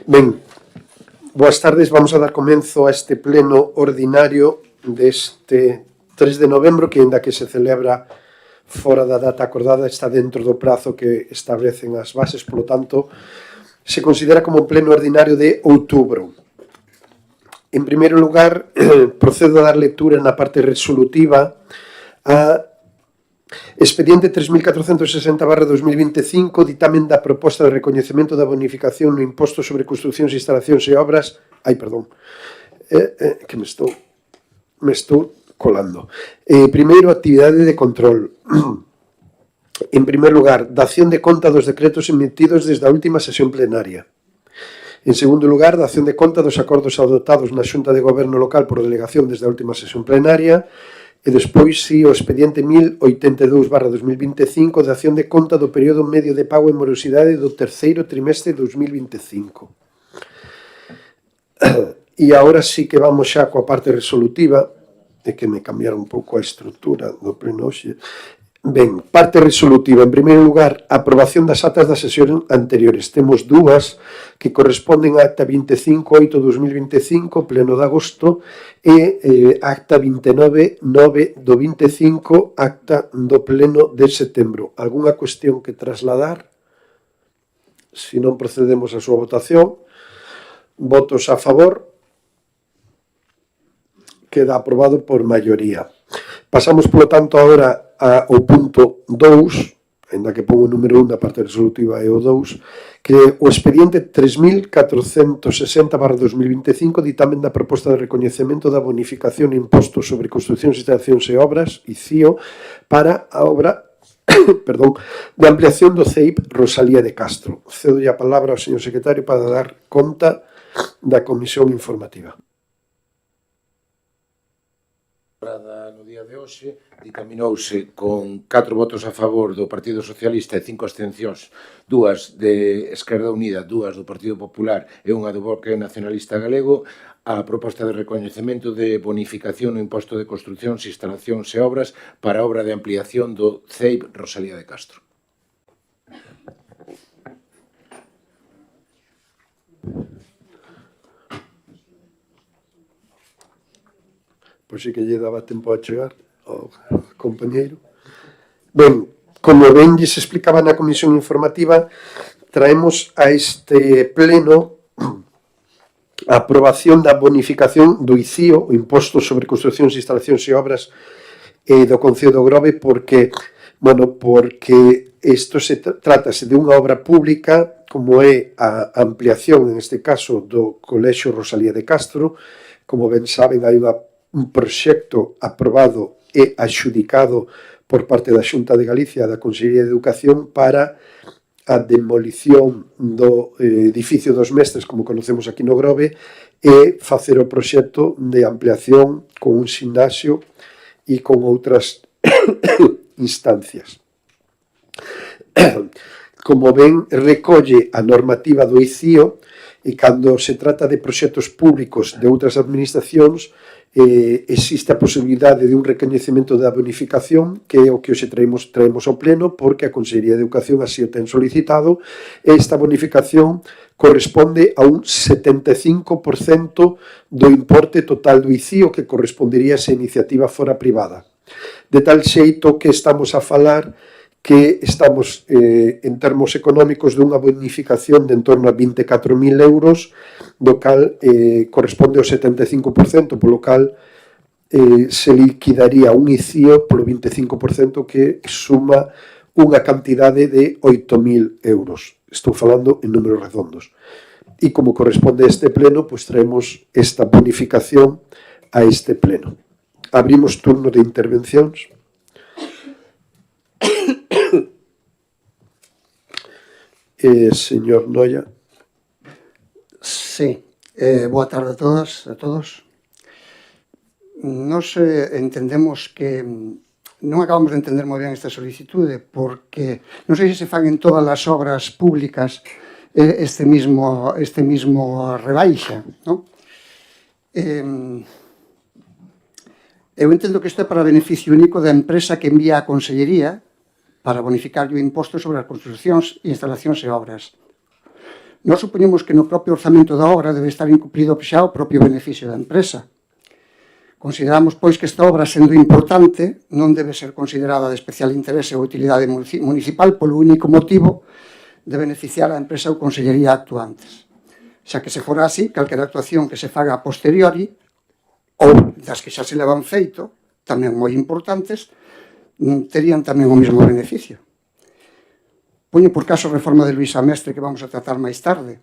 Ben, boas tardes, vamos a dar comenzo a este pleno ordinario deste 3 de novembro, que ainda que se celebra fora da data acordada, está dentro do prazo que establecen as bases, polo tanto, se considera como pleno ordinario de outubro. En primeiro lugar, procedo a dar lectura na parte resolutiva a expediente 3460/2025, ditamen da proposta de recoñecemento da bonificación no imposto sobre construcións, instalacións e obras. Que me estou colando. Primeiro, actividade de control. En primeiro lugar, dación de conta dos decretos emitidos desde a última sesión plenaria. En segundo lugar, dación de conta dos acordos adoptados na Xunta de Goberno Local por delegación desde a última sesión plenaria. E despois, o expediente 1082/2025, dación de conta do período medio de pago e morosidade do terceiro trimestre de 2025. E agora sí que vamos xa coa parte resolutiva, de que me cambiaron un pouco a estrutura do pleno hoxe. Ben, parte resolutiva. En primeiro lugar, aprobación das actas das sesións anteriores. Temos dúas que corresponden a acta 25/8/2025, pleno de agosto, e acta 29/9 do 25, acta do pleno de setembro. Algúnha cuestión que trasladar? Se non, procedemos a súa votación. Votos a favor. Queda aprobado por maioría. Pasamos, polo tanto, agora ao punto 2, ainda que pongo o número 1 da parte resolutiva e o 2, que é o expediente 3460/2025, ditamen da proposta de recoñecemento da bonificación imposto sobre construcións, instalacións e obras, ICIO, para a obra de ampliación do CEIP Rosalía de Castro. Cedo a palabra ao señor secretario para dar conta da comisión informativa. No día de hoxe dicaminouse con 4 votos a favor do Partido Socialista e 5 abstencións, 2 de Esquerda Unida, 2 do Partido Popular e unha do Bloque Nacionalista Galego, a proposta de recoñecemento de bonificación no imposto de construcións, instalacións e obras para a obra de ampliación do CEIP Rosalía de Castro. Pois sí que lle daba tempo a chegar ao compañeiro. Ben, como ben lles explicaba na comisión informativa, traemos a este pleno a aprobación da bonificación do ICIO, o imposto sobre construcións, instalacións e obras do Concello do Grove, porque isto trátase de unha obra pública, como é a ampliación, en este caso, do Colexio Rosalía de Castro. Como ben saben, hai un proxecto aprobado e adxudicado por parte da Xunta de Galicia, da Consellería de Educación, para a demolición do edificio dos Mestres, como conocemos aquí no Grove, e facer o proxecto de ampliación con un gimnasio e con outras instancias. Como ben recolle a normativa do ICIO, e cando se trata de proxectos públicos de outras administracións, existe a posibilidade de un recoñecemento da bonificación, que é o que hoxe traemos ao pleno, porque a Consellería de Educación así o ten solicitado. Esta bonificación corresponde a un 75% do importe total do ICIO, que correspondería se a iniciativa fora privada. De tal xeito que estamos a falar que estamos en termos económicos dunha bonificación de en torno a 24.000 euros, do cal corresponde ao 75%, polo cal se liquidaría un ICIO polo 25%, que suma unha cantidade de 8.000 euros. Estou falando en números redondos. E como corresponde a este pleno, pois traemos esta bonificación a este pleno. Abrimos turno de intervencións. Señor Noia. Sí, boa tarde a todas, a todos. Nos entendemos que non acabamos de entender moi ben esta solicitude, porque non sei se fan en todas as obras públicas este mismo rebaixa, non? Eu entendo que isto é para beneficio único da empresa que envía a Consellería para bonificar o imposto sobre as construcións, instalacións e obras. Nós supoñemos que no propio orzamento da obra debe estar incumplido xa o propio beneficio da empresa. Consideramos, pois, que esta obra, sendo importante, non debe ser considerada de especial interese ou utilidade municipal polo único motivo de beneficiar a empresa ou consellería actuantes. Xa que se fora así, calquera actuación que se faga a posteriori ou das que xa se levan feito, tamén moi importantes, terían tamén o mesmo beneficio. Poño por caso a reforma de Luisa Mestre que vamos a tratar máis tarde.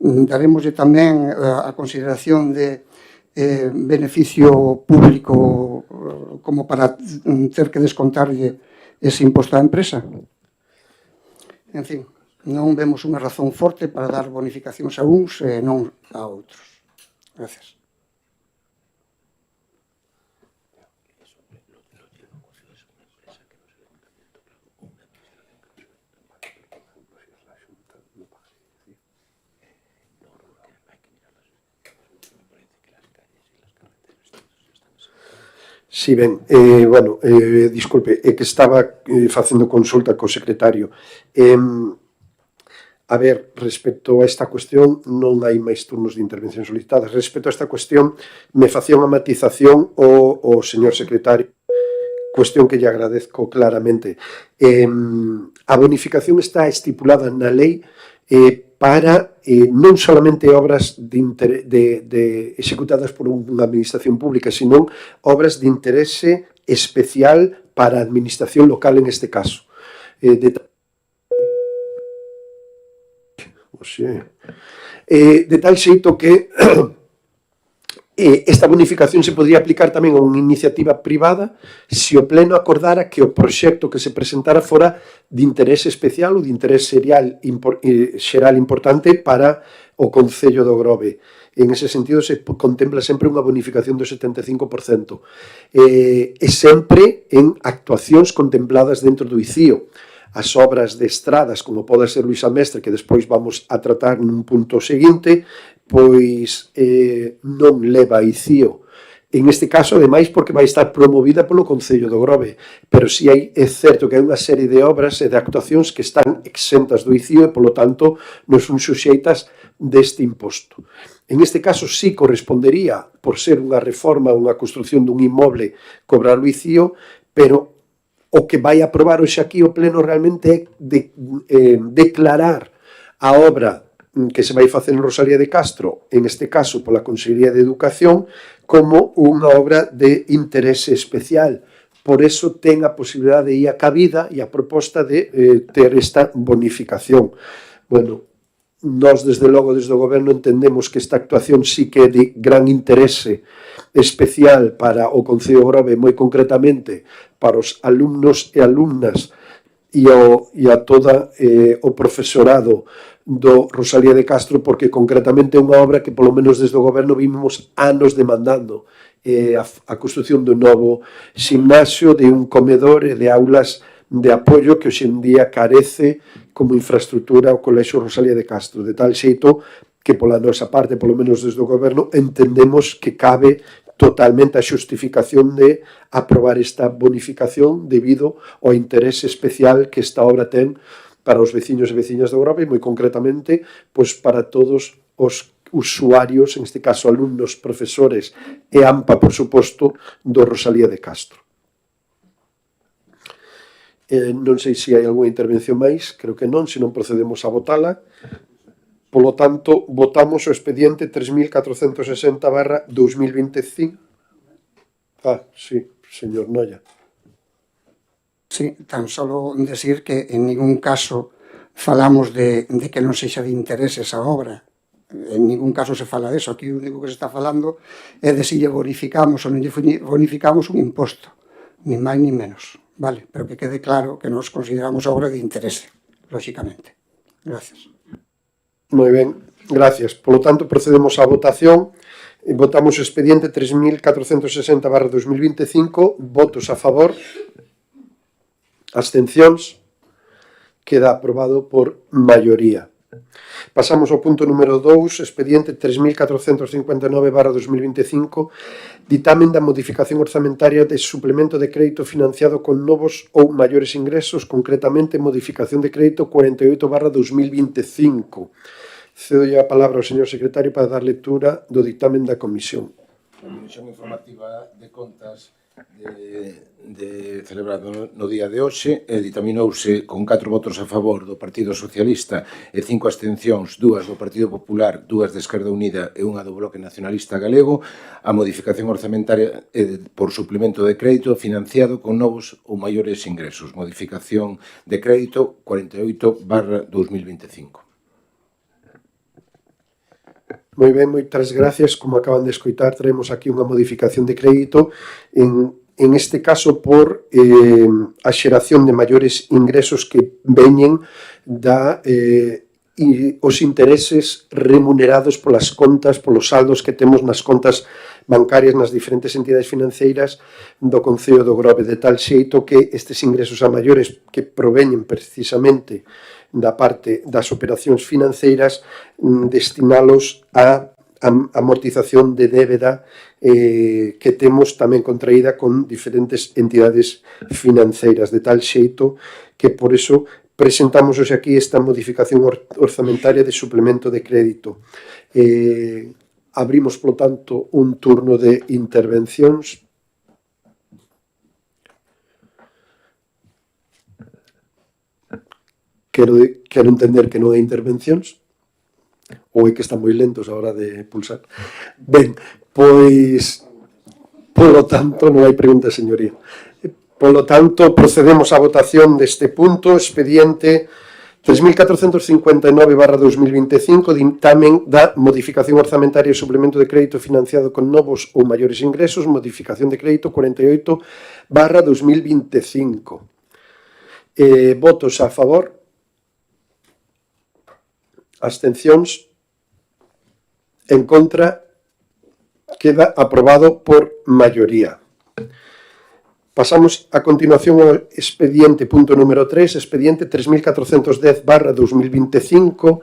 Daremoslle tamén a consideración de beneficio público como para ter que descontarlle ese imposto á empresa. En fin, non vemos unha razón forte para dar bonificacións a uns e non a outros. Gracias. Si, ben, disculpe, é que estaba facendo consulta co secretario. A ver, respecto a esta cuestión, non hai máis turnos de intervención solicitadas. Respecto a esta cuestión, me facía unha matización o señor secretario, cuestión que lle agradezco claramente. A bonificación está estipulada na lei para non solamente obras executadas por unha administración pública, sino obras de interese especial para a administración local en este caso. De tal xeito que esta bonificación se podría aplicar tamén a unha iniciativa privada se o pleno acordara que o proxecto que se presentara fora de interese especial ou de interese xeral importante para o Concello do Grove. En ese sentido se contempla sempre unha bonificación do 75%. E sempre en actuacións contempladas dentro do ICIO. As obras de estradas, como pode ser Luisa Mestre, que despois vamos a tratar nun punto seguinte, pois non leva ICIO. En este caso, ademais, porque vai estar promovida polo Concello do Grove. Pero si é certo que hai unha serie de obras e de actuacións que están exentas do ICIO e, polo tanto, non son suxeitas deste imposto. En este caso, sí correspondería, por ser unha reforma ou unha construcción dun inmoble, cobrar o ICIO, pero o que vai aprobar hoxe aquí o Pleno realmente é declarar a obra que se vai facer en Rosalía de Castro, en este caso pola Consellería de Educación, como unha obra de interese especial. Por eso ten a posibilidade e a cabida e a proposta de ter esta bonificación. Bueno, nós desde logo desde o Goberno entendemos que esta actuación sí que é de gran interese especial para o Concello de Grove, moi concretamente para os alumnos e alumnas e a toda o profesorado do Rosalía de Castro, porque concretamente é unha obra que polo menos desde o Goberno vimos anos demandando, a construción dun novo gimnasio, de un comedor e de aulas de apoio que hoxe en día carece como infraestructura o Colexio Rosalía de Castro, de tal xeito que pola nosa parte, polo menos desde o Goberno, entendemos que cabe totalmente a xustificación de aprobar esta bonificación debido ao interese especial que esta obra ten para os veciños e veciñas do Grove e moi concretamente pois para todos os usuarios, en este caso alumnos, profesores e AMPA, por suposto, do Rosalía de Castro. Non sei se hai algunha intervención máis, creo que non, se non procedemos a votala. Polo tanto, votamos o expediente 3460/2025. Sí, señor Noia. Sí, tan solo decir que en ningún caso falamos de que non sexa de interés esa obra. En ningún caso se fala de eso. Aquí o único que se está falando é de si lle bonificamos ou non lle bonificamos un imposto. Ni máis ni menos. Vale, pero que quede claro que nos consideramos obra de interese, lóxicamente. Gracias. Moi ben, gracias. Polo tanto, procedemos á votación. Votamos o expediente 3460/2025. Votos a favor. Abstencións. Queda aprobado por maioría. Pasamos ao punto número 2, expediente 3459/2025, ditamen da modificación orzamentaria de suplemento de crédito financiado con novos ou maiores ingresos, concretamente modificación de crédito 48/2025. Cedo a palabra ao señor secretario para dar lectura do dictamen da comisión. A Comisión Informativa de Contas celebrado no día de hoxe ditaminouse con 4 votos a favor do Partido Socialista e 5 abstencións, 2 do Partido Popular, 2 de Esquerda Unida e 1 do Bloque Nacionalista Galego, a modificación orzamentaria por suplemento de crédito financiado con novos ou maiores ingresos. Modificación de crédito 48/2025. Moi ben, moitas gracias. Como acaban de escoitar, traemos aquí unha modificación de crédito, en este caso por a xeración de maiores ingresos que veñen os intereses remunerados polas contas, polos saldos que temos nas contas bancarias nas diferentes entidades financeiras do Concello do Grove, de tal xeito que estes ingresos a maiores que proveñen precisamente da parte das operacións financeiras, destinalos a amortización de débeda que temos tamén contraída con diferentes entidades financeiras, de tal xeito que por eso presentamos hoxe aquí esta modificación orzamentaria de suplemento de crédito. Abrimos, polo tanto, un turno de intervencións. Quero entender que non hai intervencións, ou é que están moi lentos a hora de pulsar. Ben, pois, polo tanto, non hai pregunta, señoría. Polo tanto, procedemos á votación deste punto, expediente 3459/2025, dictamen da modificación orzamentaria e suplemento de crédito financiado con novos ou maiores ingresos, modificación de crédito 48/2025. Votos a favor? Abstencións? En contra? Queda aprobado por maioría. Pasamos a continuación ao expediente punto número 3, expediente 3410/2025,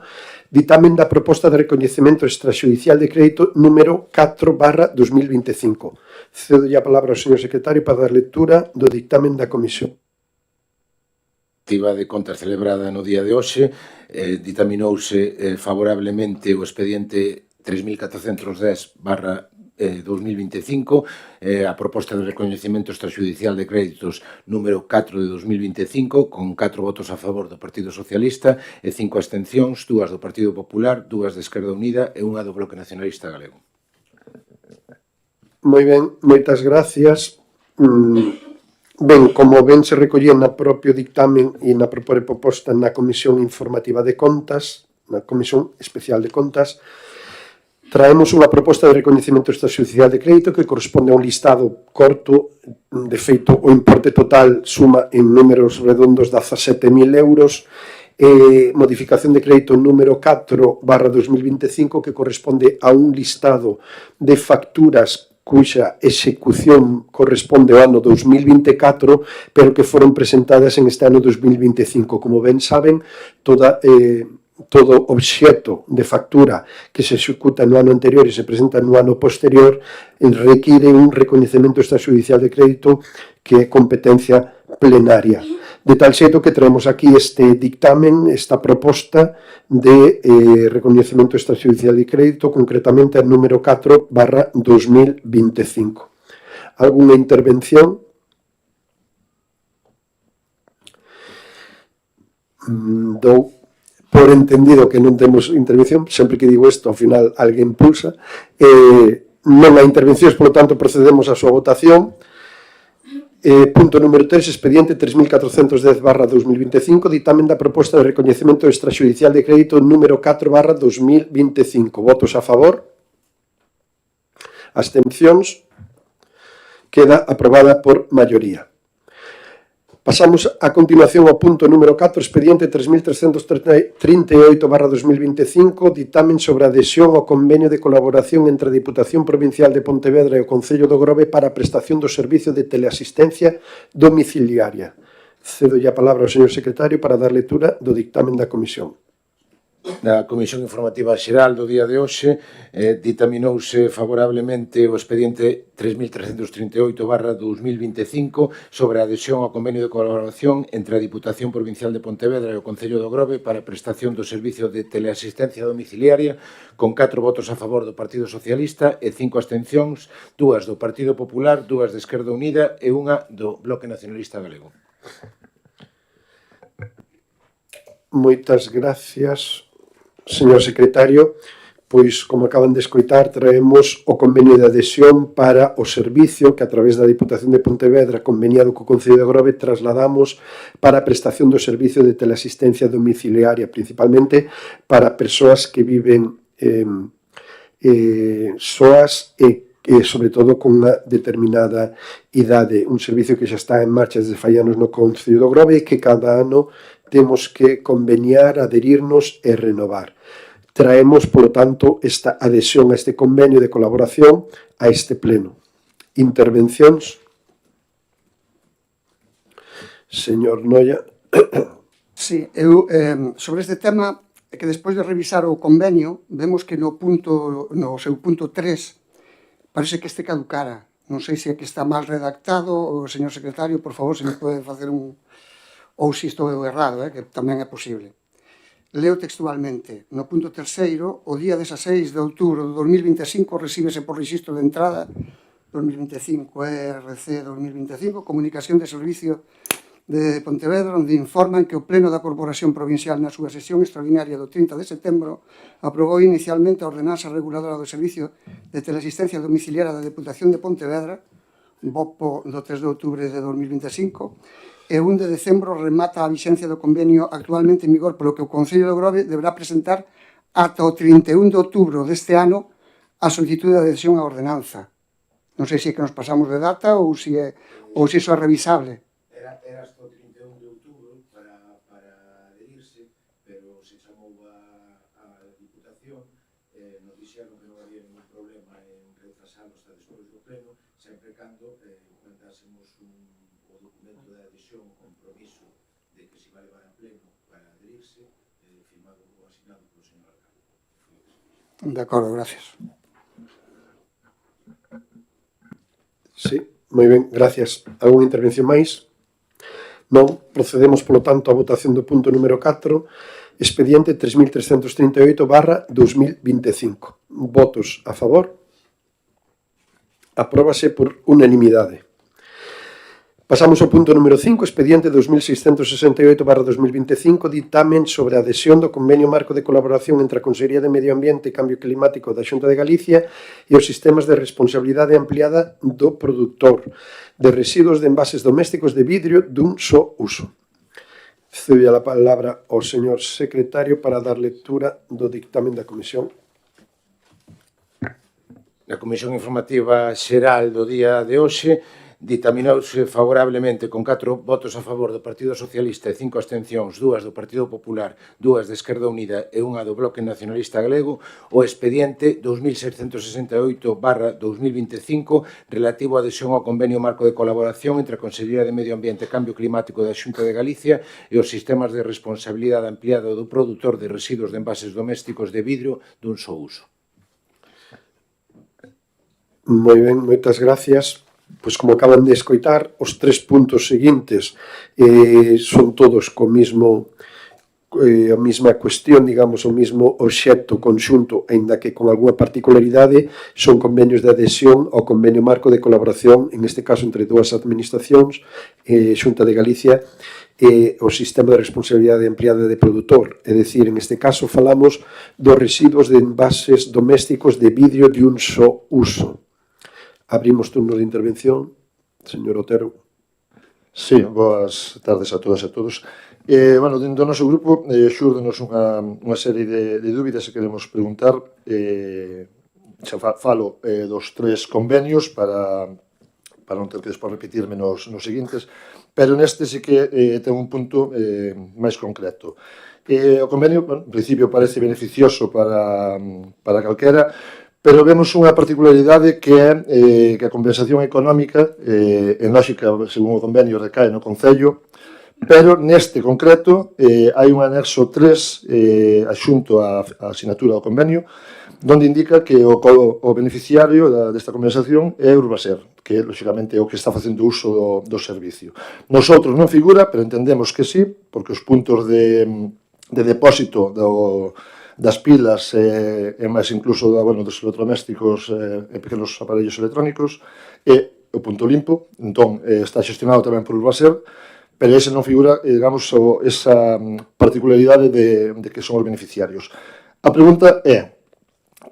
ditamen da proposta de recoñecemento extraxudicial de crédito número 4/2025. Cedo a palabra ao señor secretario para dar lectura do dictamen da comisión. De Contas celebrada no día de hoxe, ditaminouse favorablemente o expediente 3410/2025, a proposta de recoñecemento extraxudicial de créditos número 4 de 2025, con 4 votos a favor do Partido Socialista e 5 abstencións, 2 do Partido Popular, 2 de Esquerda Unida e 1 do Bloque Nacionalista Galego. Moi ben, moitas gracias. Ben, como ben se recollía na propio dictamen e na proposta na Comisión Informativa de Contas, na Comisión Especial de Contas, traemos unha proposta de recoñecemento extraxudicial de crédito que corresponde a un listado corto. De feito, o importe total suma en números redondos 17.000 euros, modificación de crédito número 4/2025 que corresponde a un listado de facturas cuxa execución corresponde ao ano 2024, pero que foron presentadas en este ano 2025. Como ben saben, todo obxecto de factura que se executa no ano anterior e se presenta no ano posterior require un recoñecemento extraxudicial de crédito que é competencia plenaria. De tal xeito que traemos aquí este dictamen, esta proposta de recoñecemento extraxudicial de crédito, concretamente a número 4/2025. Alguna intervención? Dou por entendido que non temos intervención. Sempre que digo isto, ao final alguén pulsa. Non hai intervencións, polo tanto, procedemos á súa votación. Punto número 3, expediente 3410/2025, ditamen da proposta de recoñecemento extraxudicial de crédito número 4/2025. Votos a favor? Abstencións? Queda aprobada por maioría. Pasamos a continuación ao punto número 4, expediente 3338/2025, ditamen sobre a adhesión ao convenio de colaboración entre a Diputación Provincial de Pontevedra e o Concello do Grove para a prestación do servicio de teleasistencia domiciliaria. Cedo a palabra ao señor secretario para dar lectura do dictamen da comisión. Na Comisión Informativa Xeral do día de hoxe ditaminouse favorablemente o expediente 3338/2025 sobre a adhesión ao convenio de colaboración entre a Diputación Provincial de Pontevedra e o Concello do Grove para a prestación do servicio de teleasistencia domiciliaria con 4 votos a favor do Partido Socialista e 5 abstencións, 2 do Partido Popular, 2 de Esquerda Unida e 1 do Bloque Nacionalista Galego. Moitas gracias, señor secretario. Pois, como acaban de escoitar, traemos o convenio de adhesión para o servicio que a través da Diputación de Pontevedra, conveniado co Concello de Grove, trasladamos para a prestación do servicio de teleasistencia domiciliaria, principalmente para persoas que viven soas e sobre todo con unha determinada idade. Un servicio que xa está en marcha desde fai anos no Concello do Grove e que cada ano temos que conveniar, adherirnos e renovar. Traemos, polo tanto, esta adhesión a este convenio de colaboración a este pleno. Intervencións? Señor Noia. Sí, eu sobre este tema é que despois de revisar o convenio vemos que no seu punto 3 parece que este caducara. Non sei se é que está mal redactado. O señor secretario, por favor, se me pode facer un... ou se estou eu errado, que tamén é posible. Leo textualmente, no punto 3, o día 16 de outubro de 2025 recíbese por rexistro de entrada 2025, ERC 2025, comunicación de servicio de Pontevedra, onde informan que o Pleno da Corporación Provincial na súa sesión extraordinaria do 30 de setembro aprobou inicialmente a ordenanza reguladora do Servicio de Teleasistencia Domiciliaria da Deputación de Pontevedra, BOPO do 3 de outubro de 2025, e 1 de decembro remata a vixencia do convenio actualmente en vigor, polo que o Concello do Grove deberá presentar ata o 31 de outubro deste ano a solicitude de adhesión á ordenanza. Non sei se é que nos pasamos de data ou se iso é revisable. Era hasta o 31 de outubro para adherirse, pero se chamou a Diputación, nos dixeron que non había ningún problema en retrasarlo hasta despois do pleno, sempre cando mandásemos o documento de adhesión, o compromiso de que se va a levar a pleno para adherirse, firmado ou asignado polo señor alcalde. De acordo, gracias. Sí, moi ben, gracias. Alguna intervención máis? Non, procedemos, polo tanto, á votación do punto número 4, expediente 3338/2025. Votos a favor? Apróbase por unanimidade. Pasamos ao punto número 5, expediente 2668/2025, ditamen sobre a adhesión do convenio marco de colaboración entre a Consellería de Medio Ambiente e Cambio Climático da Xunta de Galicia e os sistemas de responsabilidade ampliada do produtor de residuos de envases domésticos de vidrio dun só uso. Cedo a palabra ao señor secretario para dar lectura do dictamen da Comisión. Na Comisión Informativa Xeral do día de hoxe ditaminouse favorablemente con 4 votos a favor do Partido Socialista e 5 abstencións, 2 do Partido Popular, 2 de Esquerda Unida e 1 do Bloque Nacionalista Galego, o expediente 2668/2025 relativo á adhesión ao convenio marco de colaboración entre a Consellería de Medio Ambiente e Cambio Climático da Xunta de Galicia e os sistemas de responsabilidade ampliada do produtor de residuos de envases domésticos de vidro dun só uso. Moi ben, moitas gracias. Pois como acaban de escoitar, os 3 puntos seguintes son todos co mismo a mesma cuestión, digamos, o mesmo obxecto conxunto, aínda que con algunha particularidade, son convenios de adhesión ao convenio marco de colaboración, en este caso entre dúas administracións, Xunta de Galicia e o sistema de responsabilidade ampliada de produtor. É dicir, en este caso falamos dos residuos de envases domésticos de vidrio de un só uso. Abrimos turnos de intervención. Señor Otero. Sí, boas tardes a todas e a todos. Bueno, dentro do noso grupo xúrdenos unha serie de dúbidas que queremos preguntar. Xa falo dos 3 convenios para non ter que despois repetirme nos seguintes, pero neste sí que ten un punto máis concreto. O convenio, en principio, parece beneficioso para calquera, pero vemos unha particularidade que é que a compensación económica, en lógica, según o convenio, recae no Concello, pero neste concreto hai un anexo 3 axunto á asinatura do convenio, donde indica que o beneficiario desta compensación é Urbaser, que lógicamente é o que está facendo uso do servicio. Nosotros non figura, pero entendemos que sí, porque os puntos de depósito das pilas e máis incluso dos electrodomésticos e pequenos aparellos electrónicos é o punto limpo, entón está xestionado tamén por Urbaser, pero ese non figura, digamos, esa particularidade de que son os beneficiarios. A pregunta é: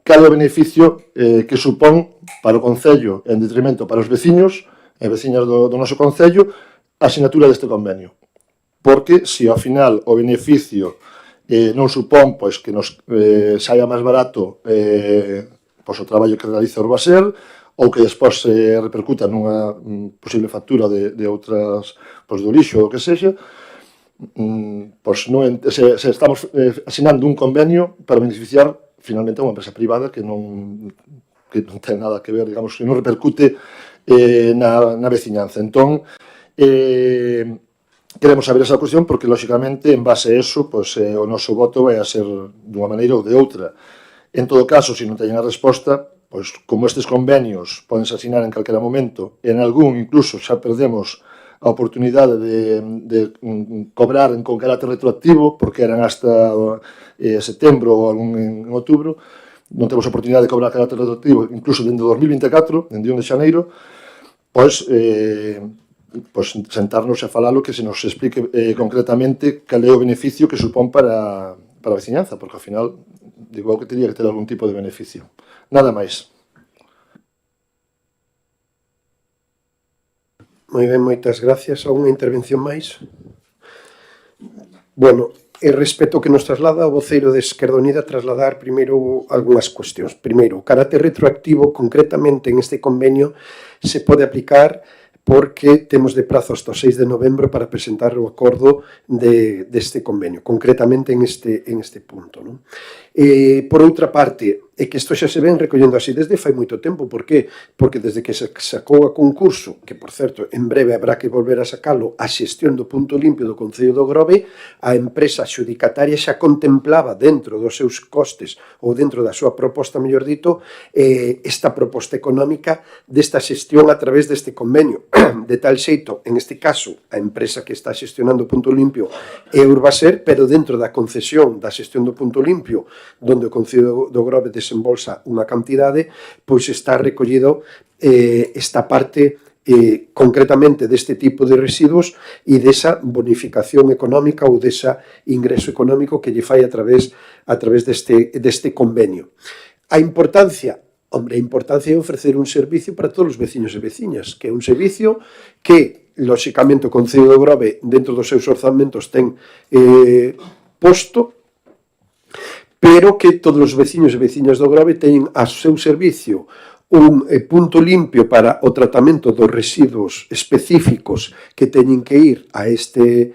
cal é o beneficio que supón para o Concello, en detrimento para os veciños e veciñas do noso Concello, a asinatura deste convenio? Porque, se ao final o beneficio non supón que nos saia máis barato o traballo que realiza Urbaser, ou que despois repercuta nunha posible factura de outras, do lixo ou o que sexa, se estamos asinando un convenio para beneficiar finalmente a unha empresa privada que non ten nada que ver, digamos, que non repercute na veciñanza. Entón, queremos saber esa cuestión porque, lógicamente, en base a eso, o noso voto vai a ser dunha maneira ou de outra. En todo caso, se non teñen a resposta, como estes convenios podense asinar en calquera momento, en algún incluso xa perdemos a oportunidade de cobrar con carácter retroactivo, porque eran hasta setembro ou algún en outubro, non temos a oportunidade de cobrar carácter retroactivo, incluso dende 2024, dende 1 de xaneiro, sentarnos a falalo, que se nos explique concretamente cal é o beneficio que supón para a veciñanza, porque ao final digo que teria que ter algún tipo de beneficio. Nada máis. Moi ben, moitas gracias. Alguna intervención máis? Bueno, e respecto que nos traslada o voceiro de Esquerda Unida, trasladar primeiro algunhas cuestións. Primeiro, o carácter retroactivo, concretamente en este convenio, se pode aplicar porque temos de prazo hasta o 6 de novembro para presentar o acordo deste convenio, concretamente en este punto. Non? Por outra parte, é que isto xa se ven recollendo así desde fai moito tempo. Por que? Porque desde que se sacou a concurso, que, por certo, en breve habrá que volver a sacalo, a xestión do punto limpio do Concello do Grove, a empresa xudicataria xa contemplaba dentro dos seus costes ou dentro da súa proposta, mellor dito, esta proposta económica desta xestión a través deste convenio. De tal xeito, en este caso, a empresa que está xestionando o punto limpio é Urbaser, pero dentro da concesión da xestión do punto limpio, donde o Concello do Grove desembolsa unha cantidade, pois está recollido esta parte concretamente deste tipo de residuos e desa bonificación económica ou desa ingreso económico que lle fai a través deste convenio. A importancia? Hombre, a importancia é ofrecer un servicio para todos os veciños e veciñas, que é un servicio que, lóxicamente, o Concello do Grove, dentro dos seus orzamentos, ten posto, pero que todos os veciños e veciñas do Grove teñen a seu servicio un punto limpio para o tratamento dos residuos específicos que teñen que ir a este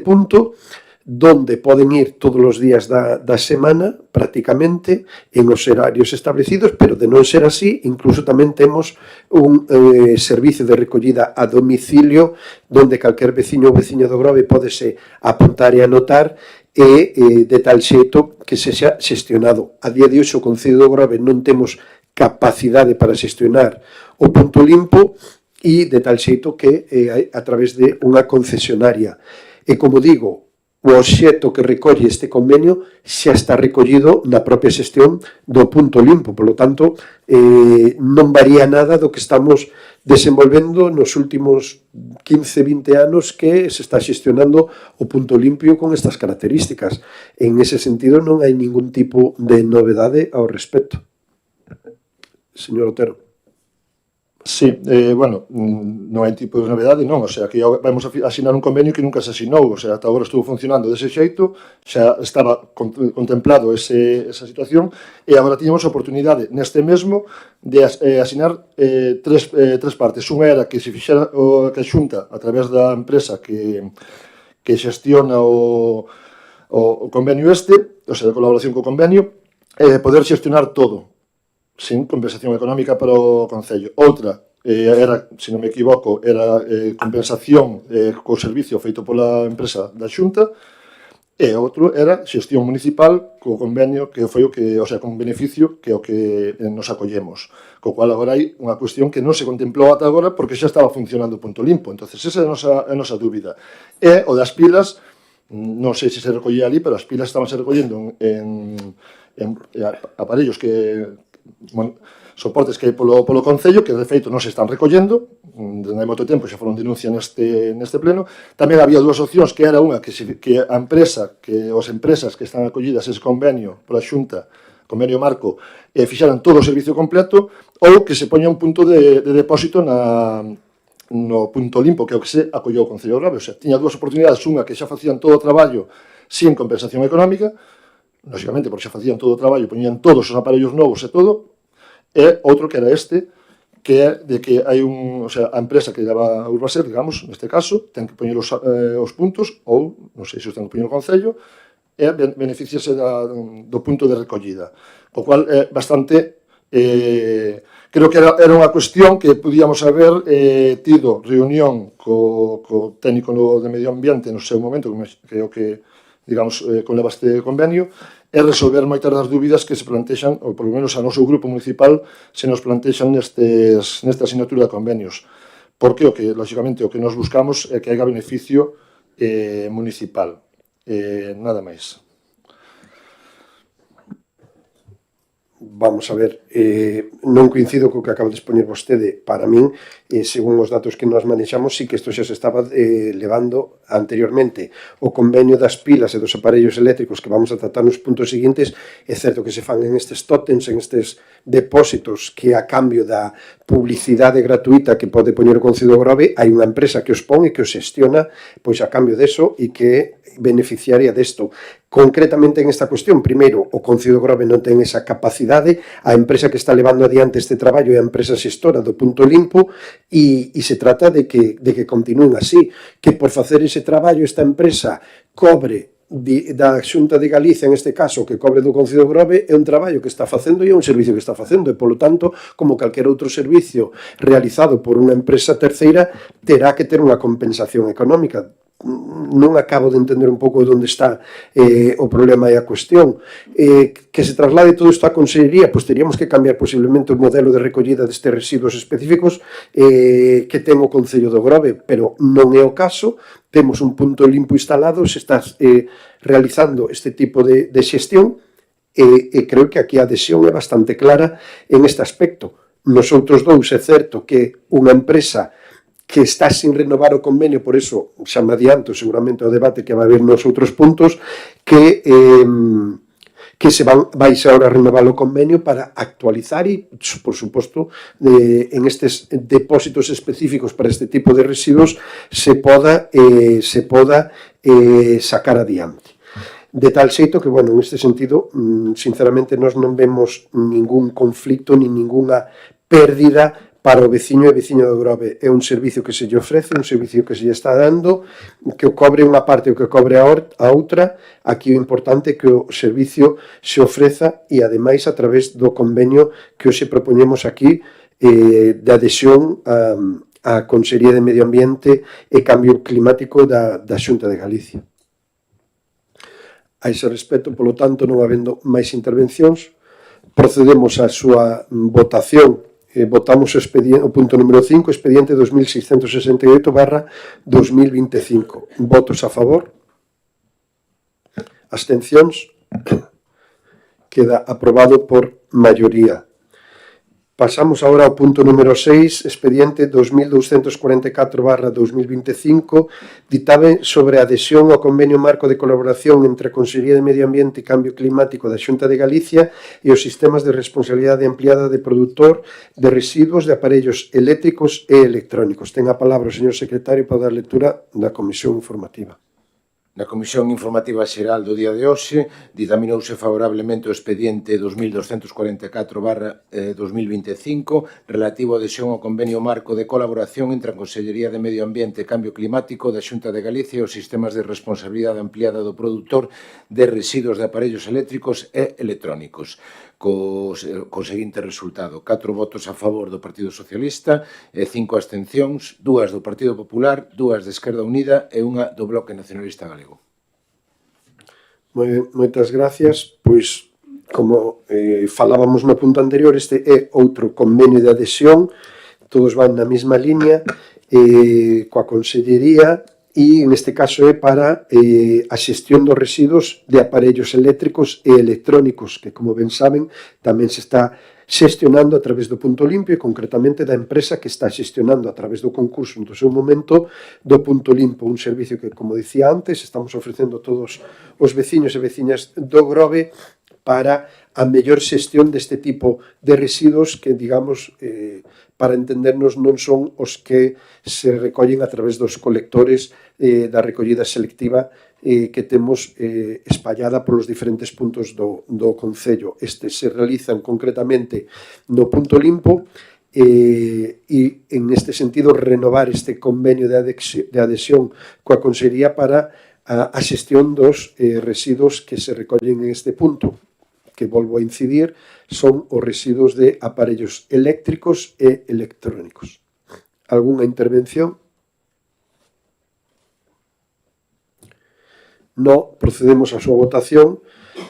punto, donde poden ir todos os días da semana, prácticamente, en os horarios establecidos, pero de non ser así, incluso tamén temos un servicio de recollida a domicilio, donde calquer veciño ou veciña do Grove pódese apuntar e anotar, e de tal xeito que se xa xestionado. A día de hoxe, o Concello do Grove non temos capacidade para xestionar o punto limpo, e de tal xeito que a través de unha concesionaria. E como digo, o obxecto que recolle este convenio xa está recollido na propia xestión do punto limpo, polo tanto, non varía nada do que estamos desenvolvendo nos últimos 15-20 anos que se está xestionando o punto limpio con estas características. En ese sentido, non hai ningún tipo de novedade ao respecto. Señor Otero. Sí, non hai tipo de novedade, non, o sea, que vamos a asinar un convenio que nunca se asinou, o sea, ata agora estuvo funcionando dese xeito, xa estaba contemplado esa situación, e agora tiñamos a oportunidade neste mesmo de asinar tres partes. Unha era que se fixera que a Xunta, a través da empresa que xestiona o convenio o sea, de colaboración co convenio, poder xestionar todo, sin compensación económica para o Concello. Outra, era, se non me equivoco, era compensación co servicio feito pola empresa da Xunta, e outro era xestión municipal co convenio que foi o que, o sea, con beneficio que é o que nos acollemos. Co cual agora hai unha cuestión que non se contemplou ata agora porque xa estaba funcionando o punto limpo. Entonces, esa é a nosa dúbida. E o das pilas, non sei se recollía ali, pero as pilas estaban se recollendo en aparellos que, bueno, soportes que hai polo Concello, que de feito non se están recollendo, desde hai moito tempo xa foron denuncia neste pleno. Tamén había dúas opcións, que era unha que a empresa, que as empresas que están acollidas ese convenio pola Xunta, convenio marco, fixaran todo o servicio completo, ou que se poña un punto de depósito no punto limpo, que é o que se acollou o Concello de Grove. O sea, tiña dúas oportunidades, unha que xa facían todo o traballo sin compensación económica, lógicamente, porque xa facían todo o traballo, poñían todos os aparellos novos e todo, e outro que era este, que é de que hai o sea, a empresa que leva a Urbaser, digamos, neste caso, ten que poñer os puntos, ou, non sei se os ten que poñer o Concello, e beneficiarse do punto de recollida. O cual é bastante... creo que era unha cuestión que podíamos haber tido reunión co técnico de medio ambiente no seu momento, que é o que, digamos, conleva este convenio, é resolver moitas das dúbidas que se plantexan, ou polo menos a noso grupo municipal se nos plantexan nesta asignatura de convenios. Porque, lógicamente, o que nos buscamos é que haiga beneficio municipal. Nada máis. Vamos a ver, non coincido co que acaba de expoñer vostede. Para min, según os datos que nos manexamos, sí que isto xa se estaba levando anteriormente. O convenio das pilas e dos aparellos eléctricos que vamos a tratar nos puntos seguintes, é certo que se fan en estes tótems, en estes depósitos que a cambio da publicidade gratuita que pode poñer o Concello de Grove, hai unha empresa que os pon e que os xestiona pois a cambio deso e que é beneficiaria desto. Concretamente en esta cuestión, primeiro, o Concello de Grove non ten esa capacidade, a empresa que está levando adiante este traballo é a empresa xestora do punto limpo e se trata de que continúen así, que por facer ese traballo esta empresa cobre da Xunta de Galicia, en este caso, que cobre do Concello de Grove, é un traballo que está facendo e é un servicio que está facendo e, polo tanto, como calquer outro servicio realizado por unha empresa terceira, terá que ter unha compensación económica. Non acabo de entender un pouco onde está o problema e a cuestión. Que se traslade todo isto á Consellería, pois teríamos que cambiar posiblemente o modelo de recollida destes residuos específicos que ten o Concello de Grove, pero non é o caso. Temos un punto limpo instalado, se está realizando este tipo de xestión e creo que aquí a adhesión é bastante clara en este aspecto. Nos outros dous é certo que unha empresa que está sin renovar o convenio, por eso xa me adianto seguramente o debate que vai haber nos outros puntos, que se vai xa ahora renovar o convenio para actualizar e, por suposto, en estes depósitos específicos para este tipo de residuos se poda sacar adiante. De tal xeito que, bueno, en este sentido, sinceramente, nós non vemos ningún conflicto ni ninguna pérdida para o veciño e veciña do Grove. É un servicio que se lle ofrece, un servicio que se lle está dando, que o cobre unha parte ou que o cobre a outra. Aquí o importante é que o servicio se ofreza e, ademais, a través do convenio que hoxe propoñemos aquí de adhesión á Consellería de Medio Ambiente e Cambio Climático da Xunta de Galicia. A ese respecto, polo tanto, non habendo máis intervencións, procedemos á súa votación. Votamos o punto número 5, expediente 2668/2025. Votos a favor? Abstencións? Queda aprobado por maioría. Pasamos agora ao punto número 6, expediente 2244/2025, ditame sobre a adhesión ao convenio marco de colaboración entre a Consellería de Medio Ambiente e Cambio Climático da Xunta de Galicia e os sistemas de responsabilidade ampliada de produtor de residuos de aparellos eléctricos e electrónicos. Ten a palabra o señor secretario para dar lectura da comisión informativa. Na Comisión Informativa Xeral do día de hoxe ditaminouse favorablemente o expediente 2244/2025 relativo a adhesión ao convenio marco de colaboración entre a Consellería de Medio Ambiente e Cambio Climático da Xunta de Galicia e os sistemas de responsabilidade ampliada do produtor de residuos de aparellos eléctricos e electrónicos. Co seguinte resultado: 4 votos a favor do Partido Socialista e 5 abstencións, 2 do Partido Popular, 2 de Esquerda Unida e 1 do Bloque Nacionalista Galego. Moitas gracias. Pois, como falábamos no punto anterior, este é outro convenio de adhesión, todos van na mesma línea coa Consellería, e neste caso é para a xestión dos residuos de aparellos eléctricos e electrónicos, que, como ben saben, tamén se está xestionando a través do Punto Limpio e concretamente da empresa que está xestionando a través do concurso no seu momento do Punto Limpo, un servicio que, como dicía antes, estamos ofrecendo a todos os veciños e veciñas do Grove para a mellor xestión deste tipo de residuos que, digamos, para entendernos, non son os que se recollen a través dos colectores da recollida selectiva que temos espallada polos diferentes puntos do concello. Estes se realizan concretamente no Punto Limpo e, en este sentido, renovar este convenio de adhesión coa Consellería para a xestión dos residuos que se recollen en este punto, que volvo a incidir, son os residuos de aparellos eléctricos e electrónicos. Algúnha intervención? No, procedemos á súa votación.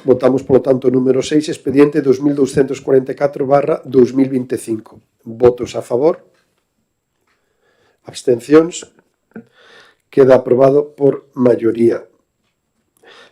Votamos, polo tanto, o número 6, expediente 2244/2025. Votos a favor? Abstencións? Queda aprobado por maioría.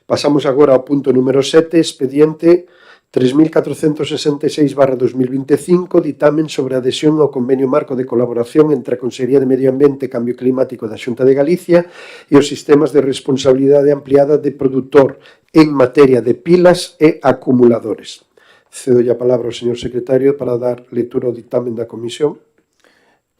Pasamos agora ao punto número 7, expediente 3466/2025, ditamen sobre a adhesión ao convenio marco de colaboración entre a Consellería de Medio Ambiente e Cambio Climático da Xunta de Galicia e os sistemas de responsabilidade ampliada de produtor en materia de pilas e acumuladores. Cedo a palabra ao señor secretario para dar lectura ao ditamen da comisión.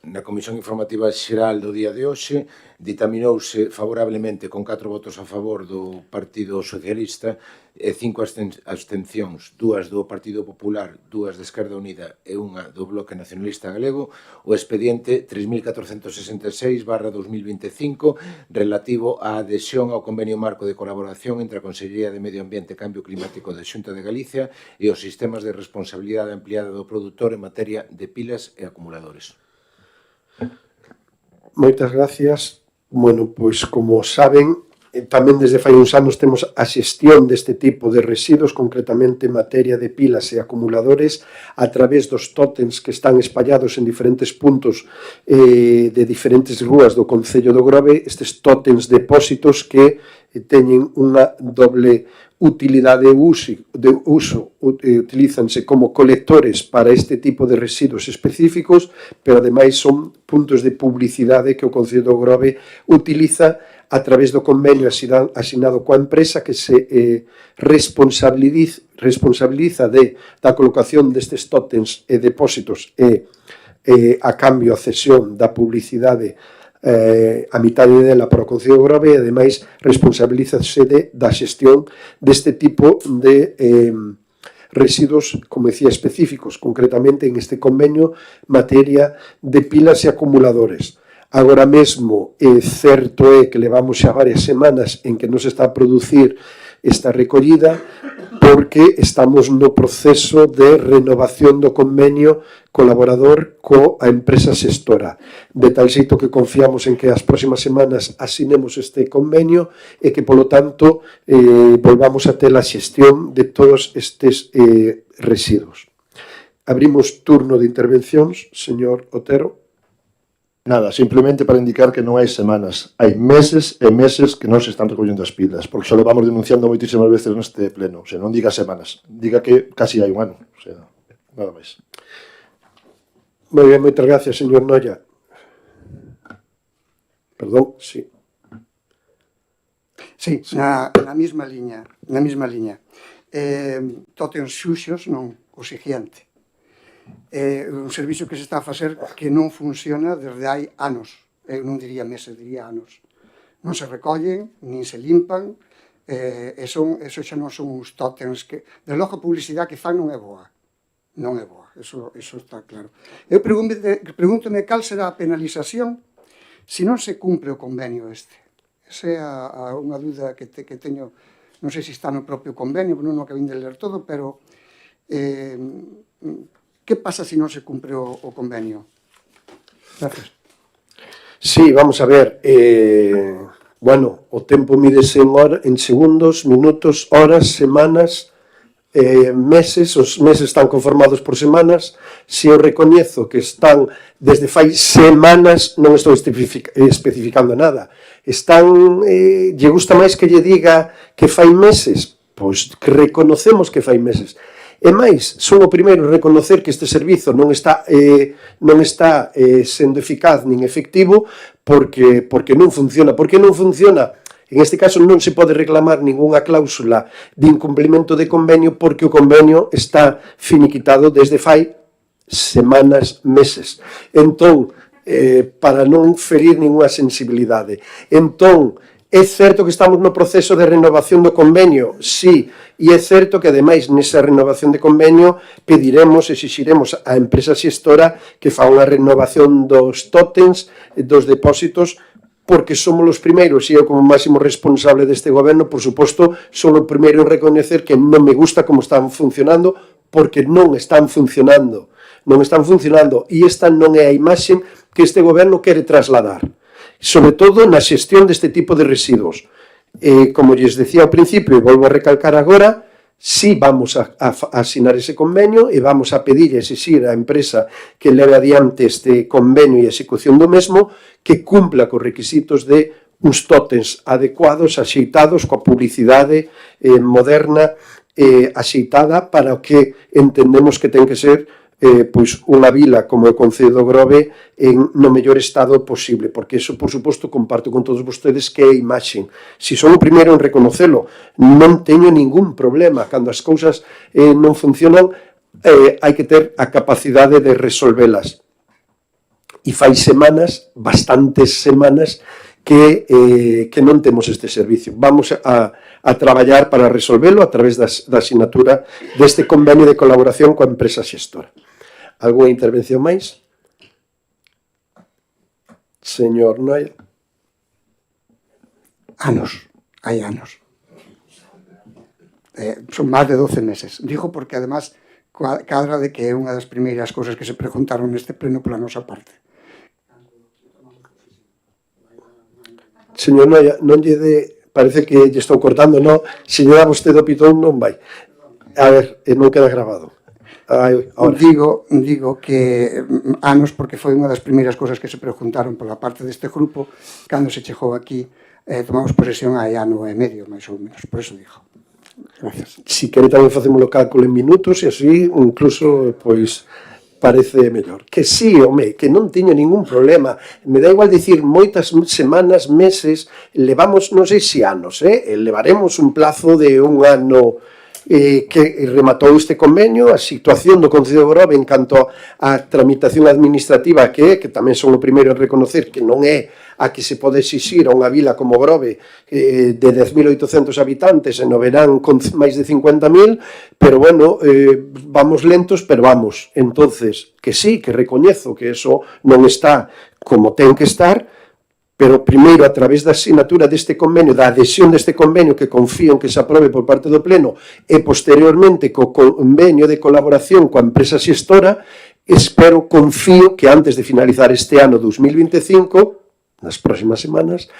Na Comisión Informativa Xeral do día de hoxe ditaminouse favorablemente con 4 votos a favor do Partido Socialista e 5 abstencións, 2 do Partido Popular, 2 de Esquerda Unida e 1 do Bloque Nacionalista Galego, o expediente 3466/2025 relativo á adhesión ao convenio marco de colaboración entre a Consellería de Medio Ambiente e Cambio Climático da Xunta de Galicia e os sistemas de responsabilidade ampliada do produtor en materia de pilas e acumuladores. Moitas gracias. Bueno, pois, como saben, tamén desde fai uns anos temos a xestión deste tipo de residuos, concretamente en materia de pilas e acumuladores, a través dos tótems que están espallados en diferentes puntos de diferentes rúas do concello do Grove, estes tótems depósitos que teñen unha doble utilidade de uso, utilízanse como colectores para este tipo de residuos específicos, pero ademais son puntos de publicidade que o Concello do Grove utiliza a través do convenio asinado coa empresa que se responsabiliza da colocación destes tótems e depósitos e a cambio a cesión da publicidade a mitade dela para o Concello do Grove e, ademais, responsabilízase da xestión deste tipo de residuos, como decía, específicos, concretamente en este convenio, materia de pilas e acumuladores. Agora mesmo, certo é que levamos xa varias semanas en que non se está a producir esta recollida, porque estamos no proceso de renovación do convenio colaborador coa empresa xestora, de tal xeito que confiamos en que as próximas semanas asinemos este convenio e que, polo tanto, volvamos a ter a xestión de todos estes residuos. Abrimos turno de intervencións, señor Otero. Nada, simplemente para indicar que non hai semanas, hai meses e meses que non se están recollendo as pilas, porque xa lo vamos denunciando moitísimas veces neste pleno. O sea, non diga semanas, diga que casi hai un ano. O sea, nada máis. Moi ben, moitas gracias, señor Noia. Perdón, sí. Sí, na mesma liña. Tótems xuxos, non, o seguinte. Un servicio que se está a facer que non funciona desde hai anos, non diría meses, diría anos. non se recollen, nin se limpan, eso xa non son uns tótems que, de logo, a publicidade que fan non é boa. Non é boa, eso está claro. Eu pregúntome cal será a penalización se non se cumpre o convenio este. Esa é unha dúda que teño, non sei se está no propio convenio, non o acabei de ler todo, pero que pasa se non se cumpre o convenio? Gracias. Sí, vamos a ver, bueno, o tempo mídese en segundos, minutos, horas, semanas, meses, os meses están conformados por semanas. Se eu recoñezo que están desde fai semanas, non estou especificando nada. Lle gusta máis que lle diga que fai meses? Pois que reconocemos que fai meses. E máis, son o primeiro a reconocer que este servizo non está sendo eficaz nin efectivo porque non funciona. Por que non funciona? En este caso non se pode reclamar ningunha cláusula de incumplimento de convenio porque o convenio está finiquitado desde fai semanas, meses. Entón, para non ferir ningunha sensibilidade. Entón, é certo que estamos no proceso de renovación do convenio, sí, e é certo que, ademais, nesa renovación de convenio pediremos, exixiremos á empresa xestora que fa unha renovación dos tótems, dos depósitos, porque somos os primeiros, e eu como máximo responsable deste goberno, por suposto, son o primeiro en recoñecer que non me gusta como están funcionando, porque non están funcionando, e esta non é a imaxe que este goberno quere trasladar, sobre todo na xestión deste tipo de residuos. Como lles decía ao principio, e volvo a recalcar agora, si vamos a asinar ese convenio e vamos a pedir e exixir á empresa que leve adiante este convenio e execución do mesmo que cumpla cos requisitos de uns tótems adecuados, axeitados, coa publicidade moderna axeitada para o que entendemos que ten que ser pois unha vila como o Concello do Grove no mellor estado posible, porque eso, por suposto, comparto con todos vostedes que é a imaxe. Si son o primeiro en reconocelo, non teño ningún problema. Cando as cousas non funcionan, hai que ter a capacidade de resolvelas. E fai semanas, bastantes semanas, que non temos este servicio. Vamos a traballar para resolvelo a través da asinatura deste convenio de colaboración coa empresa xestora. Alguna intervención máis? Señor Noia. Hai anos. Son máis de 12 meses. Digo porque, además, cadra de que é unha das primeiras cousas que se preguntaron neste pleno pola nosa parte. Señor Noia, non lle de... Parece que lle estou cortando, non? Se lle dá vostede o pitón, non vai. A ver, non queda grabado. Digo que anos, porque foi unha das primeiras cousas que se preguntaron pola parte deste grupo cando se chegou aquí. Tomamos posesión hai ano e medio, máis ou menos, por eso digo. Gracias. Si quere tamén facemos o cálculo en minutos e así incluso, pois, parece mellor. Que sí, home, que non teño ningún problema. Me dá igual dicir moitas semanas, meses, levamos, non sei se anos, levaremos un plazo de un ano que rematou este convenio, a situación do Concello de Grove en canto á tramitación administrativa que tamén son o primeiro en reconocer que non é a que se pode exixir a unha vila como Grove de 10.800 habitantes e no verán con máis de 50.000, pero bueno, vamos lentos, pero vamos. Entonces, que sí, que recoñezo que eso non está como ten que estar, pero primeiro a través da asinatura deste convenio, da adhesión deste convenio que confío en que se aprobe por parte do Pleno e posteriormente co convenio de colaboración coa empresa xestora, confío que antes de finalizar este ano 2025, nas próximas semanas,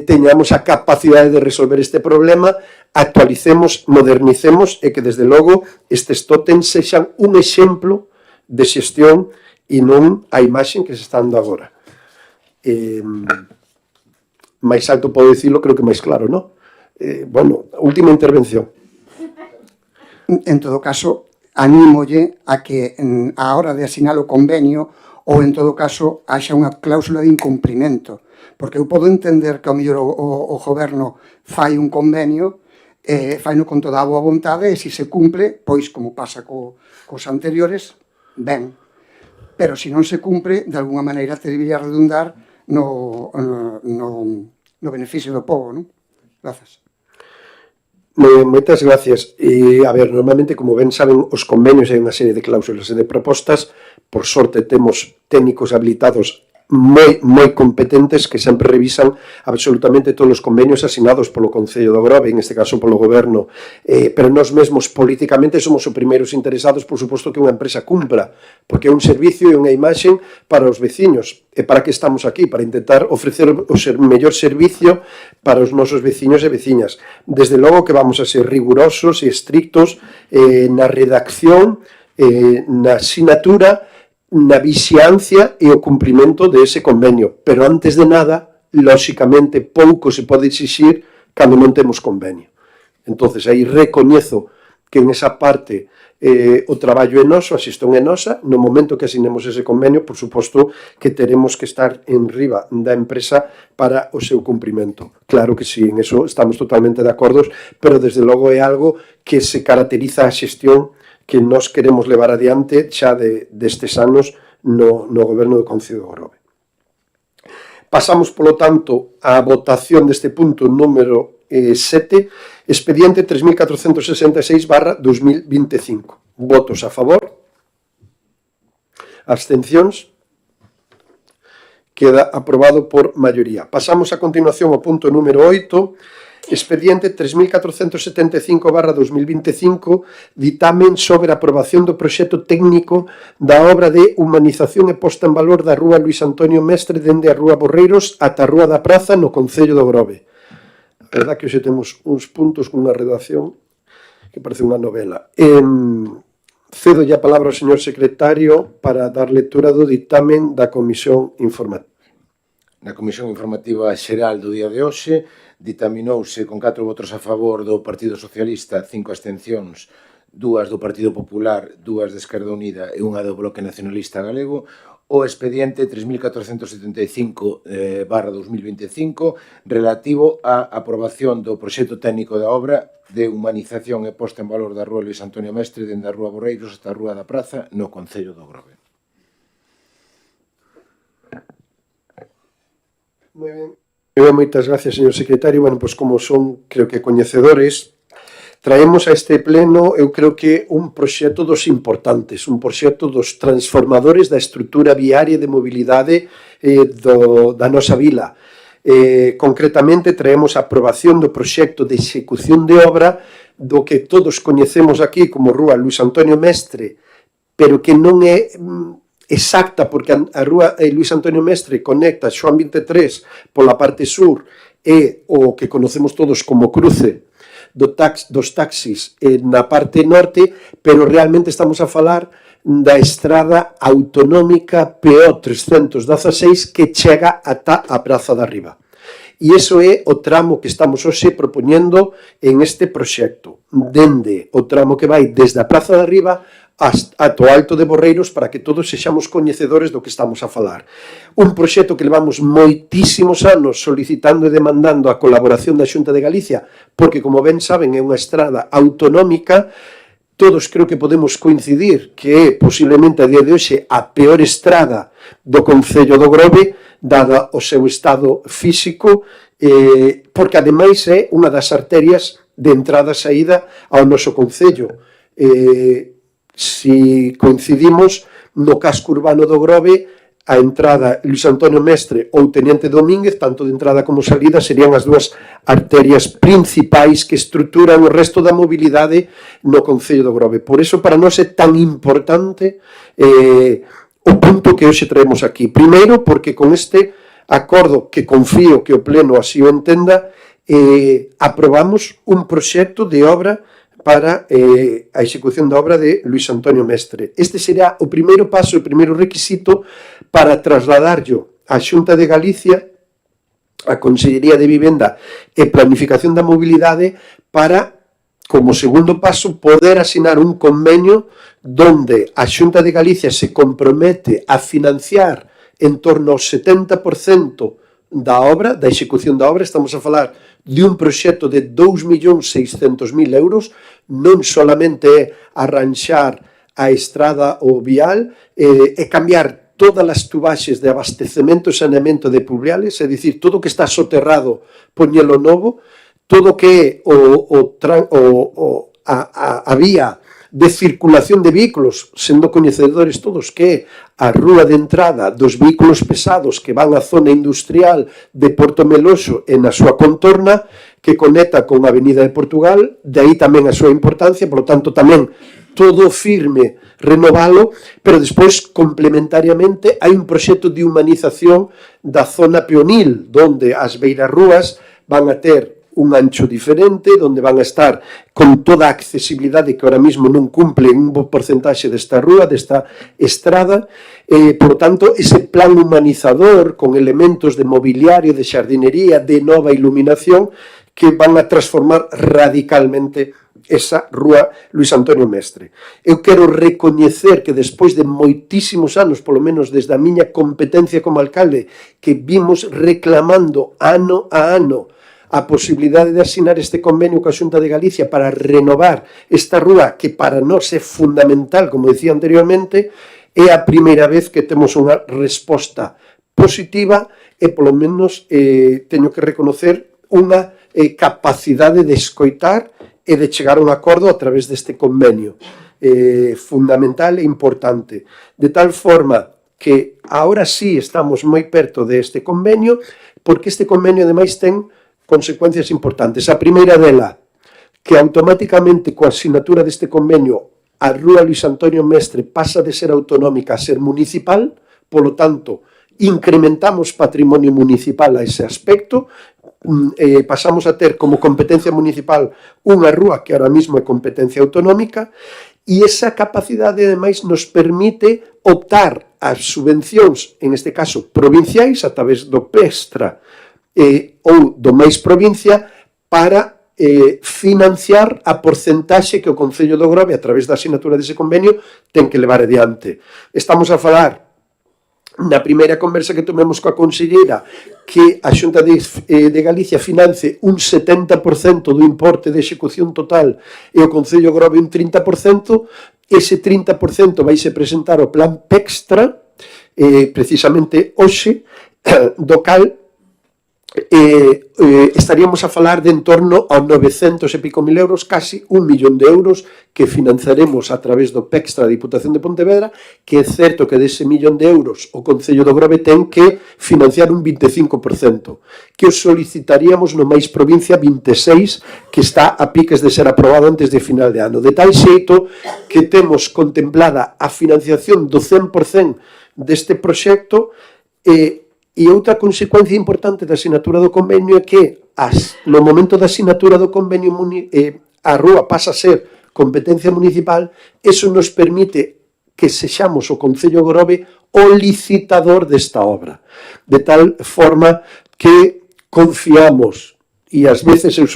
teñamos a capacidade de resolver este problema, actualicemos, modernicemos e que desde logo estes tótems sexan un exemplo de xestión e non a imaxe que se está dando agora. Máis alto podo dicilo, creo que máis claro, non? Bueno, última intervención. En todo caso, anímolle a que a hora de asinar o convenio ou en todo caso haxa unha cláusula de incumprimento, porque eu podo entender que ao mellor o goberno fai un convenio, faino con toda a boa vontade e se se cumple, pois como pasa cos anteriores, ben, pero se non se cumpre, de alguna maneira debería redundar no no beneficio do povo, non? Grazas. Moitas gracias. E, a ver, normalmente, como ben saben, os convenios hai unha serie de cláusulas e de propostas. Por sorte, temos técnicos habilitados moi competentes que sempre revisan absolutamente todos os convenios asinados polo Concello do Grove, en este caso polo Goberno, pero nós mesmos políticamente somos os primeiros interesados, por suposto, que unha empresa cumpra, porque é un servicio e unha imaxen para os veciños, e para que estamos aquí, para intentar ofrecer o mellor servicio para os nosos veciños e veciñas. Desde logo que vamos a ser rigurosos e estrictos na redacción, na sinatura, na vixiancia e o cumprimento de ese convenio. Pero antes de nada, lóxicamente, pouco se pode exixir cando non temos convenio. Entonces, aí recoñezo que en esa parte o traballo é noso, a xestión é nosa. No momento que asinemos ese convenio, por suposto que teremos que estar en riba da empresa para o seu cumprimento. Claro que sí, en eso estamos totalmente de acordo, pero desde logo é algo que se caracteriza a xestión que nós queremos levar adiante xa destes anos no Goberno do Concello do Grove. Pasamos, polo tanto, á votación deste punto número 7, expediente 3466/2025. Votos a favor? Abstencións? Queda aprobado por maioría. Pasamos a continuación ao punto número 8, expediente 3475/2025, ditamen sobre a aprobación do proxecto técnico da obra de humanización e posta en valor da Rúa Luís Antonio Mestre dende a Rúa Borreiros ata a Rúa da Praza no Concello do Grove. A verdad que hoxe temos uns puntos cunha redacción que parece unha novela. Cedo a palabra ao señor secretario para dar lectura do ditamen da Comisión Informativa. Na Comisión Informativa Xeral do día de hoxe, ditaminouse con 4 votos a favor do Partido Socialista, 5 abstencións, 2 do Partido Popular, 2 de Esquerda Unida e unha do Bloque Nacionalista Galego, o expediente 3475/2025 relativo á aprobación do proxecto técnico da obra de humanización e posta en valor da Rúa Luís Antonio Mestre dende a Rúa Borreiros ata a Rúa da Praza no Concello do Grove. Moi ben. Moitas gracias, señor secretario. Bueno, pois como son, creo que coñecedores, traemos a este pleno, eu creo que un proxecto dos importantes, un proxecto dos transformadores da estrutura viaria de mobilidade da nosa vila. Concretamente, traemos a aprobación do proxecto de execución de obra do que todos coñecemos aquí como Rúa Luís Antonio Mestre, pero que non é exacta, porque a Rúa Luís Antonio Mestre conecta Xoán 23 pola parte sur e o que conocemos todos como cruce dos taxis na parte norte, pero realmente estamos a falar da estrada autonómica PO 316 que chega ata a Praza da Riba. E iso é o tramo que estamos hoxe propoñendo en este proxecto, dende o tramo que vai desde a Praza da Riba ata o Alto de Borreiros, para que todos sexamos coñecedores do que estamos a falar. Un proxecto que levamos moitísimos anos solicitando e demandando a colaboración da Xunta de Galicia, porque, como ben saben, é unha estrada autonómica. Todos creo que podemos coincidir que é posiblemente a día de hoxe a peor estrada do Concello do Grove, dada o seu estado físico, porque ademais é unha das arterias de entrada e saída ao noso Concello. Si coincidimos no casco urbano do Grove, a entrada Luís Antonio Mestre ou Teniente Domínguez, tanto de entrada como salida, serían as dúas arterias principais que estruturan o resto da mobilidade no Concello do Grove. Por iso, para nós é tan importante o punto que hoxe traemos aquí. Primeiro, porque con este acordo, que confío que o Pleno así o entenda, aprobamos un proxecto de obra para a execución da obra de Luís Antonio Mestre. Este será o primeiro paso, o primeiro requisito para trasladarlo á Xunta de Galicia, a Consellería de Vivenda e Planificación da Mobilidade, para, como segundo paso, poder asinar un convenio donde a Xunta de Galicia se compromete a financiar en torno ao 70% da obra, da execución da obra. Estamos a falar de un proxecto de 2.600.000 euros, non solamente é arranxar a estrada ou vial e cambiar todas as tubaxes de abastecemento e saneamento de pluviales, é dicir, todo o que está soterrado poñelo novo, todo o que é a vía de circulación de vehículos, sendo coñecedores todos que é a rúa de entrada dos vehículos pesados que van á zona industrial de Porto Meloxo e na súa contorna, que conecta con a Avenida de Portugal, de aí tamén a súa importancia, por lo tanto tamén todo firme, renovalo, pero despois, complementariamente, hai un proxecto de humanización da zona peonil, donde as beirarrúas van a ter un ancho diferente, donde van a estar con toda a accesibilidade que ahora mismo non cumple un bo porcentaxe desta rúa, desta estrada, por lo tanto, ese plan humanizador con elementos de mobiliario, de xardinería, de nova iluminación, que van a transformar radicalmente esa rúa Luis Antonio Mestre. Eu quero recoñecer que despois de moitísimos anos, polo menos desde a miña competencia como alcalde, que vimos reclamando ano a ano a posibilidade de asinar este convenio coa Xunta de Galicia para renovar esta rúa que para nós é fundamental, como dicía anteriormente, é a primeira vez que temos unha resposta positiva e polo menos teño que reconocer unha capacidade de escoitar e de chegar a un acordo a través deste convenio fundamental e importante, de tal forma que agora sí estamos moi perto deste convenio, porque este convenio ademais ten consecuencias importantes. A primeira dela, que automáticamente coa asinatura deste convenio a rúa Luis Antonio Mestre pasa de ser autonómica a ser municipal, polo tanto, incrementamos patrimonio municipal a ese aspecto, pasamos a ter como competencia municipal unha rúa que ahora mismo é competencia autonómica, e esa capacidade, ademais, nos permite optar ás subvencións, en este caso provinciais, a través do PESTRA, ou do máis provincia, para financiar a porcentaxe que o Concello do Grove, a través da asinatura dese convenio, ten que levar adiante. Estamos a falar, na primeira conversa que tomemos coa conselleira, que a Xunta de Galicia finance un 70% do importe de execución total e o Concello do Grove un 30%, ese 30% vai se presentar o plan PEXTRA, precisamente hoxe, do cal estaríamos a falar de en torno a 900 e pico mil euros, casi 1 millón de euros que financiaremos a través do PEXTRA da Diputación de Pontevedra, que é certo que dese millón de euros o Concello do Grove ten que financiar un 25%, que o solicitaríamos no máis provincia 26, que está a piques de ser aprobado antes de final de ano, de tal xeito que temos contemplada a financiación do 100% deste proxecto. E outra consecuencia importante da asinatura do convenio é que no momento da asinatura do convenio a rúa pasa a ser competencia municipal, eso nos permite que sexamos o Concello Grove o licitador desta obra, de tal forma que confiamos, e ás veces eu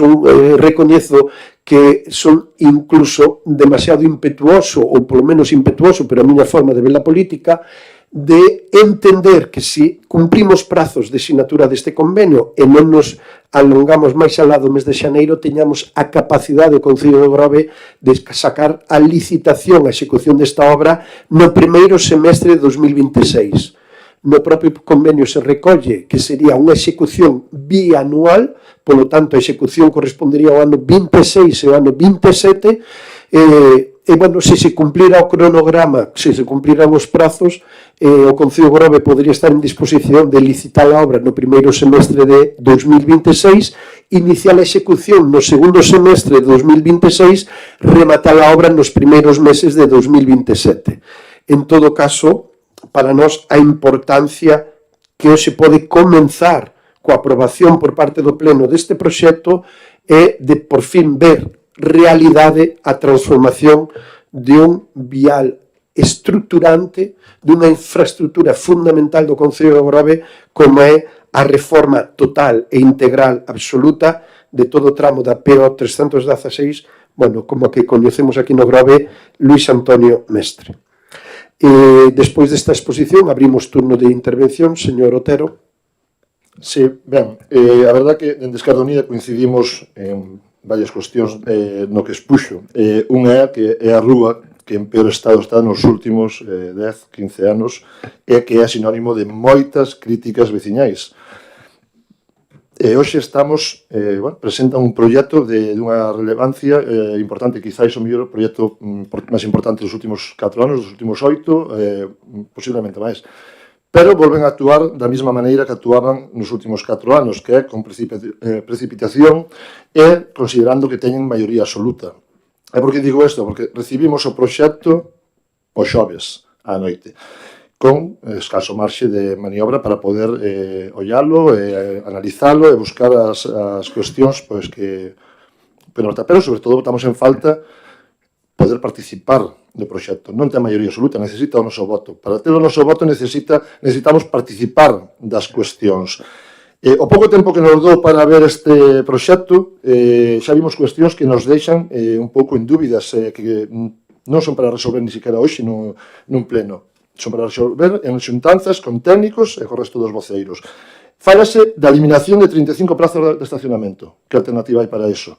recoñezo que son incluso demasiado impetuoso, ou polo menos impetuoso, pero a miña forma de ver a política, de entender que se cumprimos prazos de sinatura deste convenio e non nos alongamos máis alá do mes de xaneiro, teñamos a capacidade do Concello do Grove de sacar a licitación, a execución desta obra no primeiro semestre de 2026. No propio convenio se recolle que sería unha execución bianual, polo tanto a execución correspondería ao ano 26 e ao ano 27, e, bueno, se se cumplira o cronograma, se se cumpliran os prazos, o Concello Grove podría estar en disposición de licitar a obra no primeiro semestre de 2026, iniciar a execución no segundo semestre de 2026, rematar a obra nos primeiros meses de 2027. En todo caso, para nós a importancia que hoxe pode comenzar coa aprobación por parte do Pleno deste proxecto é de, por fin, ver realidade a transformación de un vial estruturante, dunha infraestructura fundamental do Concello do Grove, como é a reforma total e integral absoluta de todo o tramo da PO 316, bueno, como a que coñecemos aquí no Grove, Luis Antonio Mestre. Despois desta exposición, abrimos turno de intervención, señor Otero. Sí, ben, a verdad que dende Esquerda Unida coincidimos en varias cuestións no que expuxo. Unha é que é a rúa que en peor estado está nos últimos 10, 15 anos e que é sinónimo de moitas críticas veciñais. E hoxe estamos, presenta un proxecto de unha relevancia importante, quizáis o mellor proxecto máis importante dos últimos 4 anos, dos últimos 8, posiblemente máis. Pero volven a actuar da mesma maneira que actuaban nos últimos 4 anos, que é con precipitación e considerando que teñen maioría absoluta. E por que digo isto? Porque recibimos o proxecto o xoves á noite, con escaso marxe de maniobra para poder ollalo, analizalo e buscar as cuestións que pero sobre todo estamos en falta poder participar do proxecto. Non ten maioría absoluta, necesita o noso voto. Para ter o noso voto necesitamos participar das cuestións. O pouco tempo que nos dou para ver este proxecto, xa vimos cuestións que nos deixan un pouco en dúbidas, que non son para resolver ni siquiera hoxe nun pleno. Son para resolver en xuntanzas con técnicos e co resto dos voceiros. Fálase da eliminación de 35 plazas de estacionamento. Que alternativa hai para iso?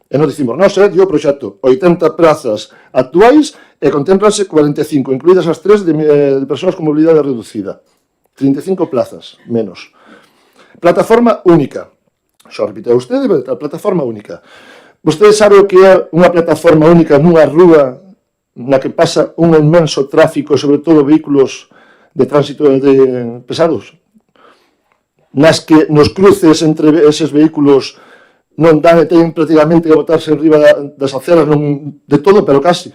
E nos dicimos, dio o proxecto 80 plazas actuais e contemplanse 45, incluídas as 3 de persoas con mobilidade reducida. 35 plazas, menos. Plataforma única. Xo repite vostede, a plataforma única. Vostede sabe o que é unha plataforma única nunha rúa na que pasa un inmenso tráfico, sobre todo vehículos de tránsito pesados, nas que nos cruces entre eses vehículos non dan e teñen prácticamente que botarse en riba das aceras, non de todo, pero casi.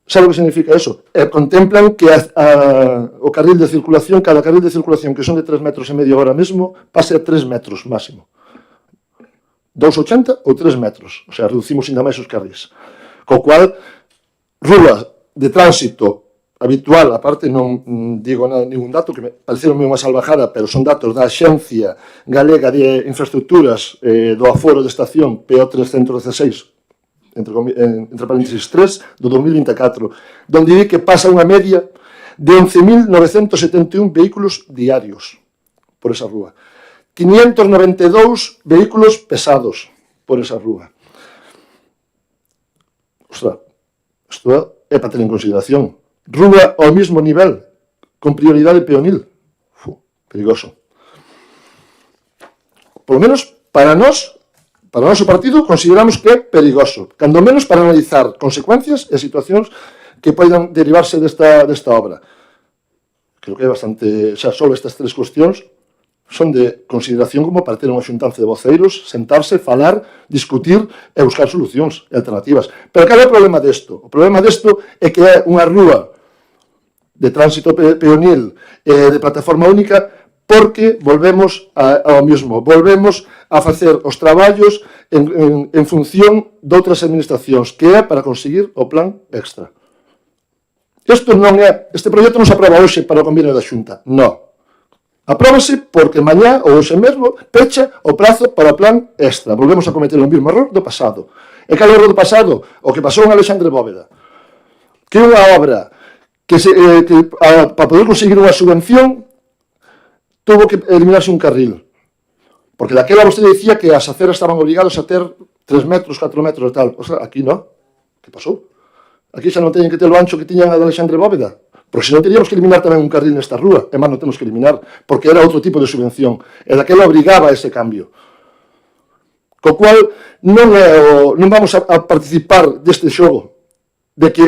Sabe o que significa eso? Contemplan que o carril de circulación, cada carril de circulación que son de 3,5 metros agora mesmo, pase a 3 metros máximo. 2,80 ou 3 metros. O sea, reducimos ainda máis os carrils. Co cual, rúa de tránsito habitual, aparte non digo ningún dato que me pareceronme unha salvajada, pero son datos da Axencia Galega de Infraestructuras do aforo de estación PO316, entre paréntesis 3, do 2024, donde di que pasa unha media de 11.971 vehículos diarios por esa rúa. 592 vehículos pesados por esa rúa. Ostras, isto é para ter en consideración. Rúa ao mesmo nivel, con prioridade peonil. Perigoso. Por lo menos, para nós, para o noso partido, consideramos que é perigoso. Cando menos para analizar consecuencias e situacións que poidan derivarse desta obra. Creo que é bastante... Xa, só estas 3 cuestións son de consideración como para ter unha xuntanza de voceiros, sentarse, falar, discutir e buscar solucións e alternativas. Pero cal é o problema desto? O problema desto é que é unha rúa de tránsito peonil de plataforma única porque volvemos ao mesmo. Volvemos a facer os traballos en función de outras administracións, que é para conseguir o plan extra. Este proxecto non se aproba hoxe para o convenio da Xunta. Non. Apróbase porque mañá ou hoxe mesmo pecha o prazo para o plan extra. Volvemos a cometer o mesmo error do pasado. E cal é o error do pasado? O que pasou en Alexandre Bóveda. Que unha obra que para poder conseguir unha subvención tuvo que eliminarse un carril. Porque daquela vostede dicía que as aceras estaban obligados a ter 3 metros, 4 metros e tal. O sea, aquí non. Que pasou? Aquí xa non teñen que ter o ancho que tiñan a de Alexandre Bóveda. Porque senón teríamos que eliminar tamén un carril nesta rúa. E máis non temos que eliminar, porque era outro tipo de subvención. E daquela obrigaba a ese cambio. Co cual, non vamos a participar deste xogo.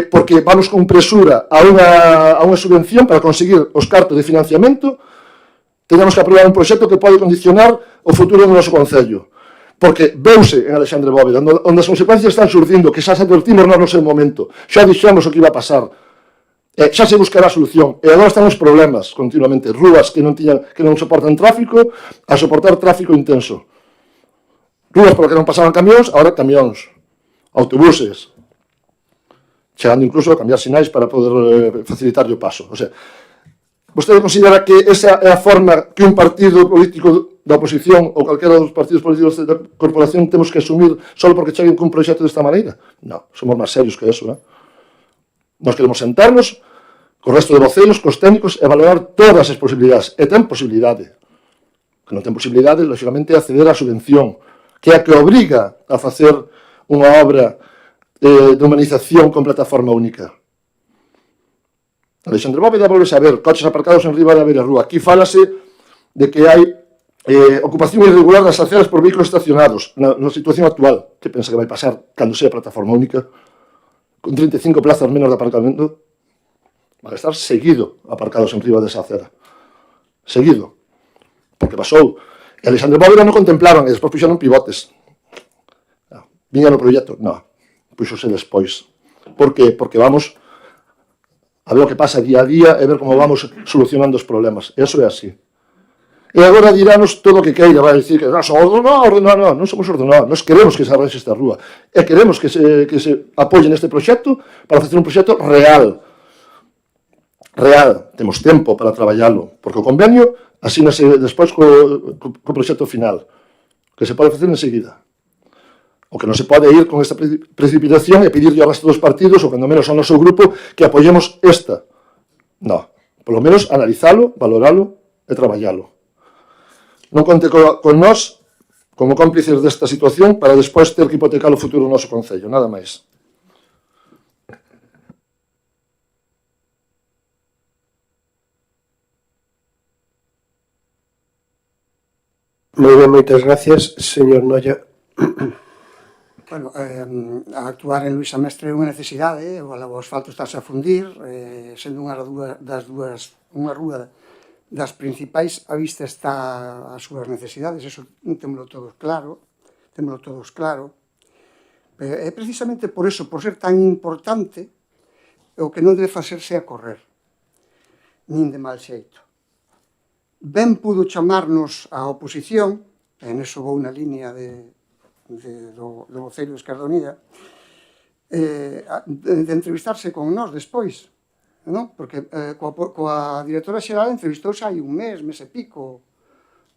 Porque vamos con presura a unha subvención para conseguir os cartos de financiamento, teñamos que aprobar un proxecto que pode condicionar o futuro do noso concello. Porque veuse en Alexandre Bóveda, onde as consecuencias están surdindo, que xa se advertimos no seu momento, xa dixemos o que iba a pasar, xa se buscará a solución, e agora están os problemas continuamente, rúas que non soportan tráfico, a soportar tráfico intenso. Rúas por que non pasaban camións, agora camións, autobuses, chegando incluso a cambiar sinais para poder facilitar o paso. O sea, vostede considera que esa é a forma que un partido político da oposición ou calquera dos partidos políticos da corporación temos que asumir só porque cheguen cun proxecto desta maneira? Non, somos máis serios que eso, Nós queremos sentarnos co resto de voceiros, cos técnicos, e valorar todas as posibilidades. E ten posibilidade. Que non ten posibilidade, lógicamente, acceder á subvención, que é a que obriga a facer unha obra de humanización con plataforma única. Alexandre Bóveda volves a ver coches aparcados en riba da beirarrúa. Aquí fálase de que hai ocupación irregular das aceras por vehículos estacionados na situación actual. Que pensa que vai pasar cando sea plataforma única? Con 35 plazas menos de aparcamento, vai estar seguido aparcados en riba desa acera. Seguido. Porque pasou. E Alexandre Bóveda non contemplaron e despois puxeron pivotes. Viña no proxecto? Non. Puxose despois. Por que? Porque vamos a ver o que pasa día a día e ver como vamos solucionando os problemas. E iso é así. E agora dirános todo o que queira, vai dicir que son ordenados, non somos ordenados, nós queremos que se arrexe esta rúa, e queremos que se apoie neste proxecto para facer un proxecto real. Real, temos tempo para traballalo, porque o convenio asínase despois co proxecto final, que se pode facer enseguida. O que non se pode ir con esta precipitación e pedirlle ao resto dos partidos, ou cando menos ao noso grupo, que apoyemos esta. Non, polo menos analizalo, valoralo e traballalo. Non conte con nós como cómplices desta situación para despois ter que hipotecar o futuro do noso Concello, nada máis. Moi ben, moitas gracias, señor Noia. Bueno, actuar en Luís Amestre é unha necesidade, o asfalto estáse a fundir, sendo unha rúa das principais, a vista está as súas necesidades, eso témolo todos claro, é precisamente por eso, por ser tan importante, o que non debe facerse a correr, nin de mal xeito. Ben pudo chamarnos a oposición, e neso vou na línea do voceiro de Esquerda Unida, de entrevistarse con nós despois, non? Porque coa directora xeral entrevistouse hai un mes e pico,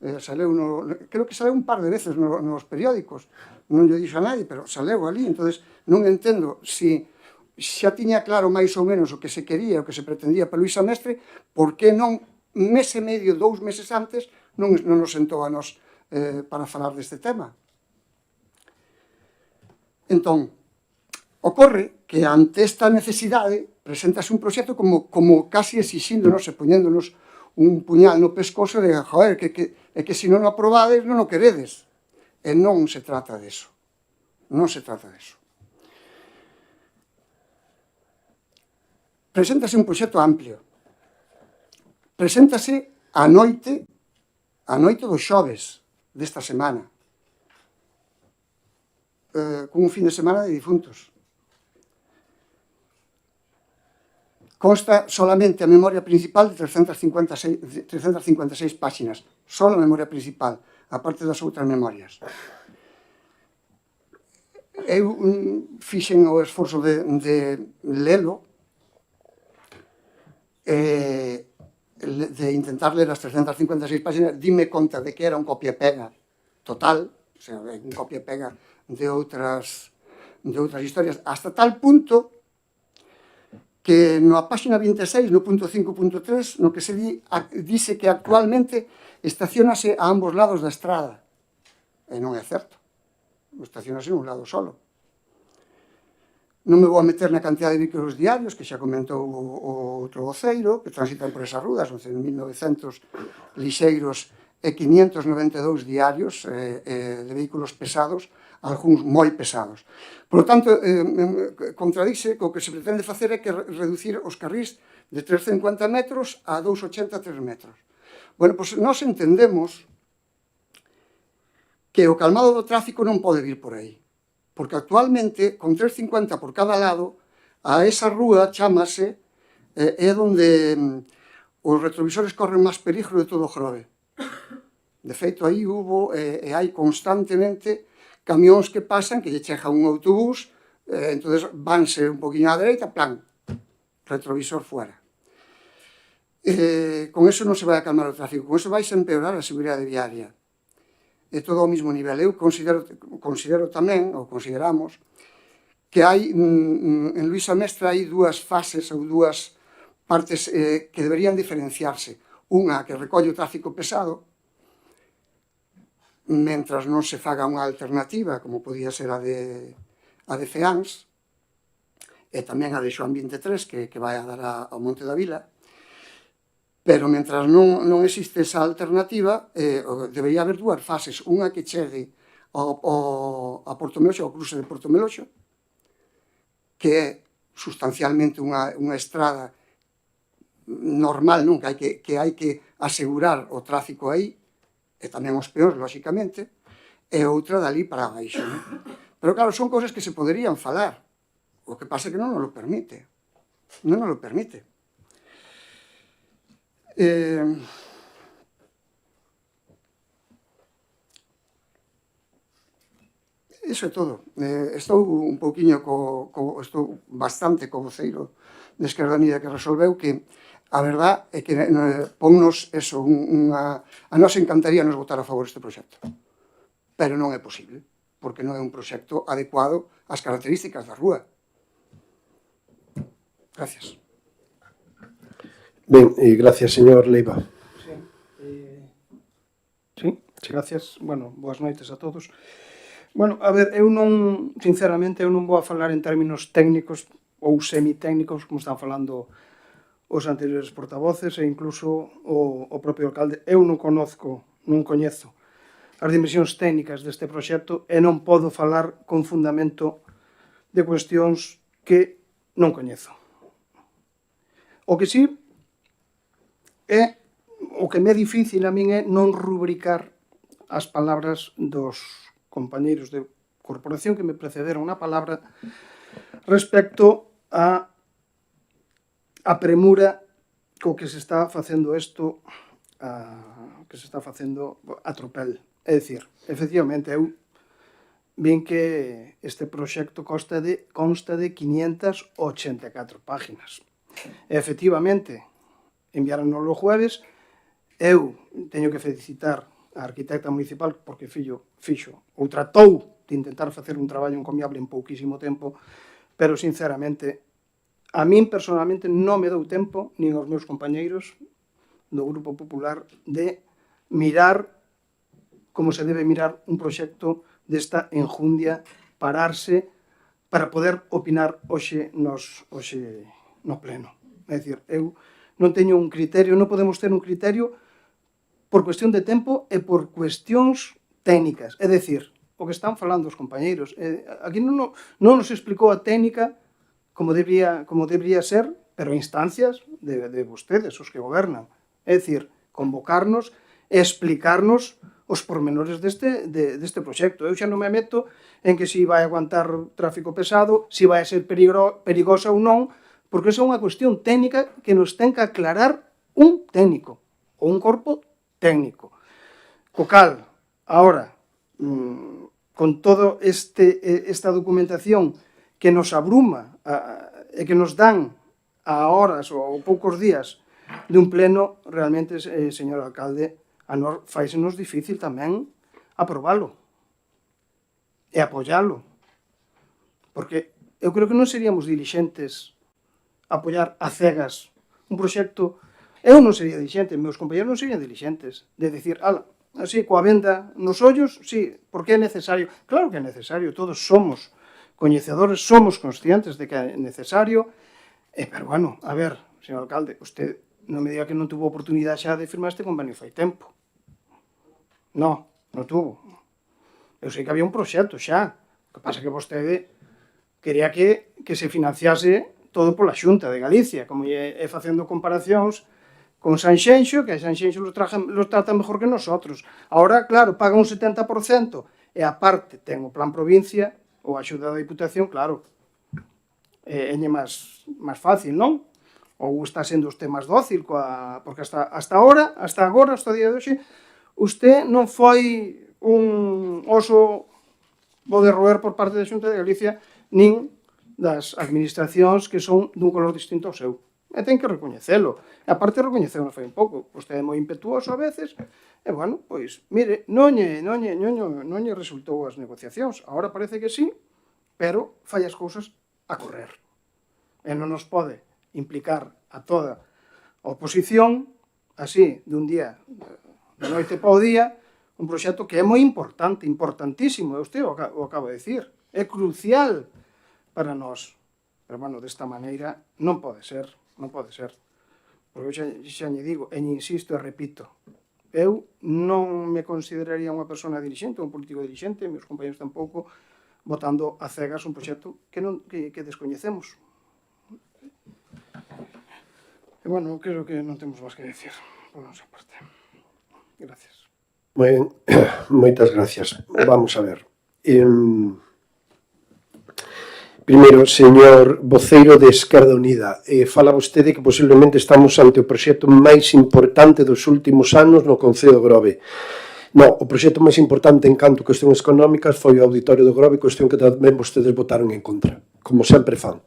creo que saleu un par de veces nos periódicos, non lle dixo a nadie, pero saleu ali, entonces non entendo se xa tiña claro máis ou menos o que se quería, o que se pretendía para Luís Amestre, por que non mes e medio, 2 meses antes, non nos sentou a nos para falar deste tema. Entón, ocorre que ante esta necesidade preséntase un proxecto como casi exixíndonos e poñéndonos un puñal no pescozo de, joder, que se non o aprobades non o queredes. E non se trata deso. Non se trata deso. Preséntase un proxecto amplio. Preséntase a noite do xoves desta semana, cun fin de semana de difuntos. Consta solamente a memoria principal de 356 páxinas, só a memoria principal, a parte das outras memorias. Eu fixen o esforzo de lelo, de intentar ler as 356 páxinas, dime conta de que era un copia-pega total, o sea, un copia-pega de outras historias, hasta tal punto que na páxina 26, no punto 5.3, no que se dice que actualmente estacionase a ambos lados da estrada. E non é certo. Estacionase nun lado solo. Non me vou a meter na cantidad de vehículos diarios, que xa comentou o outro voceiro, que transitan por esas rudas, 11.900 lixeiros e 592 diarios de vehículos pesados, algúns moi pesados. Por lo tanto, contradice que o que se pretende facer é que reducir os carrís de 3,50 metros a 2,80 a 3 metros. Bueno, pois nós entendemos que o calmado do tráfico non pode vir por aí, porque actualmente, con 3,50 por cada lado, a esa rúa chámase, é onde os retrovisores corren máis peligro de todo o Grove. De feito, aí hubo e hai constantemente camións que pasan, que lle chega un autobús, entonces vanse un poquinho á dereita, plan, retrovisor fuera. Con eso non se vai a calmar o tráfico, con eso vai a empeorar a seguridade viaria. É todo ao mesmo nivel. Eu considero tamén, ou consideramos, que hai, en Luís Amestre hai dúas fases ou dúas partes que deberían diferenciarse. Unha que recolle o tráfico pesado, mentras non se faga unha alternativa, como podía ser a de Feáns, e tamén a de Xoán 23, que vai a dar ao Monte da Vila, pero mentras non existe esa alternativa, debería haber dúas fases, unha que chegue a Porto Meloxo, ao cruce de Porto Meloxo, que é sustancialmente unha estrada normal, non? Que hai que asegurar o tráfico aí, e tamén os peóns, lóxicamente, e outra dali para baixo, non? Pero claro, son cousas que se poderían falar, o que pasa é que non nos lo permite. Non nos lo permite. Iso é todo. Estou un pouquiño estou bastante co voceiro de Esquerda Unida que resolveu que a verdad é que ponnos eso, a nos encantaría nos votar a favor deste proxecto. Pero non é posible, porque non é un proxecto adecuado ás características da rúa. Gracias. Ben, gracias, señor Leiva. Sí, gracias. Bueno, boas noites a todos. Bueno, a ver, sinceramente, eu non vou a falar en términos técnicos ou semitécnicos, como están falando os anteriores portavoces e incluso o propio alcalde. Eu non coñezo as dimensións técnicas deste proxecto e non podo falar con fundamento de cuestións que non coñezo. O que sí é, o que me é difícil a min é non rubricar as palabras dos compañeiros de corporación que me precederon na palabra respecto a premura co que se está facendo isto, que se está facendo a tropel. É dicir, efectivamente, eu vin que este proxecto consta de 584 páginas. E, efectivamente, enviáronos o jueves. Eu teño que felicitar a arquitecta municipal porque fixo ou tratou de intentar facer un traballo encomiable en pouquísimo tempo, pero, sinceramente, a min personalmente non me dou tempo, nin aos meus compañeiros do Grupo Popular, de mirar como se debe mirar un proxecto desta enjundia, pararse para poder opinar hoxe no pleno. É dicir, eu non teño un criterio, non podemos ter un criterio por cuestión de tempo e por cuestións técnicas. É dicir, o que están falando os compañeiros. Aquí non nos explicou a técnica como debería ser, pero a instancias de vostedes, os que gobernan. É dicir, convocarnos e explicarnos os pormenores deste proxecto. Eu xa non me meto en que se vai aguantar tráfico pesado, se vai a ser perigosa ou non, porque esa é unha cuestión técnica que nos ten que aclarar un técnico ou un corpo técnico. Co cal, ahora, con toda esta documentación que nos abruma e que nos dan a horas ou poucos días dun pleno, realmente, señor alcalde, a nós faisenos difícil tamén aprobalo e apoialo. Porque eu creo que non seríamos dilixentes apoiar a cegas un proxecto. Eu non sería dilixente, meus compañeros non serían dilixentes de dicir, así, coa venda nos ollos, sí, porque é necesario. Claro que é necesario, todos somos coñecedores, somos conscientes de que é necesario, pero, bueno, a ver, señor alcalde, usted non me diga que non tuvo oportunidade xa de firmar este convenio fai tempo. Non tuvo. Eu sei que había un proxecto xa, o que pasa que vostede quería que se financiase todo pola Xunta de Galicia, como é facendo comparacións con Sanxenxo, que a Sanxenxo los trata mejor que nosotros. Ahora, claro, paga un 70%, e aparte ten o plan provincia, ou a axuda da Diputación, claro, é máis fácil, non? Ou está sendo usted máis dócil, porque hasta agora, hasta o día de hoxe, usted non foi un oso bo de roer por parte da Xunta de Galicia, nin das administracións que son dun color distinto ao seu. E ten que recoñecelo. E aparte recoñecelo fai un pouco. Vostede é moi impetuoso a veces, e, bueno, pois, mire, non lle resultou as negociacións. Agora parece que sí, pero fai as cousas a correr. E non nos pode implicar a toda a oposición, así, dun día, de noite para o día, un proxecto que é moi importante, importantísimo, usted o acaba de dicir, é crucial para nós. Pero, bueno, desta maneira non pode ser, non pode ser. Porque eu xa lle digo, e insisto e repito, eu non me consideraría unha persona dirixente, un político dirixente, meus compañeros tampouco, votando a cegas un proxecto que descoñecemos. E, bueno, creo que non temos máis que decir por nosa parte. Gracias. Moitas gracias. Vamos a ver. Primeiro, señor voceiro de Esquerda Unida, fala vostede que posiblemente estamos ante o proxecto máis importante dos últimos anos no Concello do Grove. Non, o proxecto máis importante en canto a cuestións económicas foi o Auditorio do Grove, cuestión que tamén vostedes votaron en contra, como sempre fan.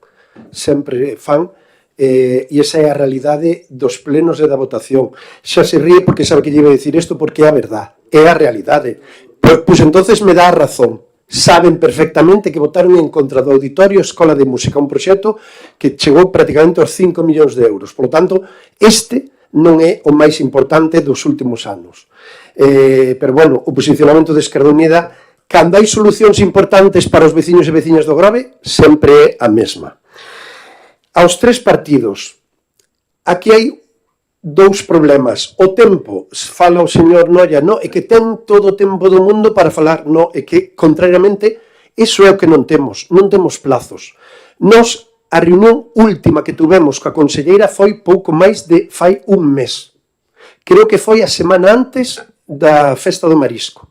Sempre fan, e esa é a realidade dos plenos e da votación. Xa se ríe porque sabe que lle iba a dicir isto porque é a verdade, é a realidade. Pois entonces me dá a razón. Saben perfectamente que votaron en contra do Auditorio Escola de Música, un proxecto que chegou prácticamente aos 5 millóns de euros. Por lo tanto, este non é o máis importante dos últimos anos. Pero, bueno, o posicionamento de Esquerda Unida, cando hai solucións importantes para os veciños e veciñas do Grove, sempre é a mesma. Aos tres partidos, aquí hai dous problemas. O tempo, fala o señor Noia, no, é que ten todo o tempo do mundo para falar, no, é que, contrariamente, iso é o que non temos plazos. Nos, a reunión última que tuvemos coa conselleira foi pouco máis de fai un mes. Creo que foi a semana antes da Festa do Marisco.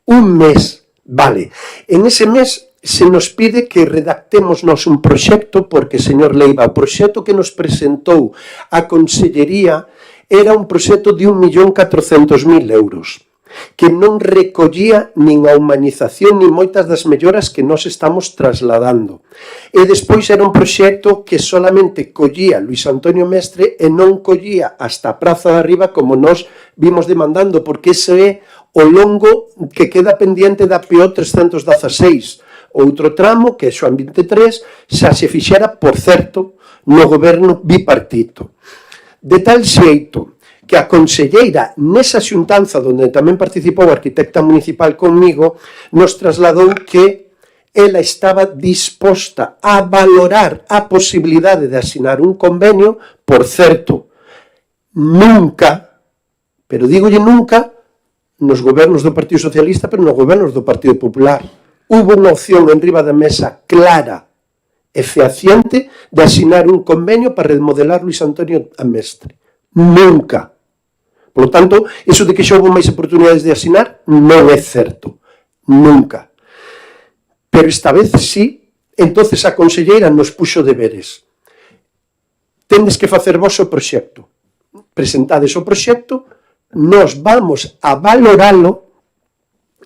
Un mes, vale. En ese mes se nos pide que redactemos nos un proxecto, porque, señor Leiva, o proxecto que nos presentou a Consellería era un proxecto de 1.400.000 euros, que non recollía nin a humanización nin moitas das melloras que nos estamos trasladando. E despois era un proxecto que solamente collía Luis Antonio Mestre e non collía hasta a Praza de Arriba como nos vimos demandando, porque ese é o longo que queda pendiente da PO 316. Outro tramo, que é Xoán 23, xa se fixera, por certo, no goberno bipartito. De tal xeito que a conselleira, nesa xuntanza onde tamén participou a arquitecta municipal conmigo, nos trasladou que ela estaba disposta a valorar a posibilidade de asinar un convenio, por certo, nunca, pero dígolle nunca, nos gobernos do Partido Socialista, pero nos gobernos do Partido Popular. Hubo unha opción en riba da mesa clara e fehaciente de asinar un convenio para remodelar Luis Antonio Mestre. Nunca. Por lo tanto, iso de que xa houve máis oportunidades de asinar non é certo. Nunca. Pero esta vez sí, entonces a conselleira nos puxo deberes. Tendes que facer vos o proxecto. Presentades o proxecto, nos vamos a valoralo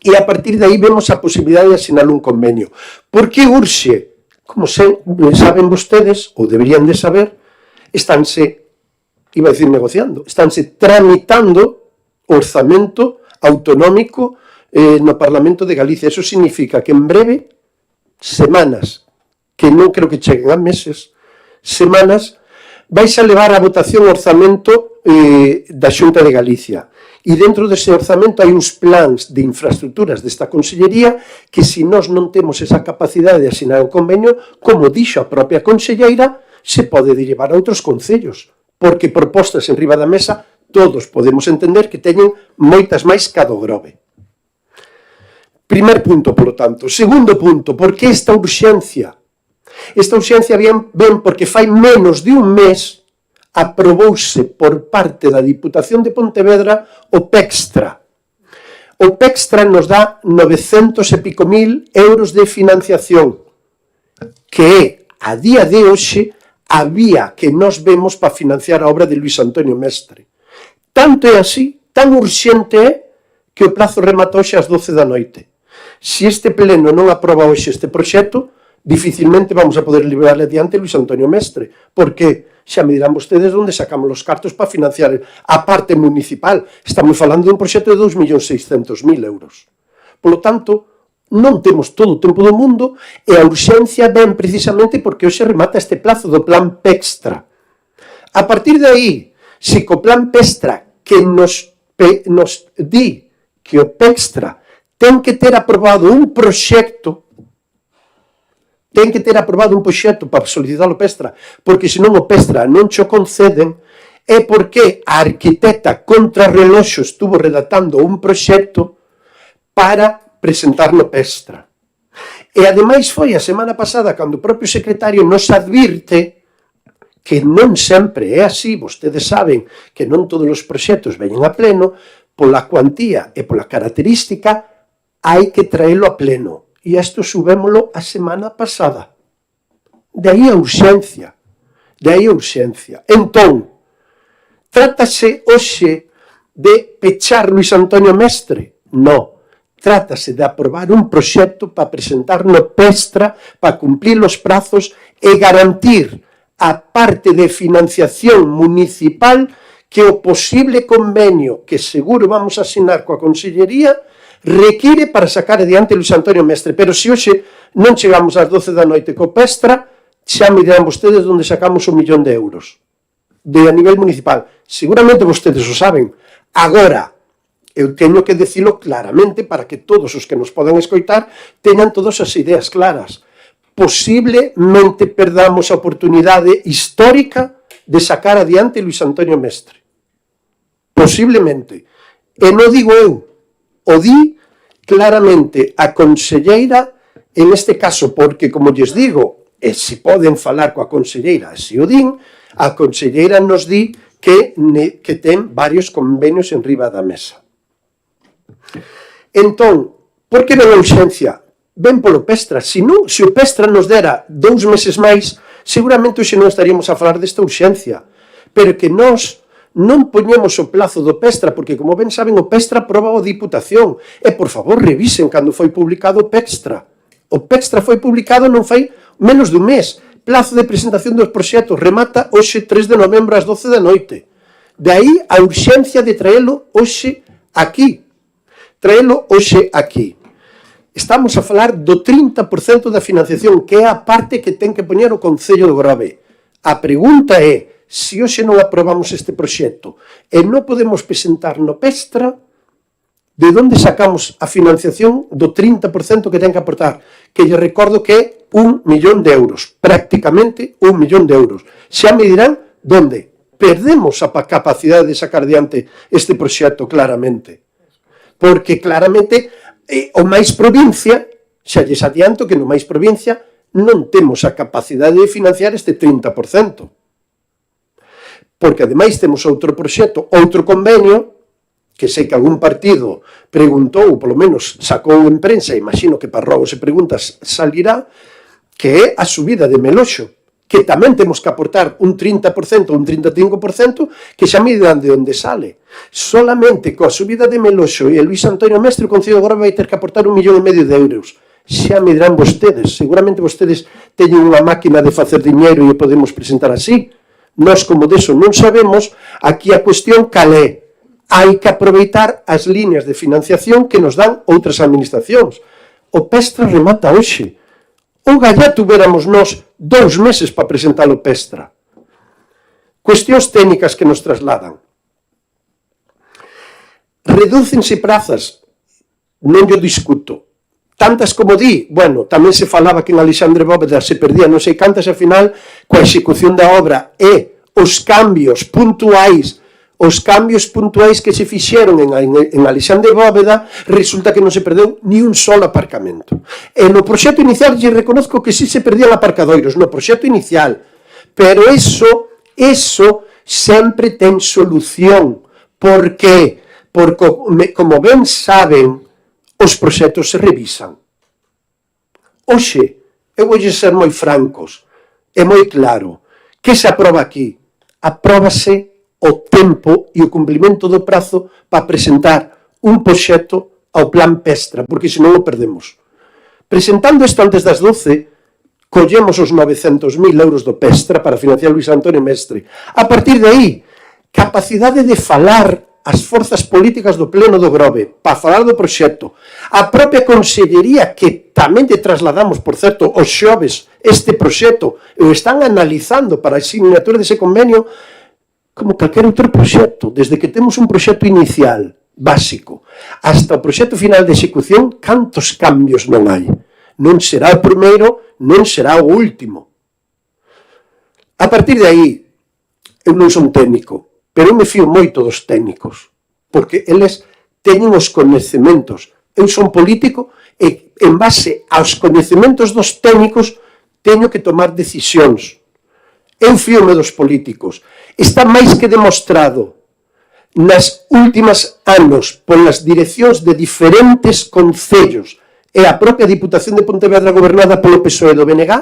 e a partir de aí vemos a posibilidade de asinar un convenio. Por que urxe? Como saben vostedes, ou deberían de saber, estánse, iba a decir negociando, estánse tramitando o orzamento autonómico no Parlamento de Galicia. Eso significa que en breve, semanas, que non creo que cheguen a meses, semanas, vais a levar a votación o orzamento da Xunta de Galicia. E dentro dese orzamento hai uns plans de infraestructuras desta consellería que, se nós non temos esa capacidade de asinar un convenio, como dixo a propia conselleira, se pode derivar a outros concellos, porque propostas en riba da mesa todos podemos entender que teñen moitas máis que a do Grove. Primer punto, polo tanto. Segundo punto, por que esta urxencia? Esta urxencia ben porque fai menos de un mes aprobouse por parte da Diputación de Pontevedra o PEXTRA. O PEXTRA nos dá 900 e pico mil euros de financiación, que é, a día de hoxe, a vía que nos vemos para financiar a obra de Luis Antonio Mestre. Tanto é así, tan urxente é, que o plazo rematou xe ás 12 da noite. Se este pleno non aproba hoxe este proxecto, dificilmente vamos a poder liberarle adiante Luis Antonio Mestre, porque xa me dirán vostedes onde sacamos os cartos para financiar a parte municipal. Estamos falando de un proxecto de 2.600.000 euros. Por lo tanto, non temos todo o tempo do mundo e a urxencia ven precisamente porque hoxe remata este plazo do plan PEXTRA. A partir de aí, se co plan PEXTRA que nos di que o PEXTRA ten que ter aprobado un proxecto ten que ter aprobado un proxecto para solicitar o Pestra, porque senón o Pestra non cho conceden, é porque a arquitecta contrarreloxo estuvo redactando un proxecto para presentar no Pestra. E ademais foi a semana pasada cando o propio secretario nos advirte que non sempre é así, vostedes saben que non todos os proxectos veñen a pleno, pola cuantía e pola característica hai que traelo a pleno. E isto subémolo a semana pasada. De aí a urxencia. Entón, trátase hoxe de pechar Luís Antonio Mestre? No. Trátase de aprobar un proxecto para presentar no Pestra, para cumplir os prazos e garantir a parte de financiación municipal que o posible convenio que seguro vamos a asinar coa Consellería require para sacar adiante Luís Antonio Mestre. Pero se hoxe non chegamos ás 12 da noite co Pestra, xa me dirán vostedes onde sacamos 1 millón de euros a nivel municipal. Seguramente vostedes o saben. Agora, eu teño que dicilo claramente para que todos os que nos podan escoitar teñan todas as ideas claras. Posiblemente perdamos a oportunidade histórica de sacar adiante Luís Antonio Mestre. Posiblemente. E non digo eu, o di claramente a conselleira en este caso, porque, como lles digo, e se poden falar coa conselleira, se o din, a conselleira nos di que ten varios convenios en riba da mesa. Entón, por que non a urxencia? Ben polo Pestra. Se o Pestra nos dera 2 meses máis, seguramente hoxe non estaríamos a falar desta urxencia. Pero que nós non poñemos o plazo do Pestra, porque, como ben saben, o Pestra aproba a Diputación. E, por favor, revisen cando foi publicado o Pestra. O Pestra foi publicado non fai menos dun mes. Plazo de presentación dos proxectos remata hoxe 3 de novembro ás 12 da noite. De aí a urxencia de traelo hoxe aquí. Estamos a falar do 30% da financiación, que é a parte que ten que poñer o Concello do Grove. A pregunta é, se hoxe non aprobamos este proxecto e non podemos presentar no Pestra, de onde sacamos a financiación do 30% que ten que aportar? Que lle recordo que é 1 millón de euros, prácticamente 1 millón de euros. Xa me dirán onde. Perdemos a capacidade de sacar diante este proxecto claramente. Porque claramente o máis provincia, xa lles adianto que no máis provincia non temos a capacidade de financiar este 30%. Porque ademais temos outro proxecto, outro convenio, que sei que algún partido preguntou, ou polo menos sacou en prensa, imagino que para robos e preguntas salirá, que é a subida de Meloxo, que tamén temos que aportar un 30% ou un 35%, que xa me dirán de onde sale. Solamente coa subida de Meloxo e Luís Antonio Mestre, o Concello agora vai ter que aportar 1,5 millón de euros. Xa me dirán vostedes, seguramente vostedes teñen unha máquina de facer diñeiro e o podemos presentar así. Nós, como deso non sabemos, aquí a cuestión cal é. Hai que aproveitar as líneas de financiación que nos dan outras administracións. O Pestra remata hoxe. Ou gallá tuveramos nós 2 meses para presentar o Pestra. Cuestións técnicas que nos trasladan. Redúcense prazas, non yo discuto. Tantas como di, bueno, tamén se falaba que en Alexandre Bóveda se perdía non sei cantas, e ao final, coa execución da obra e os cambios puntuais que se fixeron en Alexandre Bóveda, resulta que non se perdeu ni un solo aparcamento. E no proxecto inicial, lle reconozco que sí se perdían aparcadoiros, no proxecto inicial, pero eso sempre ten solución. Por qué? Porque, como ben saben, os proxectos se revisan. Oxe, eu voulle ser moi francos e moi claro. Que se aproba aquí? Apróbase o tempo e o cumplimento do prazo para presentar un proxecto ao plan Pestra, porque senón o perdemos. Presentando isto antes das 12, collemos os 900.000 euros do Pestra para financiar Luís Antonio Mestre. A partir de aí, capacidade de falar as forzas políticas do Pleno do Grove para falar do proxecto, a propia Consellería, que tamén te trasladamos, por certo, os xoves este proxecto, e o están analizando para a asignatura dese convenio, como calquer outro proxecto, desde que temos un proxecto inicial, básico, hasta o proxecto final de execución, cantos cambios non hai? non será o primeiro, non será o último. A partir de aí, eu non son técnico, pero eu me fío moito dos técnicos, porque eles teñen os coñecementos. Eu son político e, en base aos coñecementos dos técnicos, teño que tomar decisións. Eu fíome dos políticos. Está máis que demostrado nas últimas anos polas direccións de diferentes concellos e a propia Diputación de Pontevedra gobernada polo PSOE do BNG,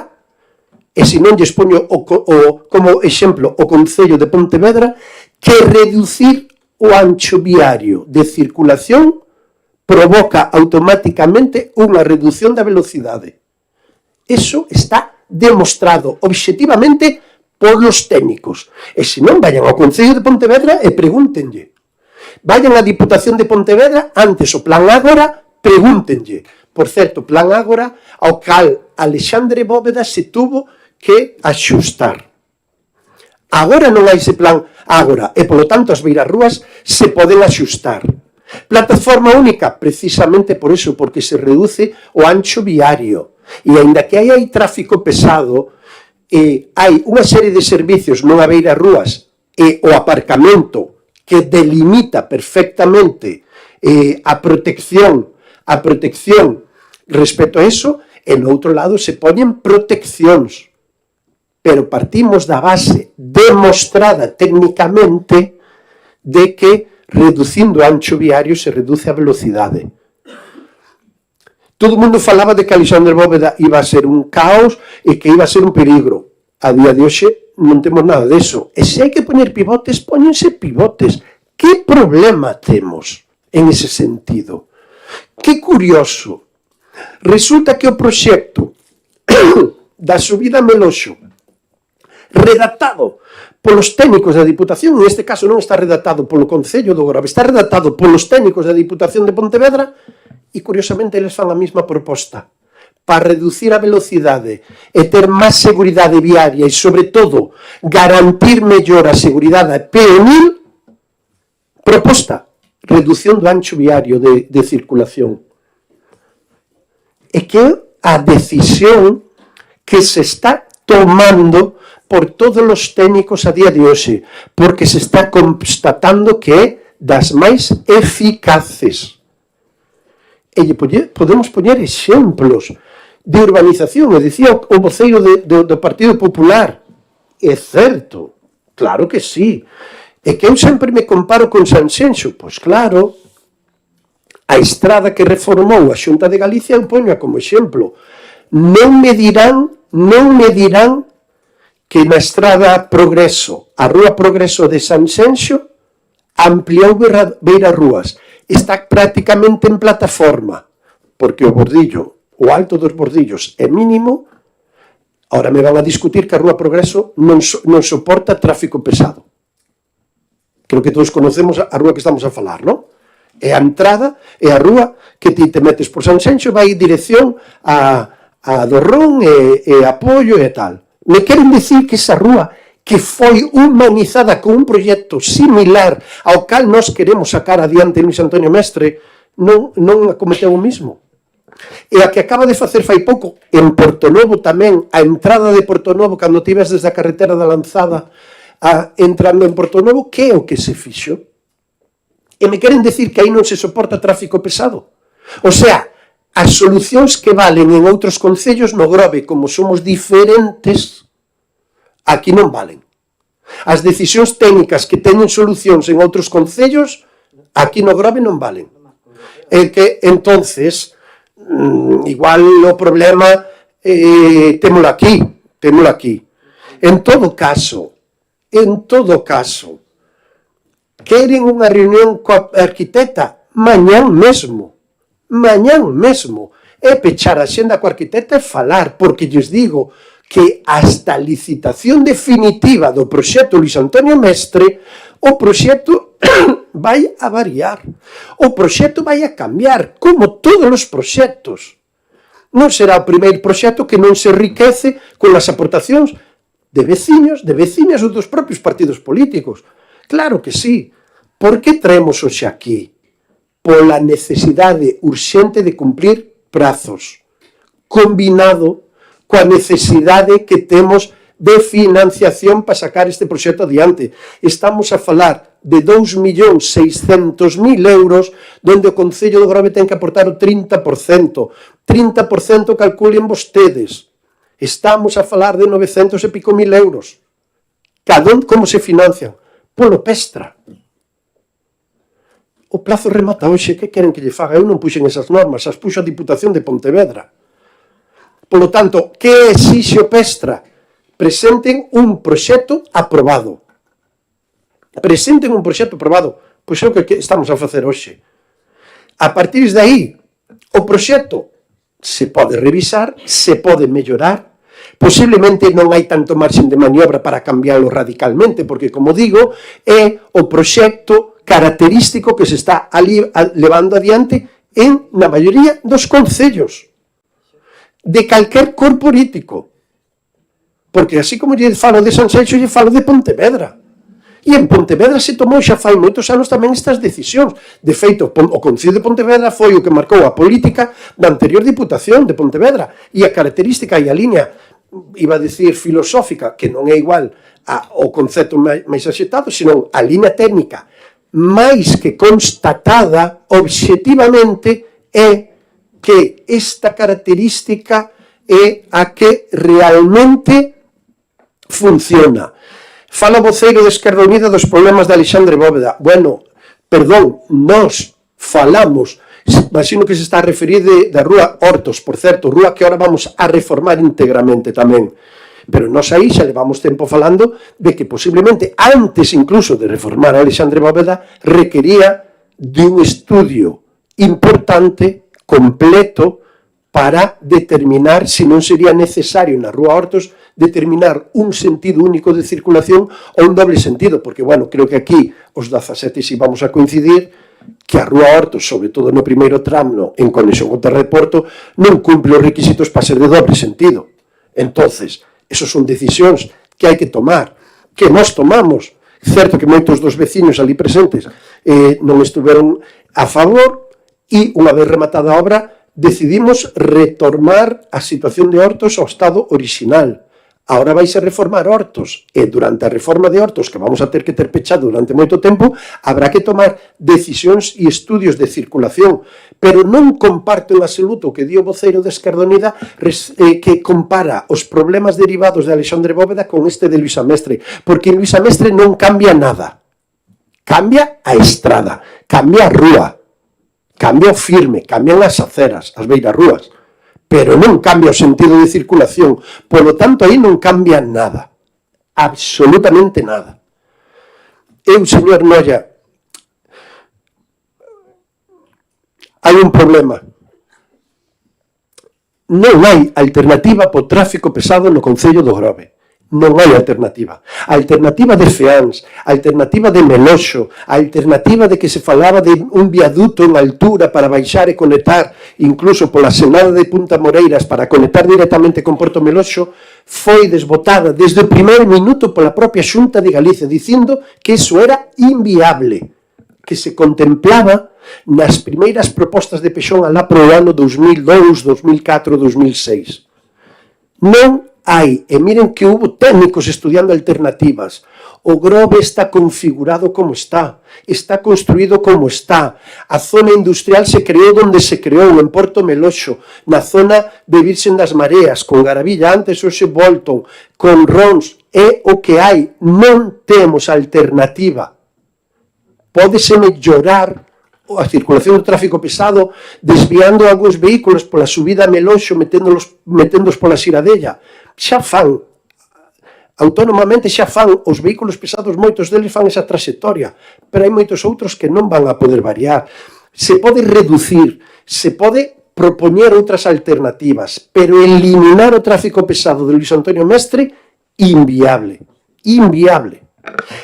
e se non lles poño como exemplo o Concello de Pontevedra, que reducir o ancho viario de circulación provoca automáticamente unha reducción da velocidade. Eso está demostrado obxectivamente polos técnicos. E se non, vayan ao Concello de Pontevedra e pregúntenlle. Vayan á Diputación de Pontevedra, antes o Plan Ágora, pregúntenlle. Por certo, Plan Ágora, ao cal Alexandre Bóveda se tuvo que axustar. Agora non hai ese Plan Ágora e, polo tanto, as beirarrúas se poden axustar. Plataforma única, precisamente por eso, porque se reduce o ancho viario. E, aínda que hai tráfico pesado, hai unha serie de servicios nunha beirarrúas e o aparcamento que delimita perfectamente a protección respecto a eso, e no outro lado se poñen proteccións. Pero partimos da base demostrada técnicamente de que reducindo o ancho viario se reduce a velocidade. Todo o mundo falaba de que Alexandre Bóveda iba a ser un caos e que iba a ser un peligro. A día de hoxe non temos nada deso. E se hai que poñer pivotes, póñense pivotes. Que problema temos en ese sentido? Que curioso. Resulta que o proxecto da subida a Meloxo, redactado polos técnicos da Diputación, en este caso non está redactado polo Concello do Grove, está redactado polos técnicos da Diputación de Pontevedra, e curiosamente eles fan a mesma proposta para reducir a velocidade e ter máis seguridade viaria e, sobre todo, garantir mellor a seguridade peonil. Proposta, reducción do ancho viario de circulación. E que a decisión que se está tomando por todos os técnicos a día de hoxe, porque se está constatando que é das máis eficaces. E podemos poñer exemplos de urbanización, e dicía o voceiro do Partido Popular. É certo, claro que sí. E que eu sempre me comparo con Sanxenxo. Pois claro, a estrada que reformou a Xunta de Galicia eu poño como exemplo. Non me dirán que na estrada Progreso, a Rúa Progreso de Sanxenxo, ampliou beirarrúas. Está prácticamente en plataforma, porque o bordillo, o alto dos bordillos é mínimo. Ahora me van a discutir que a Rúa Progreso non soporta tráfico pesado. Creo que todos conocemos a rúa que estamos a falar, non? É a entrada, é a rúa que ti te metes por Sanxenxo, vai en dirección a Dorrón e a Pollo e tal. Me queren dicir que esa rúa que foi humanizada con un proxecto similar ao cal nós queremos sacar adiante Luis Antonio Mestre, non acometeu o mismo. E a que acaba de facer fai pouco en Portonovo tamén, a entrada de Portonovo, cando ti ves desde a carretera da Lanzada entrando en Portonovo, que é o que se fixo? E me queren decir que aí non se soporta tráfico pesado. O sea, as solucións que valen en outros concellos no Grove, como somos diferentes, aquí non valen. As decisións técnicas que teñen solucións en outros concellos, aquí no Grove non valen. E que, entonces, igual o problema témolo aquí. En todo caso, queren unha reunión coa arquitecta mañán mesmo, e pechar a xenda coa arquitecta e falar, porque lles digo que hasta a licitación definitiva do proxecto Luis Antonio Mestre, o proxecto vai a variar, o proxecto vai a cambiar, como todos os proxectos. Non será o primeiro proxecto que non se enriquece con as aportacións de veciños, de veciñas ou dos propios partidos políticos. Claro que sí. Por que traemos hoxe aquí? Pola necesidade urxente de cumplir prazos. combinado coa necesidade que temos de financiación para sacar este proxecto adiante. Estamos a falar de 2.600.000 euros, donde o Concello do Grove ten que aportar o 30%. 30% calculen vostedes. Estamos a falar de 900 e pico mil euros. Como se financian? Polo Pestra. O plazo remata hoxe, que queren que lle faga? Eu non puxen esas normas, as puxo a Diputación de Pontevedra. Polo tanto, que exixe o Pestra? Presenten un proxecto aprobado. Presenten un proxecto aprobado. Pois é o que estamos a facer hoxe. A partir de aí, o proxecto se pode revisar, se pode mellorar. Posiblemente non hai tanto marxen de maniobra para cambiarlo radicalmente, porque, como digo, é o proxecto característico que se está ali levando adiante na maioría dos concellos, de calquer cor político. Porque así como lle falo de Sanxenxo, lle falo de Pontevedra. E en Pontevedra se tomou xa fai moitos anos tamén estas decisións. De feito, o Concello de Pontevedra foi o que marcou a política da anterior Diputación de Pontevedra. E a característica e a liña, iba a dicir filosófica, que non é igual ao concepto máis axetado, senón a liña técnica máis que constatada obxectivamente é que esta característica é a que realmente funciona. Fala o voceiro de Esquerda Unida dos problemas de Alexandre Bóveda. Bueno, perdón, nós falamos, imagino que se está a referir da Rúa Hortos, por certo, rúa que ahora vamos a reformar íntegramente tamén. Pero nós aí xa levamos tempo falando de que posiblemente, antes incluso de reformar a Alexandre Bóveda, requería de un estudio importante, completo, para determinar se non sería necesario na Rúa Hortos determinar un sentido único de circulación ou un doble sentido, porque, bueno, creo que aquí os 17 si vamos a coincidir que a Rúa Hortos, sobre todo no primeiro tramo en conexión con Terra de Porto, non cumple os requisitos para ser de doble sentido. Entonces, esos son decisións que hai que tomar, que nós tomamos. Certo que moitos dos veciños ali presentes non estuveron a favor e, unha vez rematada a obra, decidimos retornar a situación de Hortos ao estado orixinal. Agora vais a reformar Hortos e durante a reforma de Hortos, que vamos a ter que ter pechado durante moito tempo, habrá que tomar decisións e estudios de circulación. Pero non comparto en absoluto o que di o voceiro de Esquerda Unida, que compara os problemas derivados de Alexandre Bóveda con este de Luís Amestre, porque en Luís Amestre non cambia nada. Cambia a estrada, cambia a rúa, cambia o firme, cambian as aceras, as beirarrúas, pero non cambia o sentido de circulación. Por lo tanto, aí non cambia nada. Absolutamente nada. Eu, señor Noia, hai un problema. Non hai alternativa para o tráfico pesado no Concello do Grove. Non hai alternativa. A alternativa de Feáns, a alternativa de Meloxo, a alternativa de que se falaba de un viaduto en altura para baixar e conectar, incluso pola Senada de Punta Moreiras, para conectar directamente con Porto Meloxo, foi desbotada desde o primeiro minuto pola propia Xunta de Galicia, dicindo que iso era inviable, que se contemplaba nas primeiras propostas de Pexón alá pro ano 2002, 2004, 2006. Non hai, e miren que hubo técnicos estudiando alternativas. O Grove está configurado como está construído como está. A zona industrial se creou onde se creou, en Porto Meloxo, na zona de Virxen das Mareas, con Garavilla, antes hoxe Bolton, con Rons, é o que hai. Non temos alternativa. Pódese mellorar a circulación do tráfico pesado desviando algúns vehículos pola subida a Meloxo, meténdoos pola Xiradella. Xa fan, autónomamente xa fan, os vehículos pesados, moitos deles fan esa trayectoria, pero hai moitos outros que non van a poder variar. Se pode reducir, se pode propoñer outras alternativas, pero eliminar o tráfico pesado de Luís Antonio Mestre, inviable, inviable.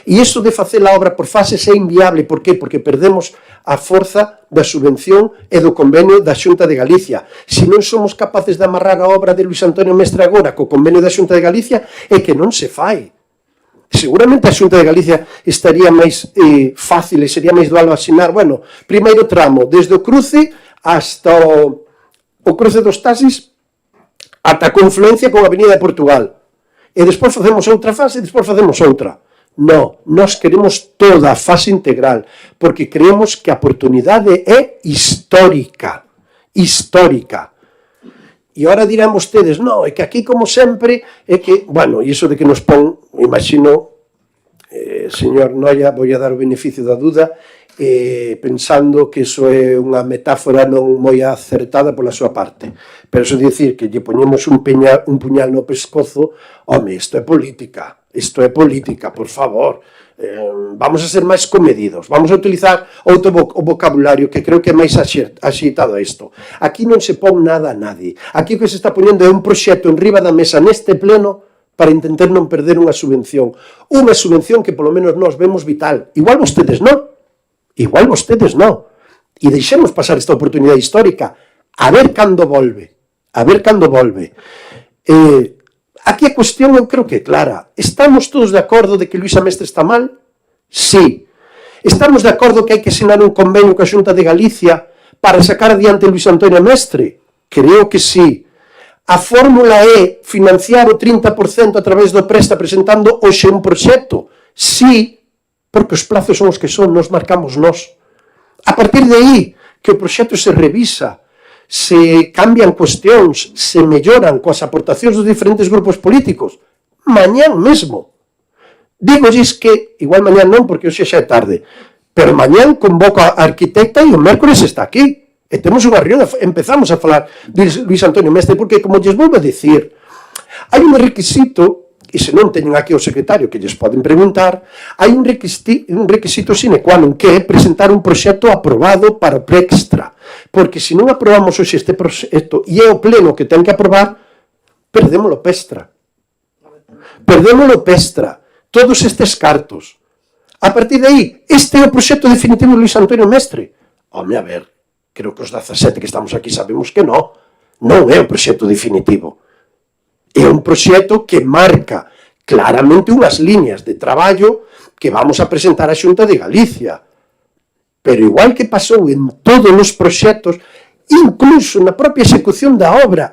E iso de facer a obra por fases é inviable. Por qué? Porque perdemos a forza da subvención e do convenio da Xunta de Galicia. Se non somos capaces de amarrar a obra de Luís Antonio Mestre agora co convenio da Xunta de Galicia, é que non se fai. Seguramente a Xunta de Galicia estaría máis fácil e sería máis doado asinar, bueno, primeiro tramo, desde o cruce hasta o cruce dos taxis, ata a confluencia con a Avenida de Portugal. E despois facemos outra fase e despois facemos outra. No, nós queremos toda a fase integral, porque creemos que a oportunidade é histórica. Histórica. E ahora dirán vostedes, no, é que aquí, como sempre, é que, bueno, e iso de que nos pon, imagino, señor Noia, vou a dar o beneficio da duda, pensando que iso é unha metáfora non moi acertada pola súa parte. Pero iso de dicir que lle poñemos un puñal no pescozo, home, isto é política, por favor. Vamos a ser máis comedidos, vamos a utilizar outro vocabulario que creo que é máis axeitado a isto. Aquí non se pon nada a nadie. Aquí o que se está poñendo é un proxecto en riba da mesa neste pleno para intentar non perder unha subvención que polo menos nós vemos vital. Igual vostedes non. E deixemos pasar esta oportunidade histórica a ver cando volve. Aquí a cuestión eu creo que é clara. Estamos todos de acordo de que Luís Amestre está mal? Sí. Estamos de acordo que hai que asignar un convenio coa Xunta de Galicia para sacar adiante Luís Antonio Amestre? Creo que sí. A fórmula é financiar o 30% a través do Presta presentando hoxe un proxecto? Sí, porque os plazos son os que son, nos marcamos nós. A partir de aí, que o proxecto se revisa, se cambian cuestións, se melloran coas aportacións dos diferentes grupos políticos, mañán mesmo. Dígolles que, igual mañán non, porque hoxe xa é tarde, pero mañán convoco a arquitecta e o mércoles está aquí. E temos unha reunión, empezamos a falar de Luís Antonio Mestre, porque, como lles volvo a dicir, hai un requisito, e se non teñen aquí o secretario que lles poden preguntar, hai un requisito sine qua non, que é presentar un proxecto aprobado para o Prextra, porque se non aprobamos hoxe este proxecto e é o pleno que ten que aprobar, perdémolo Pestra. Todos estes cartos. A partir de aí, este é o proxecto definitivo de Luís Antonio Mestre. Home, a ver, creo que os 17 que estamos aquí sabemos que non é o proxecto definitivo. É un proxecto que marca claramente unhas liñas de traballo que vamos a presentar á Xunta de Galicia. Pero igual que pasou en todos os proxectos, incluso na propia execución da obra,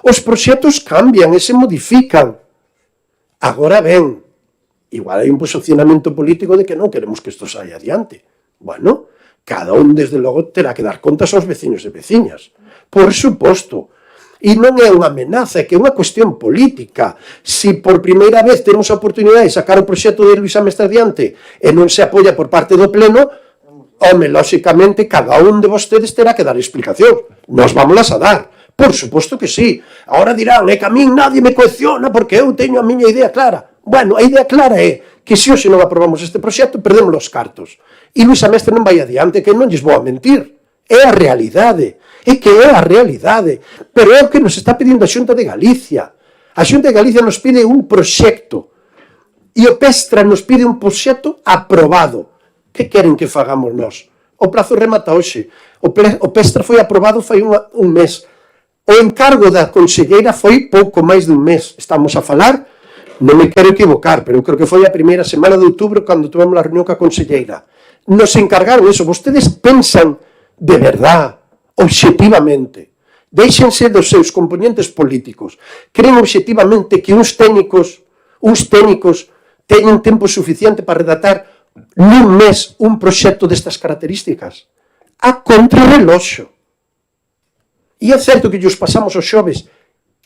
os proxectos cambian e se modifican. Agora ben, igual hai un posicionamento político de que non queremos que isto saia adiante. Bueno, cada un, desde logo, terá que dar contas aos veciños e veciñas. Por suposto. E non é unha amenaza, é que é unha cuestión política. Se por primeira vez temos a oportunidade de sacar o proxecto de Luís Amestre adiante e non se apoia por parte do Pleno, home, lóxicamente, cada un de vostedes terá que dar explicacións. Nos vámolas a dar. Por suposto que sí. Agora dirán, é que a min nadie me coacciona porque eu teño a miña idea clara. Bueno, a idea clara é que se hoxe non aprobamos este proxecto, perdemos os cartos. E Luís Amestre non vai adiante, que non lles vou a mentir. É a realidade. Pero é o que nos está pedindo a Xunta de Galicia. A Xunta de Galicia nos pide un proxecto e o Pestra nos pide un proxecto aprobado. Que queren que fagamos nós? O prazo remata hoxe. O Pestra foi aprobado fai un mes. O encargo da conselleira foi pouco máis dun mes. Estamos a falar, non me quero equivocar, pero eu creo que foi a primeira semana de outubro cando tivemos a reunión coa conselleira. Nos encargaron eso. Vostedes pensan de verdad, obxectivamente, déixense dos seus componentes políticos, creen obxectivamente que uns técnicos teñen tempo suficiente para redactar nun mes un proxecto destas características? A contrarreloxo. E é certo que llos pasamos os xoves,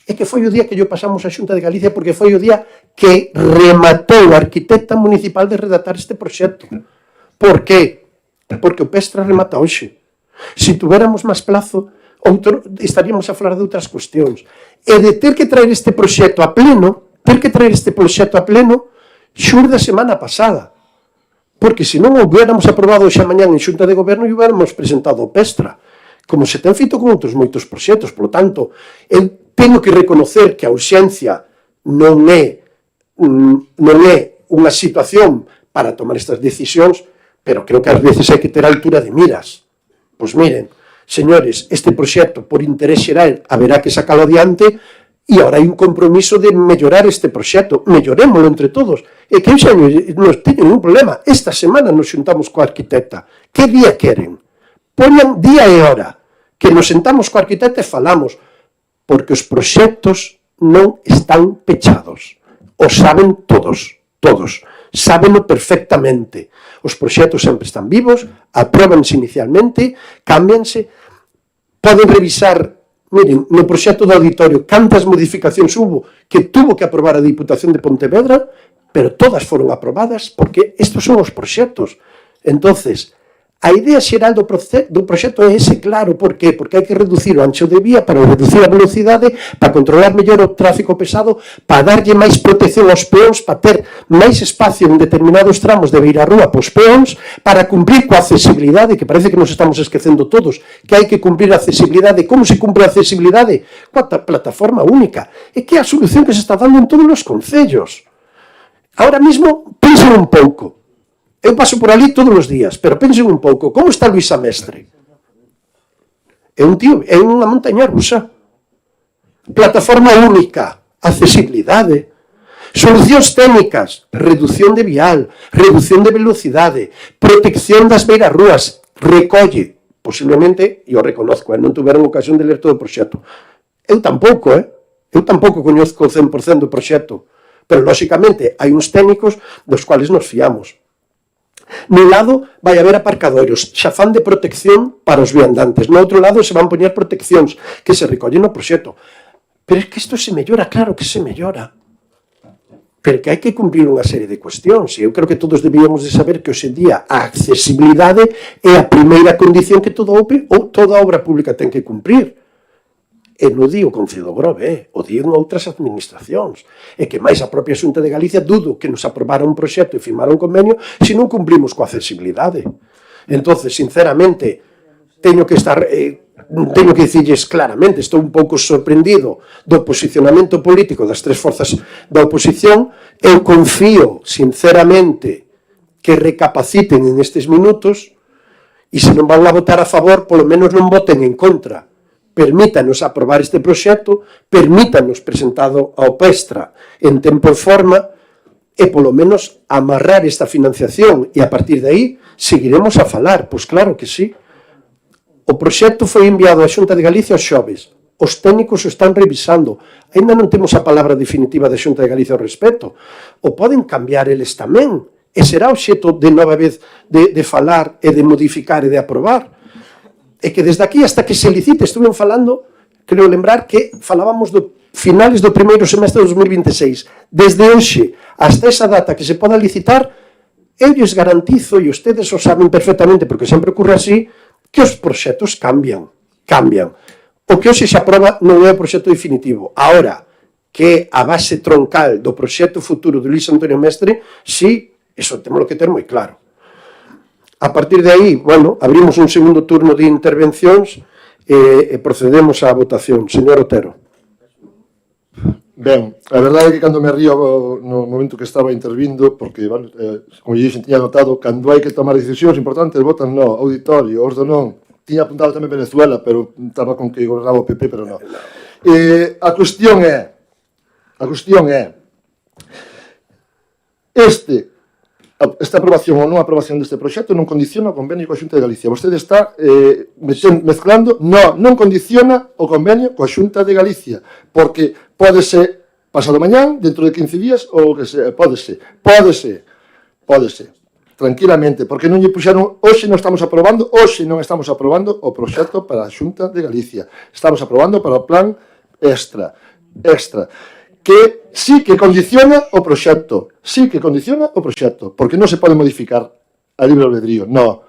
é que foi o día que llo pasamos a Xunta de Galicia porque foi o día que rematou a arquitecta municipal de redactar este proxecto. Por qué? Porque o Pestra remata hoxe. Se tuviéramos máis plazo, estaríamos a falar de outras cuestións. E de ter que traer este proxecto a pleno, xurde a semana pasada. Porque se non o hubiéramos aprobado xa mañán en Xunta de Goberno e hubiéramos presentado o Pestra, como se ten feito con outros moitos proxectos. Por lo tanto, eu teño que reconocer que a urxencia non é unha situación para tomar estas decisións, pero creo que ás veces hai que ter altura de miras. Pois miren, señores, este proxecto por interés xeral haberá que sacalo adiante e agora hai un compromiso de mellorar este proxecto. Mellorémolo entre todos. E que xa non teño ningún problema. Esta semana nos xuntamos coa arquitecta. Que día queren? Poñan día e hora. que nos sentamos co arquitecto e falamos, porque os proxectos non están pechados. O saben todos, sábeno perfectamente. Os proxectos sempre están vivos, apróbanse inicialmente, cámbianse, poden revisar. Miren, no proxecto do auditorio, cantas modificacións hubo que tuvo que aprobar a Diputación de Pontevedra, pero todas foron aprobadas porque estes son os proxectos. Entonces, a idea xeral do proxecto é ese, claro, por qué? Porque hai que reducir o ancho de vía para reducir a velocidade, para controlar mellor o tráfico pesado, para darlle máis protección aos peóns, para ter máis espacio en determinados tramos de beirarrúa para os peóns, para cumprir coa accesibilidade, que parece que nos estamos esquecendo todos, que hai que cumprir a accesibilidade. Como se cumpre a accesibilidade? Coa plataforma única. E que é a solución que se está dando en todos os concellos. Ahora mismo, pensen un pouco. Eu paso por ali todos os días, pero pensen un pouco, como está Luís Amestre? É un tío, é unha montaña rusa. Plataforma única, accesibilidade, solucións técnicas, reducción de vial, reducción de velocidade, protección das beirarrúas, recolle, posiblemente, e o reconozco, non tuveron ocasión de ler todo o proxecto. Eu tampouco coñezco o 100% do proxecto, pero, lóxicamente, hai uns técnicos dos cuales nos fiamos. Nun lado vai haber aparcadoiros, xa fan de protección para os viandantes. No outro lado se van poñer proteccións que se recollen no proxecto. Pero é que isto se mellora, claro que se mellora. Pero que hai que cumprir unha serie de cuestións. E eu creo que todos debíamos de saber que hoxe en día a accesibilidade é a primeira condición que toda obra pública ten que cumprir. E non di o Concello do Grove, o di en outras administracións. E que máis a propia Xunta de Galicia dudo que nos aprobara un proxecto e firmara un convenio se non cumprimos coa accesibilidade. Entonces, sinceramente, teño que dicirles claramente, estou un pouco sorprendido do posicionamento político das tres forzas da oposición. Eu confío, sinceramente, que recapaciten en estes minutos e se non van a votar a favor, polo menos non voten en contra. Permítanos aprobar este proxecto, permítanos presentado ao PESTRA en tempo e forma e, polo menos, amarrar esta financiación e, a partir de aí, seguiremos a falar. Pois claro que sí. O proxecto foi enviado á Xunta de Galicia os xoves. Os técnicos o están revisando. Ainda non temos a palabra definitiva da Xunta de Galicia ao respecto. O poden cambiar eles tamén. E será obxecto de nova vez de falar e de modificar e de aprobar. E que desde aquí hasta que se licite, estuve falando, creo lembrar que falábamos do finales do primeiro semestre de 2026. Desde hoxe hasta esa data que se poda licitar, eu lles garantizo, e ustedes o saben perfectamente, porque sempre ocurre así, que os proxectos cambian. O que hoxe se aproba non é o proxecto definitivo. Ahora, que a base troncal do proxecto futuro de Luís Antonio Mestre, sí, eso temos que ter moi claro. A partir de aí, bueno, abrimos un segundo turno de intervencións e procedemos á votación. Señor Otero. Ben, a verdade é que cando me río no momento que estaba intervindo, porque, bueno, como dixen, tiña notado, cando hai que tomar decisións importantes, votan no, auditorio, os do non. Tiña apuntado tamén Venezuela, pero estaba con que gobernaba o PP, pero non. A cuestión é, esta aprobación ou non aprobación deste proxecto non condiciona o convenio coa Xunta de Galicia. Vostede está mezclando, non condiciona o convenio coa Xunta de Galicia, porque pode ser pasado mañán, dentro de 15 días, ou que se, pode ser, tranquilamente, porque non lle puxeron, hoxe non estamos aprobando o proxecto para a Xunta de Galicia, estamos aprobando para o plan extra, que sí que condiciona o proxecto, porque non se pode modificar a libre albedrío, non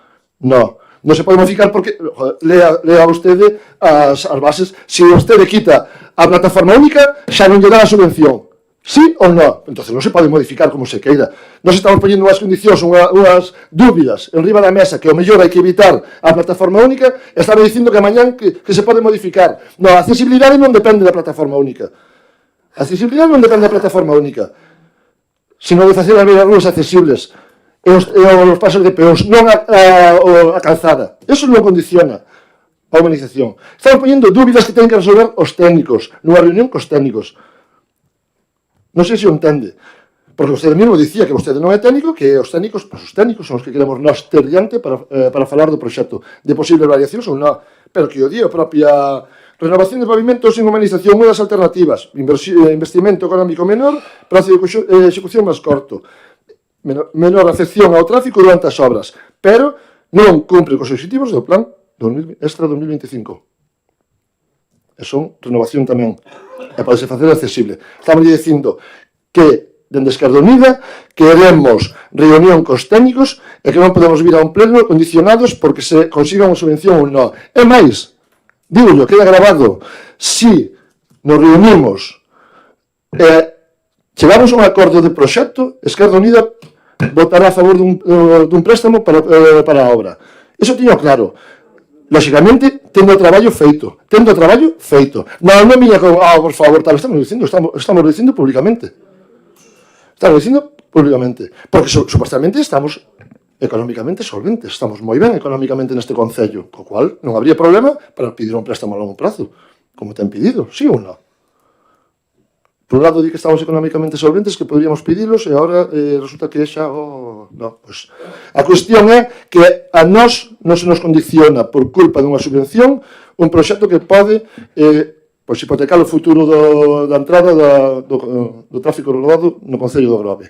se pode modificar porque, lea vostede as bases, se vostede quita a plataforma única, xa non lle dá a subvención, sí ou non? Entón non se pode modificar como se queira. Nós estamos poñendo unhas condicións, unhas dúbidas en riba da mesa, que o mellor hai que evitar a plataforma única, e estamos dicindo que mañán que se pode modificar. Non, a accesibilidade non depende da plataforma única. A accesibilidade non depende da plataforma única, sino de facer as beirarrúas accesibles e os pasos de peóns, non a calzada. Eso non condiciona a humanización. Estamos poñendo dúbidas que teñen que resolver os técnicos, nunha reunión cos técnicos. Non sei se o entende, Porque vostede mesmo dicía que vostede non é técnico, que os técnicos son os que queremos nós ter diante para falar do proxecto de posibles variacións ou non. Pero que o di a propia renovación de pavimentos sin humanización, unha das alternativas, investimento económico menor, prazo de execución máis corto, menor afección ao tráfico durante as obras, pero non cumpre cos objetivos do plan Extra 2025. E son renovación tamén. E pode ser facer accesible. Estamos dicindo que, dende Esquerda Unida, queremos reunión cos técnicos e que non podemos vir a un pleno condicionados porque se consiga unha subvención ou non. E máis, digo yo, queda grabado, si nos reunimos e chegamos a un acordo de proxecto, Esquerda Unida votará a favor dun préstamo para a obra. Iso tiño claro. Lógicamente, tendo o traballo feito. Non viña con, por favor, tal, estamos dicindo públicamente. Porque supostamente estamos económicamente solventes, estamos moi ben económicamente neste concello, co cual non habría problema para pedir un préstamo a longo prazo, como ten pedido, sí ou non? Por un lado, di que estamos económicamente solventes, que poderíamos pedilos, e agora resulta que xa... No, pois, a cuestión é que a nós non se nos condiciona por culpa dunha subvención un proxecto que pode pois, hipotecar o futuro da entrada do tráfico rodado no Concello do Grove.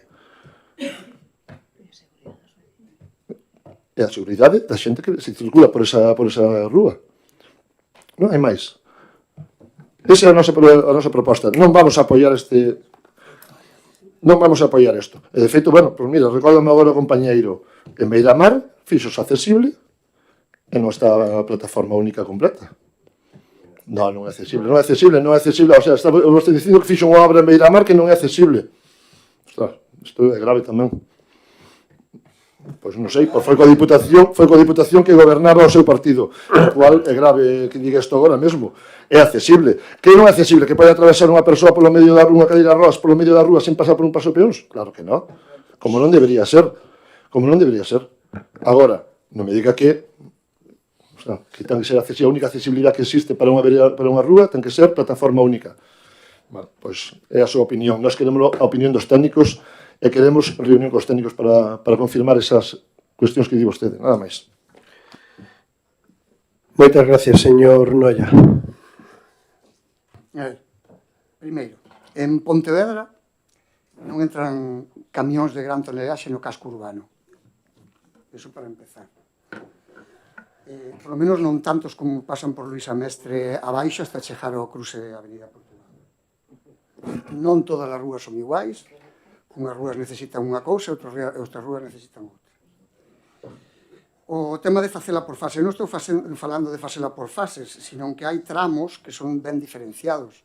E a seguridade da xente que se circula por esa rúa. Non hai máis. Esa é a nosa proposta. Non vamos a apoiar isto. E, de feito, bueno, pois mira, recordo agora o compañeiro en Beiramar, fixos accesible e non está a plataforma única completa. Non é accesible. O sea, estou dicindo que fixo unha obra en Beiramar que non é accesible. Ostras, isto é grave tamén. Pois non sei, foi coa Diputación que gobernaba o seu partido, o cual é grave que diga isto agora mesmo. É accesible. Que non é accesible? Que pode atravesar unha persoa polo medio da unha cadeira de rodas polo medio da rúa sen pasar por un paso peóns? Claro que non. Como non debería ser. Agora, non me diga que ten que ser a única accesibilidade que existe para unha rúa, ten que ser plataforma única. Bueno, pois é a súa opinión. Nós queremos a opinión dos técnicos e queremos reunión cos técnicos para confirmar esas cuestións que di vostede, nada máis. Moitas gracias, señor Noia. Primeiro, en Pontevedra non entran camións de gran tonelaxe no casco urbano. Eso para empezar. Por lo menos non tantos como pasan por Luisa Mestre abaixo hasta chegar ao cruce de Avenida Portugal. Non todas as rúas son iguais. Unhas rúas necesitan unha cousa e outras rúas necesitan outra. O tema de facela por fase, non estou falando de facela por fases, senón que hai tramos que son ben diferenciados.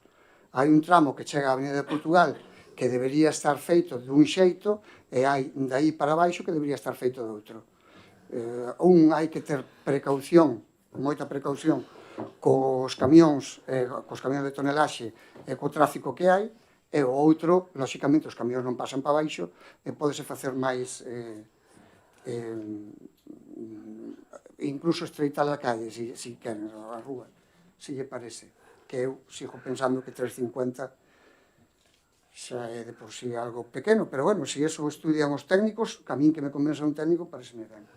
Hai un tramo que chega á Avenida de Portugal que debería estar feito dun xeito e hai dai para baixo que debería estar feito de outro. Hai que ter precaución, moita precaución, cos camións de tonelaxe e co tráfico que hai, e o outro, lóxicamente, os camións non pasan para baixo e pódese facer máis incluso estreitar a calle, se queren, a rúa, se lle parece. Que eu sigo pensando que 350 xa é de por sí algo pequeno, pero bueno, se eso estudian os técnicos, que a min que me convenza un técnico, pareceme ben.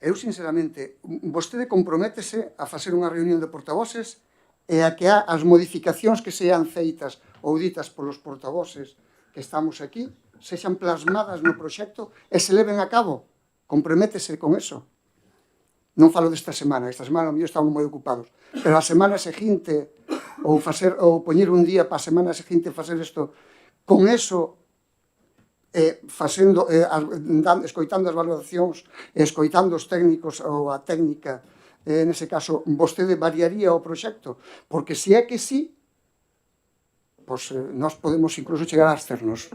Eu, sinceramente, vostede comprométese a facer unha reunión de portavoces e a que as modificacións que sean feitas ou ditas polos portavoces que estamos aquí sexan plasmadas no proxecto e se leven a cabo. Comprométese con eso. Non falo desta semana mellor estamos moi ocupados, pero a semana seguinte ou poñer un día para a semana seguinte facer isto, con eso escoitando as valoracións, escoitando os técnicos ou a técnica. Nese caso, vostede variaría o proxecto, porque se é que sí, nós podemos incluso chegar a absternos.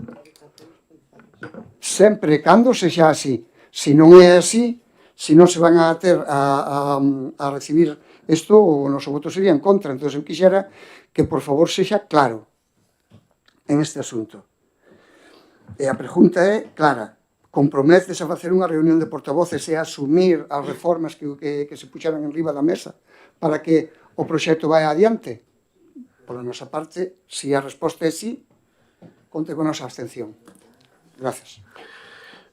Sempre cando sexa así. Se non é así, se non se van a ter a recibir isto, o noso voto sería en contra. Entón, eu quixera que, por favor, sexa claro en este asunto. E a pregunta é clara. Comprometes a facer unha reunión de portavoces e a asumir as reformas que se puxeran en riba da mesa para que o proxecto vai adiante? Por a nosa parte, se a resposta é sí, conte con a nosa abstención. Gracias.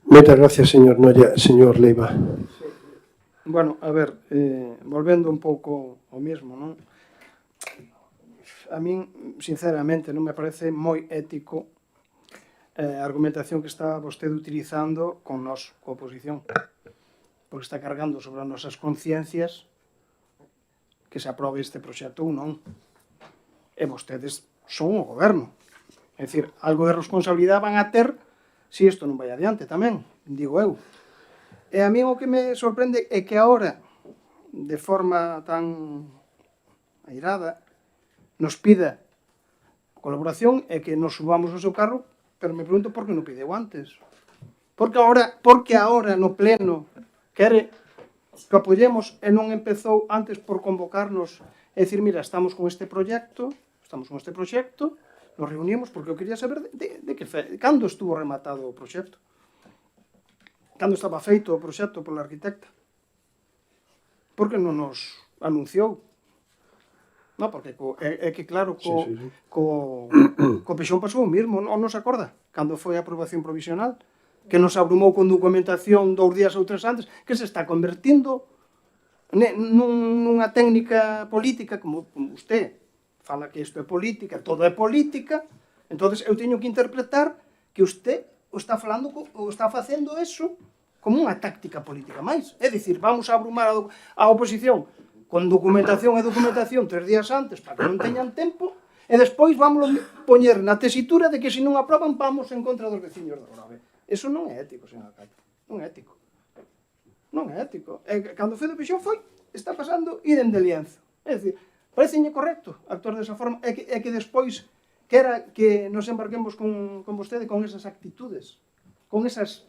Moitas gracias, señor Noia. Señor Leiva. Bueno, a ver, volvendo un pouco ao mesmo, non? A min, sinceramente, non me parece moi ético a argumentación que está vostede utilizando con nós, coa oposición, porque está cargando sobre as nosas conciencias que se aprobe este proxecto ou non. E vostedes son o goberno. É dicir, algo de responsabilidade van a ter se isto non vai adiante tamén, digo eu. E a mí o que me sorprende é que agora, de forma tan airada, nos pida colaboración e que nos subamos ao seu carro, pero me pregunto por que non pideu antes. Porque agora no pleno quere que apoyemos e non empezou antes por convocarnos e dicir, mira, estamos con este proxecto, nos reunimos porque eu quería saber cando estuvo rematado o proxecto. Cando estaba feito o proxecto pola arquitecta. Por que non nos anunciou? Non, porque é que claro, co Pexón pasou o mesmo, non se acorda? Cando foi a aprobación provisional, que nos abrumou con documentación 2 días ou 3 antes, que se está convertindo nunha técnica política, como usted fala que isto é política, todo é política, entonces eu teño que interpretar que usted o está falando, o está facendo eso como unha táctica política máis. É dicir, vamos a abrumar a oposición con documentación 3 días antes para que non teñan tempo e despois vamos poñer na tesitura de que se non aproban vamos en contra dos veciños do Grove. Eso non é ético, señor alcalde. Non é ético. Non é ético. E cando foi do Pexón está pasando idem de lienzo. É dicir, pareceme correcto actuar desa forma e que despois quera que nos embarquemos con vostede con esas actitudes, con esas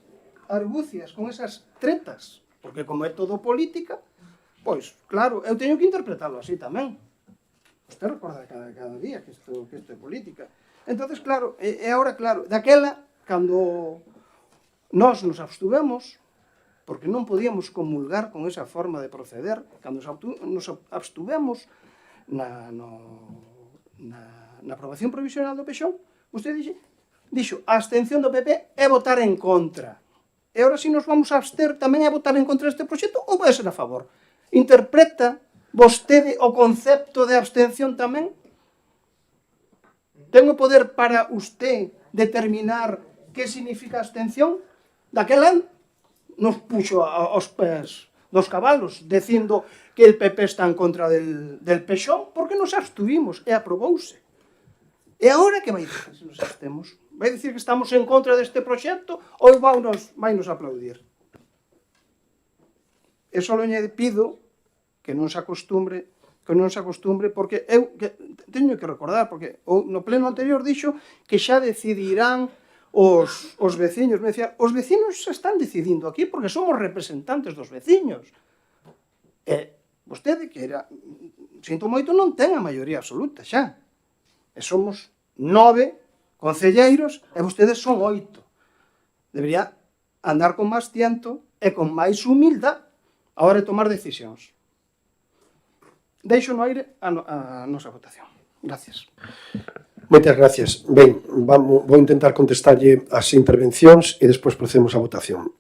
argucias, con esas tretas, porque como é todo política, pois, claro, eu teño que interpretarlo así tamén. Vostede recorda cada día que isto é política. Entonces, claro, e agora, claro, daquela, cando nós nos abstuvemos, porque non podíamos comulgar con esa forma de proceder, cando nos abstuvemos na aprobación provisional do Pexón, vostede dixo, a abstención do PP é votar en contra. E agora, se nos vamos a abster, tamén é votar en contra deste proxecto ou vai ser a favor? Interpreta vostede o concepto de abstención tamén? Ten o poder para usted determinar que significa abstención? Daquela nos puxo aos pés dos cabalos, dicindo que el PP está en contra del Pexón, porque nos abstuvimos e aprobouse. E agora que vai dicir se nos abstemos? Vai dicir que estamos en contra deste proxecto ou vai nos aplaudir? Eu só lle pido que non se acostumbre, porque eu teño que recordar, porque no pleno anterior dixo que xa decidirán os veciños. Me decía, os veciños se están decidindo aquí porque somos representantes dos veciños. E vostede, que era, sinto moito, non ten a maioría absoluta xa. E somos 9 concelleiros e vostedes son 8. Debería andar con máis tiento e con máis humildade a hora de tomar decisións. Deixo no aire a nosa votación. Gracias. Moitas gracias. Ben, vou intentar contestarlle as intervencións e despois procedemos á votación.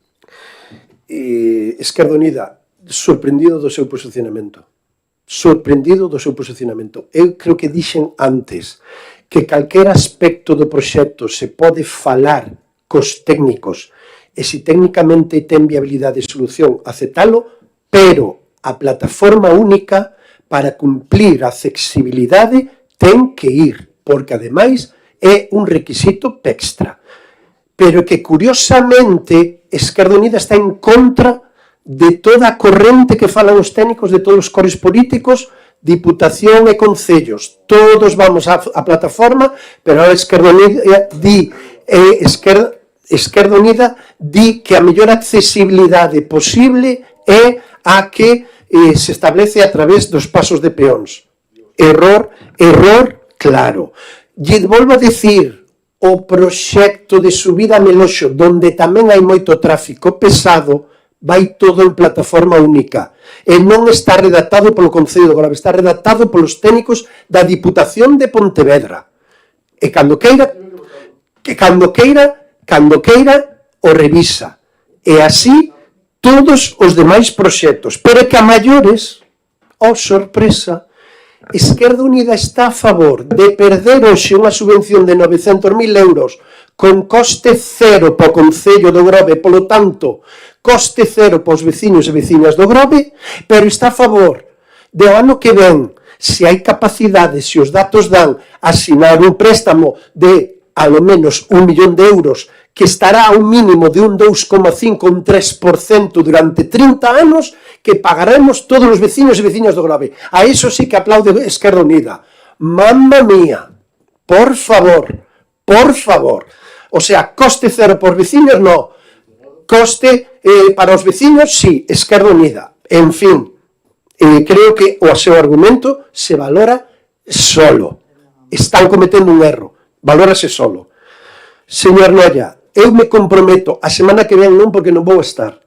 Esquerda Unida, sorprendido do seu posicionamento. Eu creo que dixen antes que calquera aspecto do proxecto se pode falar cos técnicos e se técnicamente ten viabilidade de solución, aceptalo, pero a plataforma única para cumplir a accesibilidade ten que ir, porque ademais é un requisito extra. Pero que curiosamente Esquerda Unida está en contra de toda a corrente que falan os técnicos de todos os cores políticos, Diputación e Concellos. Todos vamos á plataforma, pero a Esquerda Unida di que a mellor accesibilidade posible é a que se establece a través dos pasos de peóns. Error, claro. E volvo a dicir, o proxecto de subida a Meloxo, donde tamén hai moito tráfico pesado, vai todo en plataforma única. E non está redactado polo Concello do Grove, está redactado polos técnicos da Diputación de Pontevedra. E cando queira que cando queira, o revisa. E así todos os demais proxectos. Pero que a maiores, sorpresa, Esquerda Unida está a favor de perder hoxe unha subvención de 900.000 euros con coste cero para o Concello do Grove, polo tanto, coste cero para os veciños e veciñas do Grove, pero está a favor de o ano que ven, se hai capacidade, se os datos dan, asinar un préstamo de, alo menos, 1 millón de euros, que estará a un mínimo de un 2,5, un 3% durante 30 anos, que pagaremos todos os veciños e veciñas do Grove. A iso sí que aplaude Esquerda Unida. Mamma mía, por favor. O sea, coste cero por veciños, no. Coste para os veciños, sí, Esquerda Unida. En fin, creo que o seu argumento se valora solo. Están cometendo un erro. Valórase solo. Señor Noia, eu me comprometo, a semana que ven non, porque non vou estar.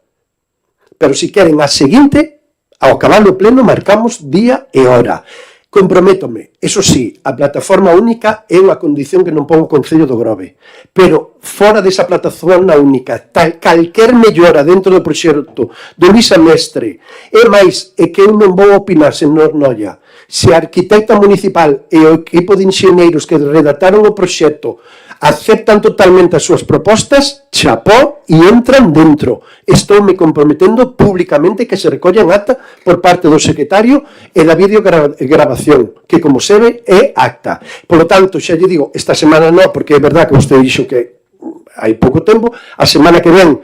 Pero se queren a seguinte, ao acabar o pleno, marcamos día e hora. Comprométome. Eso sí, a plataforma única é unha condición que non pon o Concello do Grove. Pero, fora desa plataforma única, calquer mellora dentro do proxecto do Luís Amestre, e máis, é que eu non vou opinar, señor Noia, se a arquitecta municipal e o equipo de enxeneiros que redactaron o proxecto aceptan totalmente as súas propostas, chapó, e entran dentro. Estou me comprometendo públicamente que se recolla en acta por parte do secretario e da videograbación, que, como se ve, é acta. Por lo tanto, xa lle digo, esta semana non, porque é verdad que vostede dixo que hai pouco tempo, a semana que ven,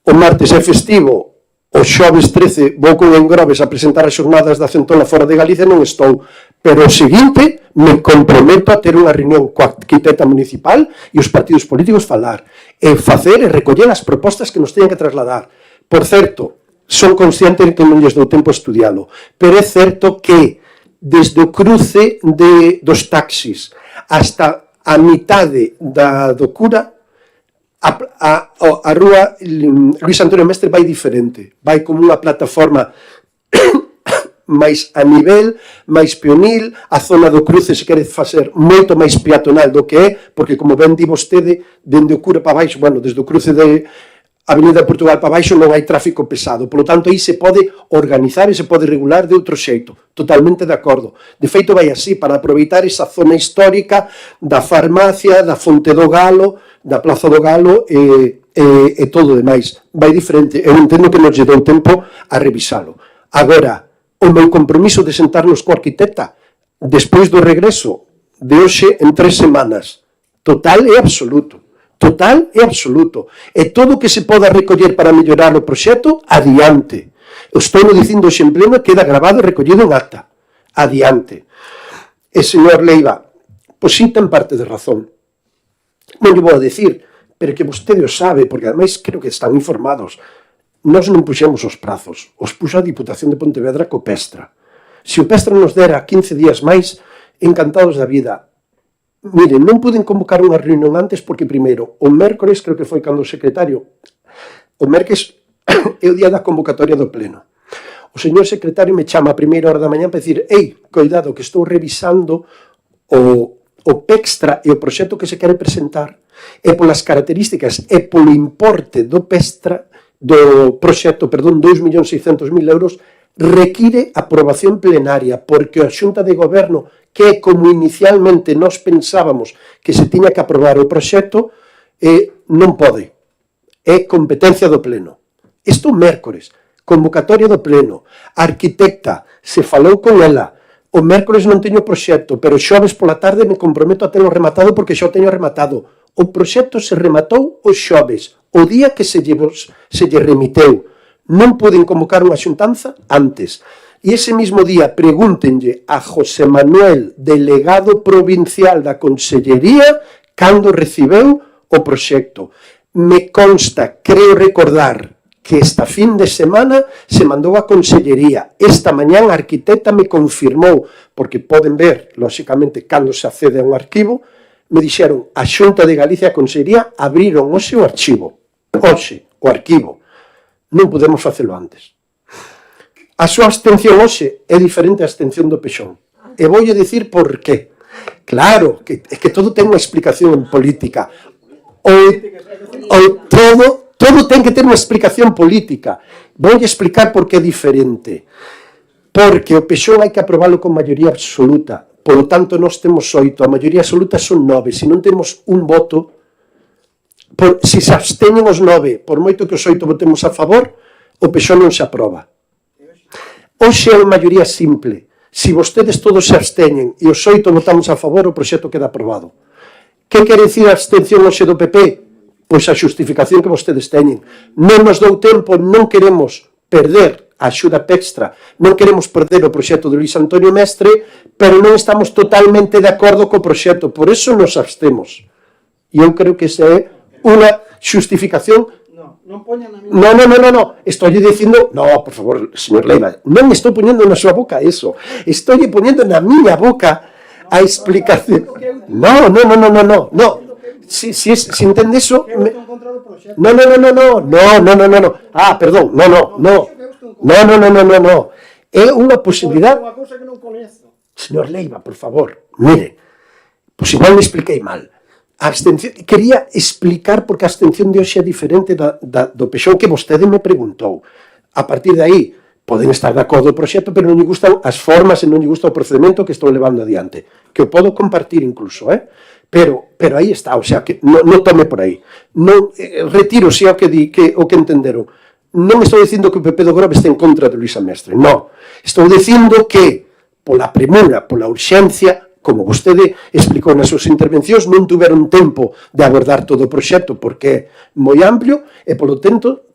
o martes é festivo, o xoves 13 vou con Engroves a presentar as xornadas da Centola fora de Galicia, non estou. Pero o seguinte, me comprometo a ter unha reunión coa arquitecta municipal e os partidos políticos falar, e facer e recoller as propostas que nos teñen que trasladar. Por certo, son consciente de que non lles dou tempo a estudialo, pero é certo que desde o cruce dos taxis hasta a mitade do Cura, a rúa Luís Antonio Mestre vai diferente, vai como unha plataforma máis a nivel, máis peonil, a zona do cruce se quere facer moito máis peatonal do que é, porque como ben di vostede, dende o Cura para baixo, bueno, desde o cruce de Avenida Portugal para baixo non hai tráfico pesado, polo tanto aí se pode organizar e se pode regular de outro xeito, totalmente de acordo. De feito vai así, para aproveitar esa zona histórica da farmacia, da Fonte do Galo, da Plaza do Galo e todo o demais. Vai diferente, eu entendo que non lle dou tempo a revisalo. Agora, o meu compromiso de sentarnos coa arquitecta despois do regreso de hoxe en 3 semanas, total e absoluto. Total e absoluto. E todo o que se poda recoller para mellorar o proxecto, adiante. Estou dicindo hoxe en pleno, queda grabado e recollido en acta. Adiante. E, señor Leiva, pois sí ten parte de razón. Non lle vou a decir, pero que vostede o sabe, porque ademais creo que están informados. Nós non puxemos os prazos, os puxo a Diputación de Pontevedra co Pestra. Se o Pestra nos dera 15 días máis, encantados da vida. Miren, non puden convocar unha reunión antes porque, primeiro, o mércores, creo que foi cando o secretario, o mércores é o día da convocatoria do pleno. O señor secretario me chama a primeira hora da mañá para dicir: ei, coidado, que estou revisando o Pestra e o proxecto que se quere presentar, e polas características e polo importe do Pestra, do proxecto, 2.600.000 euros, require aprobación plenaria, porque a Xunta de Goberno, que é como inicialmente nós pensábamos que se tiña que aprobar o proxecto, non pode. É competencia do pleno. Isto o mércores, convocatoria do pleno. A arquitecta, se falou con ela, o mércores non teño proxecto, pero xoves pola tarde me comprometo a telo rematado porque xa o teño rematado. O proxecto se rematou o xoves, o día que se lle remiteu. Non poden convocar unha xuntanza antes. E ese mismo día pregúntenlle a José Manuel, delegado provincial da Consellería, cando recibeu o proxecto. Me consta, creo recordar, que esta fin de semana se mandou a Consellería. Esta mañán a arquitecta me confirmou, porque poden ver, lóxicamente, cando se accede a un arquivo, me dixeron, a Xunta de Galicia e a Consellería abriron hoxe o arquivo. Hoxe, o arquivo. Non podemos facelo antes. A súa abstención hoxe é diferente á abstención do Pexón. E voulle dicir por qué. Claro, é que todo ten unha explicación en política. ou todo ten que ter unha explicación política. Vou explicar por que é diferente. Porque o PSOE hai que aprobalo con maioría absoluta. Polo tanto, nós temos 8, a maioría absoluta son 9. Se non temos un voto, se se absteñen os 9, por moito que os 8 votemos a favor, o PSOE non se aproba. Hoxe é unha maioría simple. Se vostedes todos se absteñen e os 8 votamos a favor, o proxecto queda aprobado. Que quere dicir a abstención hoxe do PP? Pois a xustificación que vostedes teñen. Non nos dou tempo, non queremos perder a axuda extra, non queremos perder o proxecto de Luís Antonio Mestre, pero non estamos totalmente de acordo co proxecto, por eso nos abstemos. E eu creo que esa é unha xustificación. Non poñan a mí. No, estou dicindo, no, por favor, señor Leiva, non estou poñendo na súa boca eso, estou poñendo na miña boca a explicación. No, si entende eso... No. Ah, perdón, no. É unha posibilidade... Señor Leiva, por favor, mire, pois igual me expliquei mal. A abstención, quería explicar porque a abstención de hoxe é diferente do PSOE que vostede me preguntou. A partir de aí, poden estar de acordo o proxecto, pero non lle gustan as formas e non lle gusta o procedimento que estou levando adiante. Que o podo compartir incluso, Pero aí está, o sea, que non tome por aí. Retiro o que entenderon. Non estou dicindo que o PP do Grove este en contra de Luísa Mestre, non. Estou dicindo que, pola premura, pola urxencia, como vostede explicou nas súas intervencións, non tuveron tempo de abordar todo o proxecto porque é moi amplio e, polo tanto,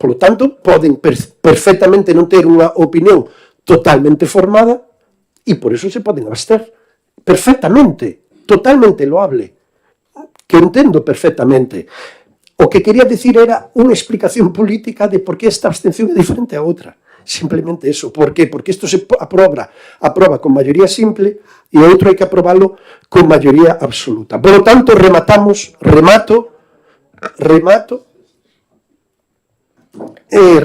poden perfectamente non ter unha opinión totalmente formada e por eso se poden abster. Perfectamente, totalmente loable. Que entendo perfectamente. O que quería dicir era unha explicación política de por que esta abstención é diferente a outra. Simplemente eso. Por qué? Porque isto se aproba con maioría simple e o outro hai que aprobalo con maioría absoluta. Por lo tanto, remato, é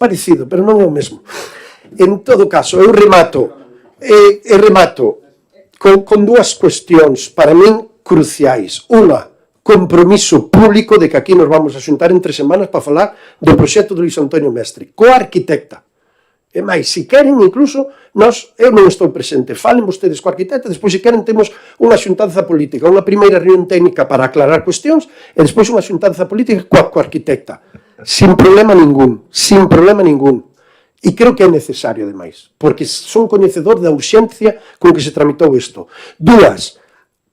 parecido, pero non é o mesmo. En todo caso, eu remato con dúas cuestións para min cruciais. Unha, compromiso público de que aquí nos vamos a xuntar en 3 semanas para falar do proxecto de Luís Antonio Mestre, coa arquitecta. E máis, se queren, incluso, eu non estou presente, falen vostedes coa arquitecta, despois, se queren, temos unha xuntanza política, unha primeira reunión técnica para aclarar cuestións, e despois unha xuntanza política coa arquitecta. Sin problema ningún. E creo que é necesario, ademais, porque son coñecedor da urxencia con que se tramitou isto. Dúas,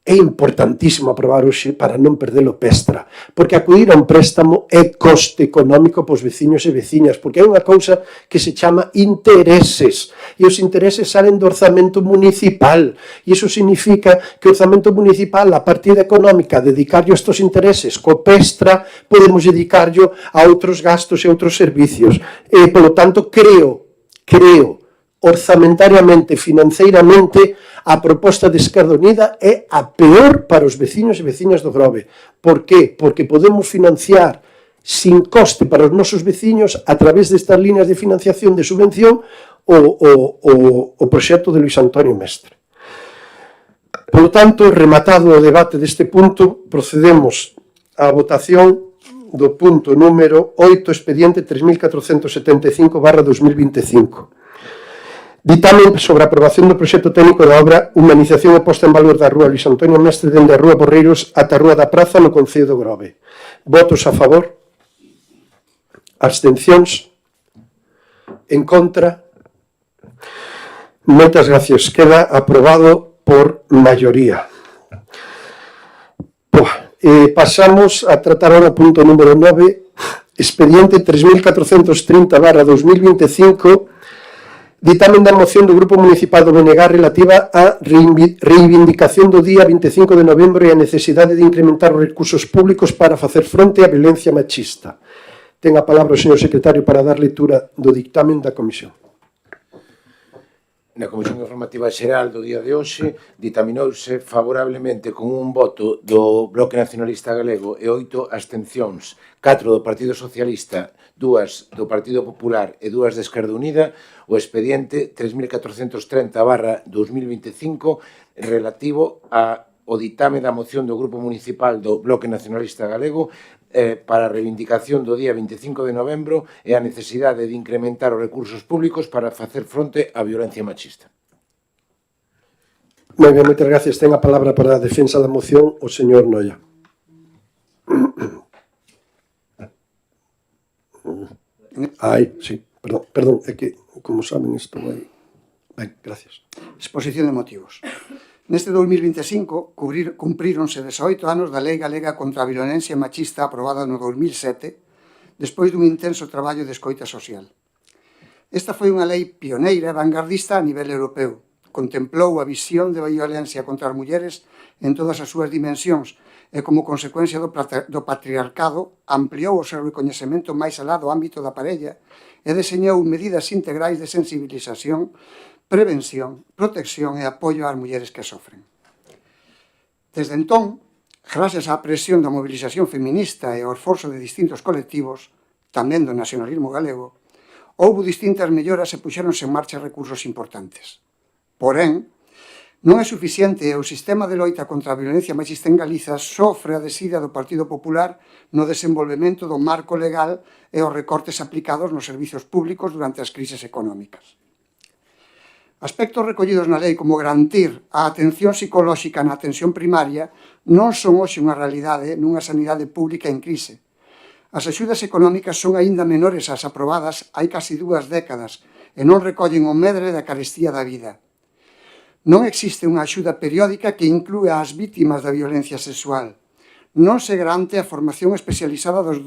é importantísimo aprobar hoxe para non perder o Pestra, porque acudir a un préstamo é coste económico pos veciños e veciñas, porque hai unha cousa que se chama intereses, e os intereses salen do orzamento municipal, e iso significa que o orzamento municipal, a partida económica, dedicarlo a estos intereses co Pestra, podemos dedicarlo a outros gastos e outros servicios, e, polo tanto, creo, orzamentariamente, financeiramente, a proposta de Esquerda Unida é a peor para os veciños e veciñas do Grove. Por qué? Porque podemos financiar sin coste para os nosos veciños a través destas líneas de financiación de subvención o proxecto de Luís Antonio Mestre. Por lo tanto, rematado o debate deste punto, procedemos á votación do punto número 8, expediente 3475/2025. Ditamen sobre a aprobación do proxecto técnico da obra Humanización e posta en valor da rúa Luís Antonio Mestre dende a rúa Borreiros ata a rúa da Praza no concello do Grove. Votos a favor? Abstencións? En contra? Moitas gracias. Queda aprobado por maioría. Pasamos a tratar ahora o punto número 9, expediente 3430/2025, ditamen da moción do Grupo Municipal do Benegar relativa á reivindicación do día 25 de novembro e a necesidade de incrementar os recursos públicos para facer fronte á violencia machista. Ten a palabra o señor secretario para dar lectura do dictamen da comisión. Na Comisión Informativa Xeral do día de hoxe ditaminouse favorablemente con un voto do Bloque Nacionalista Galego e 8 abstencións, 4 do Partido Socialista, 2 do Partido Popular e 2 de Esquerda Unida, o expediente 3430/2025 relativo a o ditame da moción do Grupo Municipal do Bloque Nacionalista Galego para a reivindicación do día 25 de novembro e a necesidade de incrementar os recursos públicos para facer fronte á violencia machista. Moi ben, moitas gracias. Ten a palabra para a defensa da moción o señor Noia. Sí, perdón, é que, como saben, isto vai... Ben, gracias. Exposición de motivos. Neste 2025 cumpríronse 18 anos da Lei Galega contra a Violencia Machista aprobada no 2007, despois dun intenso traballo de escoita social. Esta foi unha lei pioneira e vanguardista a nivel europeo. Contemplou a visión de violencia contra as mulleres en todas as súas dimensións e, como consecuencia do patriarcado, ampliou o seu recoñecemento máis alá do ámbito da parella e deseñou medidas integrais de sensibilización, prevención, protección e apoio ás mulleres que sofren. Desde entón, gracias á presión da mobilización feminista e ao esforzo de distintos colectivos, tamén do nacionalismo galego, houbo distintas melloras e puxéronse en marcha recursos importantes. Porén, non é suficiente e o sistema de loita contra a violencia machista en Galiza sofre a desidia do Partido Popular no desenvolvemento do marco legal e os recortes aplicados nos servizos públicos durante as crises económicas. Aspectos recollidos na lei como garantir a atención psicolóxica na atención primaria non son hoxe unha realidade nunha sanidade pública en crise. As axudas económicas son aínda menores ás aprobadas hai casi 2 décadas e non recollen o medre da carestía da vida. Non existe unha axuda periódica que inclúa as vítimas da violencia sexual. Non se garante a formación especializada das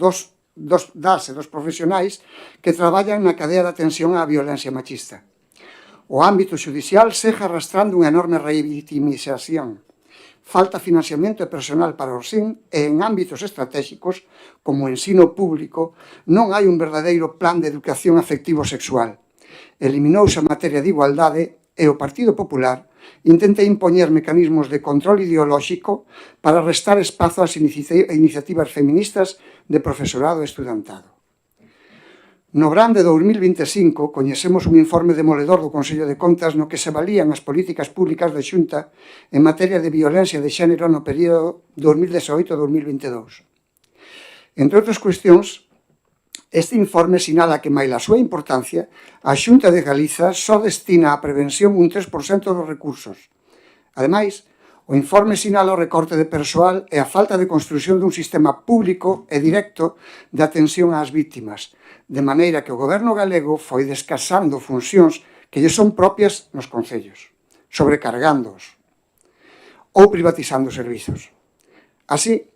e dos profesionais que traballan na cadea de atención á violencia machista. O ámbito judicial segue arrastrando unha enorme revitimización. Falta financiamento e personal para o SIN e en ámbitos estratégicos, como o ensino público, non hai un verdadeiro plan de educación afectivo sexual. Eliminouse a materia de igualdade e o Partido Popular intenta impoñer mecanismos de control ideolóxico para restar espazo ás iniciativas feministas de profesorado e estudantado. No verán de 2025 coñecemos un informe demoledor do Consello de Contas no que se avalían as políticas públicas da Xunta en materia de violencia de xénero no período 2018-2022. Entre outras cuestións, este informe sinala que, maila a súa importancia, a Xunta de Galiza só destina á prevención un 3% dos recursos. Ademais, o informe sinala o recorte de persoal e a falta de construción dun sistema público e directo de atención ás vítimas, de maneira que o goberno galego foi descasando funcións que lle son propias nos concellos, sobrecargándoos ou privatizando servizos. Así,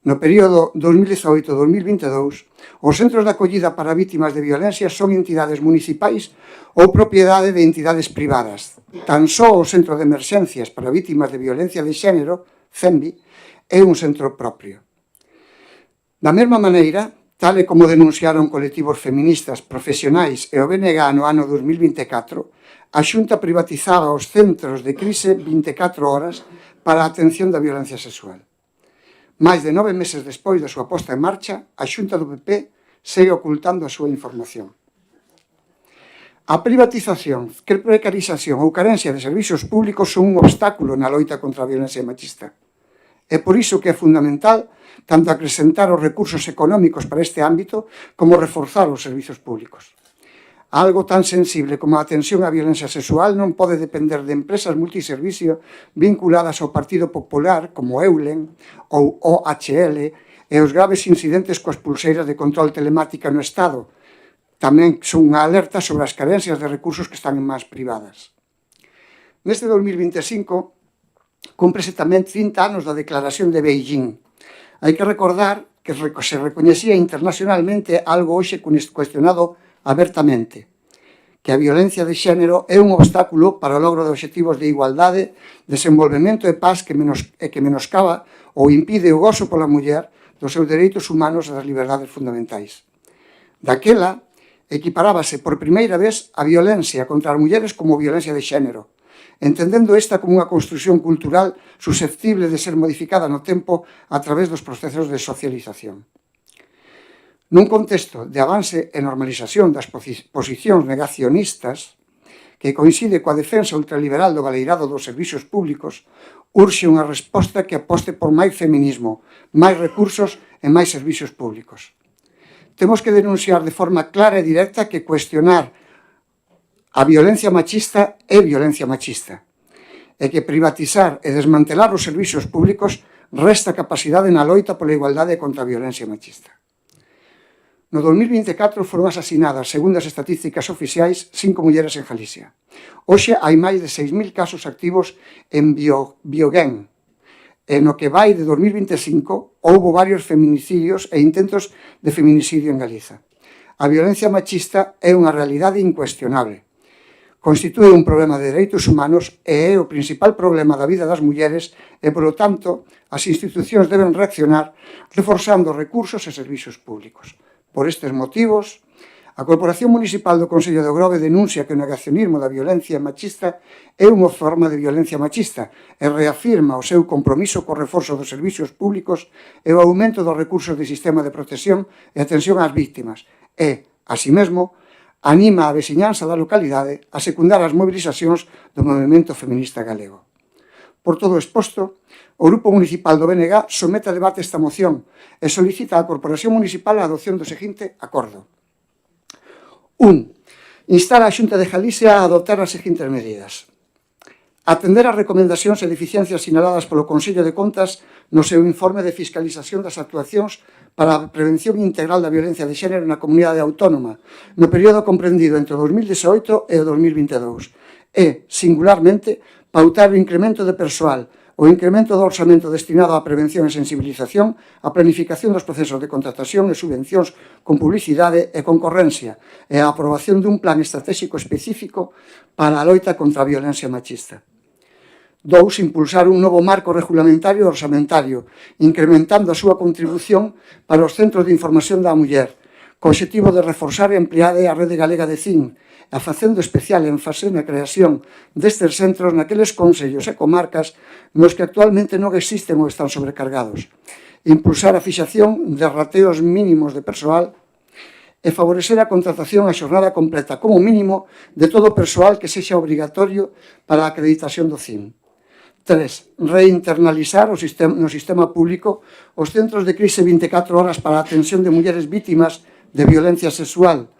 no período 2018-2022, os centros de acollida para vítimas de violencia son entidades municipais ou propiedade de entidades privadas. Tan só o Centro de Emerxencias para Vítimas de Violencia de Xénero, CEMVI, é un centro propio. Da mesma maneira, tal e como denunciaron colectivos feministas, profesionais e o BNG no ano 2024, a Xunta privatizaba os centros de crise 24 horas para a atención da violencia sexual. Mais de 9 meses despois da súa posta en marcha, a Xunta do PP segue ocultando a súa información. A privatización, precarización ou carencia de servizos públicos son un obstáculo na loita contra a violencia machista. É por iso que é fundamental tanto acrecentar os recursos económicos para este ámbito como reforzar os servizos públicos. Algo tan sensible como a atención á violencia sexual non pode depender de empresas multiservicio vinculadas ao Partido Popular como Eulen ou OHL e os graves incidentes coas pulseiras de control telemática no Estado. Tamén son unha alerta sobre as carencias de recursos que están en mans privadas. Neste 2025 cúmprese tamén 30 anos da Declaración de Beijing. Hai que recordar que se recoñecía internacionalmente algo hoxe cuestionado abertamente, que a violencia de xénero é un obstáculo para o logro de obxectivos de igualdade, desenvolvemento e paz que menoscaba ou impide o gozo pola muller dos seus dereitos humanos e das liberdades fundamentais. Daquela, equiparábase por primeira vez a violencia contra as mulleres como violencia de xénero, entendendo esta como unha construción cultural susceptible de ser modificada no tempo a través dos procesos de socialización. Nun contexto de avance e normalización das posicións negacionistas, que coincide coa defensa ultraliberal do galeirado dos servizos públicos, urxe unha resposta que aposte por máis feminismo, máis recursos e máis servizos públicos. Temos que denunciar de forma clara e directa que cuestionar a violencia machista é violencia machista e que privatizar e desmantelar os servizos públicos resta capacidade na loita pola igualdade contra a violencia machista. No 2024 foron asasinadas, segundo as estatísticas oficiais, 5 mulleres en Galicia. Hoxe hai máis de 6.000 casos activos en Biogen. E no que vai de 2025 houbo varios feminicidios e intentos de feminicidio en Galiza. A violencia machista é unha realidade incuestionable. Constitúe un problema de dereitos humanos e é o principal problema da vida das mulleres e, polo tanto, as institucións deben reaccionar reforzando recursos e servizos públicos. Por estes motivos, a Corporación Municipal do Concello de Ogrove denuncia que o negacionismo da violencia machista é unha forma de violencia machista e reafirma o seu compromiso co reforzo dos servizos públicos e o aumento dos recursos do sistema de protección e atención ás víctimas e, así mesmo, anima a veciñanza da localidade a secundar as mobilizacións do movemento feminista galego. Por todo o exposto, o Grupo Municipal do BNG somete a debate esta moción e solicita á Corporación Municipal a adopción do seguinte acordo. 1. Instar a Xunta de Galicia a adoptar as seguintes medidas. Atender as recomendacións e deficiencias sinaladas polo Consello de Contas no seu informe de fiscalización das actuacións para a prevención integral da violencia de xénero na comunidade autónoma no período comprendido entre o 2018 e o 2022 e, singularmente, pautar o incremento de persoal, o incremento do orzamento destinado á prevención e sensibilización, a planificación dos procesos de contratación e subvencións con publicidade e concorrencia e a aprobación dun plan estratégico específico para a loita contra a violencia machista. 2. Impulsar un novo marco regulamentario e orzamentario, incrementando a súa contribución para os centros de información da muller, co obxectivo de reforzar e ampliar a rede galega de CIN, e facendo especial énfase na creación destes centros naqueles concellos e comarcas nos que actualmente non existen ou están sobrecargados. Impulsar a fixación de rateos mínimos de persoal e favorecer a contratación a xornada completa como mínimo de todo o persoal que sexa obrigatorio para a acreditación do CIN. 3. Reinternalizar no sistema público os centros de crise 24 horas para a atención de mulleres vítimas de violencia sexual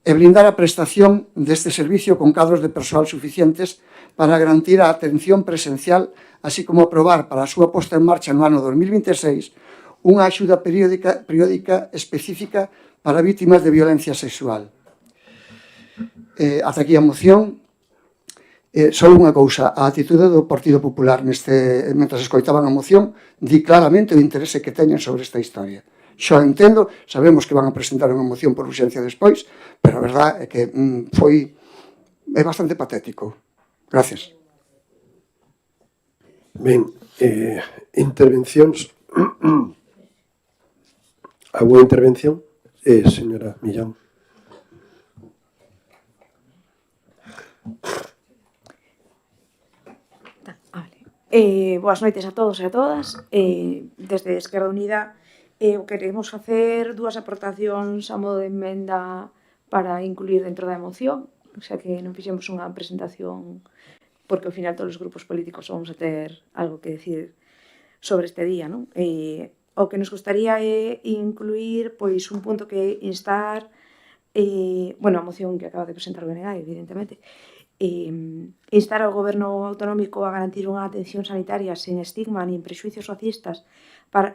e blindar a prestación deste servicio con cadros de persoal suficientes para garantir a atención presencial, así como aprobar para a súa posta en marcha no ano 2026 unha axuda periódica específica para vítimas de violencia sexual. Ata aquí a moción. Só unha cousa, a atitude do Partido Popular mentras escoitaban a moción di claramente o interese que teñen sobre esta historia. Xo entendo, sabemos que van a presentar unha moción por urxencia despois, pero a verdade é que é bastante patético. Gracias. Ben, intervencións. A boa intervención, señora Millán. Boas noites a todos e a todas. Desde Esquerda Unida queremos facer dúas aportacións a modo de emenda para incluir dentro da moción, xa que non fixemos unha presentación porque ao final todos os grupos políticos vamos a ter algo que decir sobre este día, non? O que nos gustaría é incluir pois un punto que instar a moción que acaba de presentar o BNG, evidentemente, instar ao Goberno autonómico a garantir unha atención sanitaria sen estigma nin prexuicios racistas para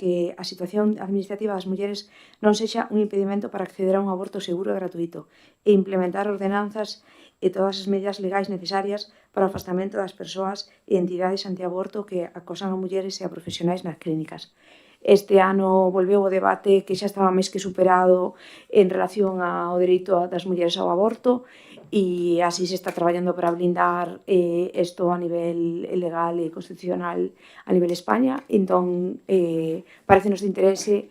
que a situación administrativa das mulleres non sexa un impedimento para acceder a un aborto seguro e gratuito e implementar ordenanzas e todas as medidas legais necesarias para o afastamento das persoas e entidades antiaborto que acosan a mulleres e a profesionais nas clínicas. Este ano volveu o debate que xa estaba máis que superado en relación ao dereito das mulleres ao aborto e así se está traballando para blindar isto a nivel legal e constitucional a nivel España. Entón, parecenos de interese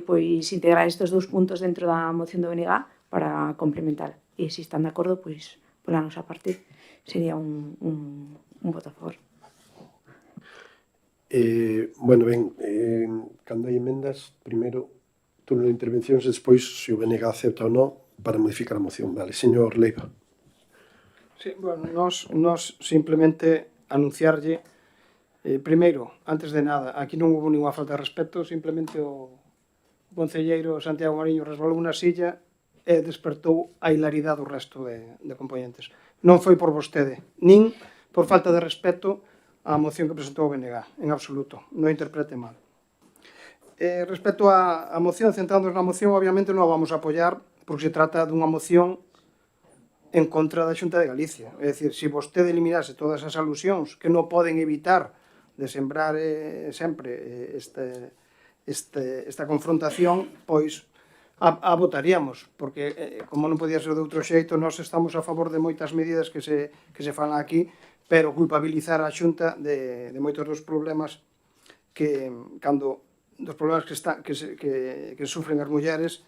pois integrar estes dous puntos dentro da moción do BNG para complementar. E se están de acordo, pois, pola nosa parte, sería un voto a favor. Cando hai emendas, primeiro turno de intervencións, despois se o BNG acepta ou non para modificar a moción. Vale, señor Leiva. Sí, bueno, nos simplemente anunciarlle primeiro, antes de nada, aquí non houve ninguna falta de respeto, simplemente o concelleiro Santiago Mariño resbalou unha silla e despertou a hilaridade do resto de componentes. Non foi por vostede, nin por falta de respeto á moción que presentou o BNG, en absoluto, non interprete mal. Respecto á moción, centrándonos na moción, obviamente non a vamos a apoiar porque se trata dunha moción en contra da Xunta de Galicia. É dicir, se vostede eliminase todas as alusións que non poden evitar de sembrar sempre esta confrontación, pois a votaríamos, porque como non podía ser de outro xeito, nós estamos a favor de moitas medidas que se falan aquí, pero culpabilizar a Xunta de moitos dos problemas que sufren as mulleres,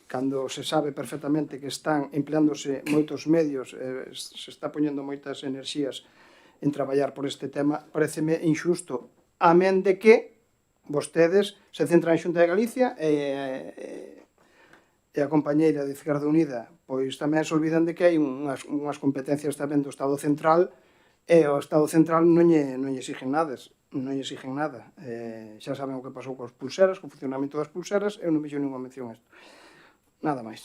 cando se sabe perfectamente que están empleándose moitos medios, se está poñendo moitas enerxías en traballar por este tema, pareceme injusto, amén de que vostedes se centran en Xunta de Galicia e a compañeira de Izquierda Unida pois tamén se olvidan de que hai unhas competencias tamén do Estado Central e o Estado Central non lle exigen nada. Xa saben o que pasou coas pulseras, co funcionamento das pulseras, eu non me ninguna mención a isto. Nada máis.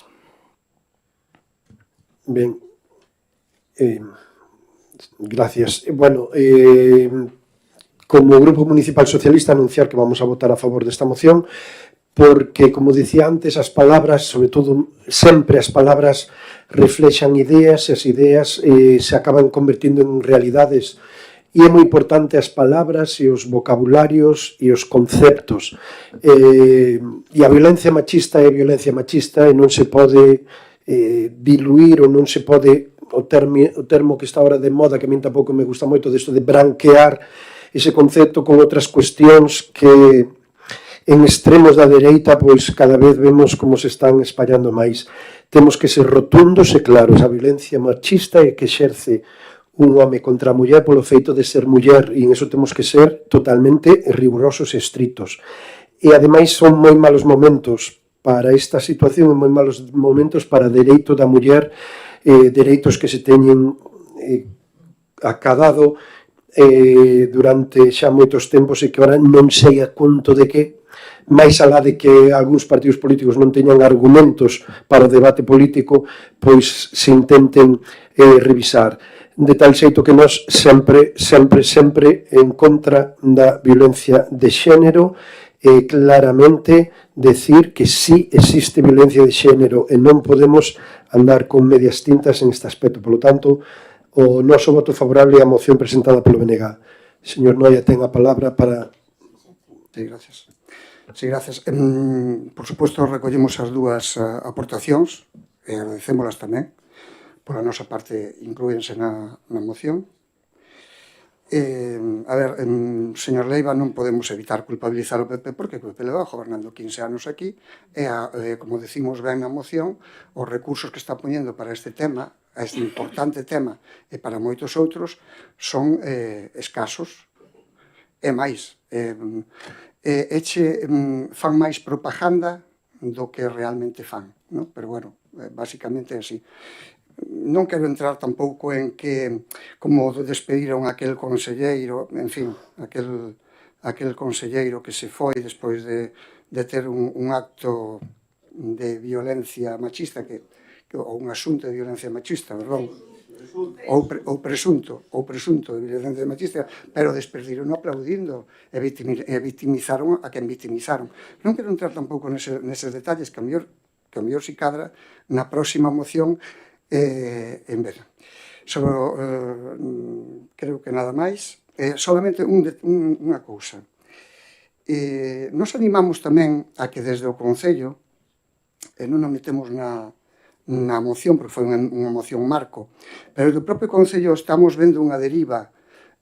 Ben, gracias. Bueno, como Grupo Municipal Socialista anunciar que vamos a votar a favor desta moción porque, como dicía antes, as palabras, sobre todo, sempre as palabras reflexan ideas e as ideas se acaban convertindo en realidades e é moi importante as palabras e os vocabularios e os conceptos e a violencia machista é violencia machista e non se pode diluir ou non se pode o termo que está ahora de moda, que a min tampouco me gusta moito, desto de branquear ese concepto con outras cuestións que en extremos da dereita pois cada vez vemos como se están espallando máis. Temos que ser rotundos e claros, a violencia machista é que exerce un home contra a muller polo feito de ser muller e en eso temos que ser totalmente rigurosos e estritos. E ademais son moi malos momentos para esta situación e moi malos momentos para o dereito da muller, dereitos que se teñen acadado durante xa moitos tempos e que ahora non sei a conto de que, máis alá de que algúns partidos políticos non teñan argumentos para o debate político, pois se intenten revisar. De tal xeito que nós sempre en contra da violencia de xénero e claramente decir que sí existe violencia de xénero e non podemos andar con medias tintas en este aspecto. Por lo tanto, o noso voto favorable á moción presentada pelo BNG. Señor Noia, ten a palabra para... Sí, gracias. Sí, gracias. Por suposto, recollemos as dúas aportacións e agradecémolas tamén. Por a nosa parte, inclúense na moción. A ver, señor Leiva, non podemos evitar culpabilizar o PP porque o PP leva gobernando 15 anos aquí e, como decimos ben na moción, os recursos que está poñendo para este tema, este importante tema e para moitos outros, son escasos e máis. Fan máis propaganda do que realmente fan, non? Pero, bueno, basicamente é así. Non quero entrar tampouco en que como despediron aquel conselleiro, en fin, aquel conselleiro que se foi despois de ter un acto de violencia machista, ou un asunto de violencia machista, perdón, ou presunto de violencia machista, pero despediron aplaudindo e victimizaron a quen victimizaron. Non quero entrar tampouco neses detalles, que a mellor si cadra na próxima moción en ver. Creo que nada máis. Solamente unha cousa. Nos animamos tamén a que desde o Concello, non nos metemos na moción, porque foi unha moción marco, pero do propio Concello estamos vendo unha deriva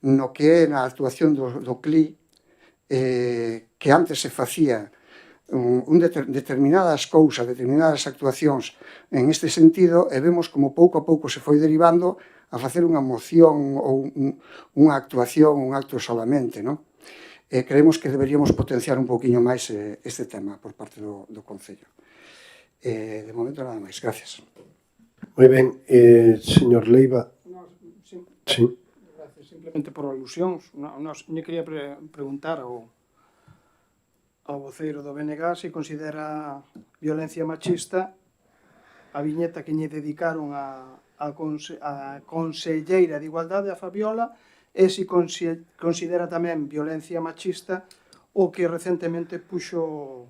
no que é na actuación do CLI, que antes se facía determinadas cousas, determinadas actuacións en este sentido, e vemos como pouco a pouco se foi derivando a facer unha moción ou unha actuación, un acto solamente, non? Creemos que deberíamos potenciar un pouquiño máis este tema por parte do Concello. De momento nada máis, gracias. Moi ben, señor Leiva. No, Sí. Gracias, simplemente por alusións. Me quería preguntar ao voceiro do BNG se considera violencia machista a viñeta que lle dedicaron a conselleira de Igualdade, a Fabiola, e se considera tamén violencia machista o que recentemente puxo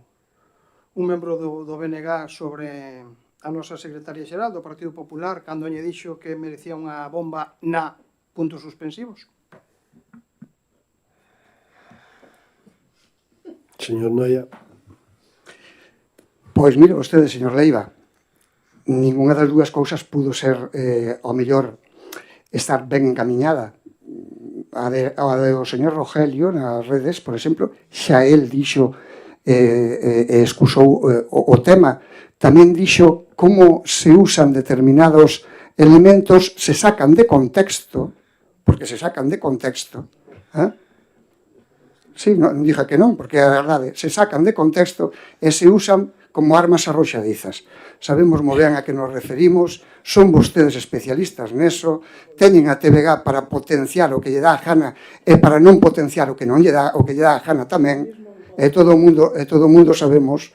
un membro do BNG sobre a nosa secretaria xeral do Partido Popular cando lle dixo que merecía unha bomba na puntos suspensivos. Señor Noia. Pois mire vostede, señor Leiva, ninguna das dúas cousas pudo ser, ao mellor, estar ben encamiñada. A do señor Rogelio nas redes, por exemplo, xa el dixo e excusou o tema. Tamén dixo como se usan determinados elementos, se sacan de contexto, porque se sacan de contexto. Sí, non diga que non, porque a verdade, se sacan de contexto e se usan como armas arroxadizas. Sabemos moi ben a que nos referimos, son vostedes especialistas neso, teñen a TVG para potenciar o que lle dá a gana e para non potenciar o que non lle dá o que lle dá a gana tamén, e todo o mundo sabemos,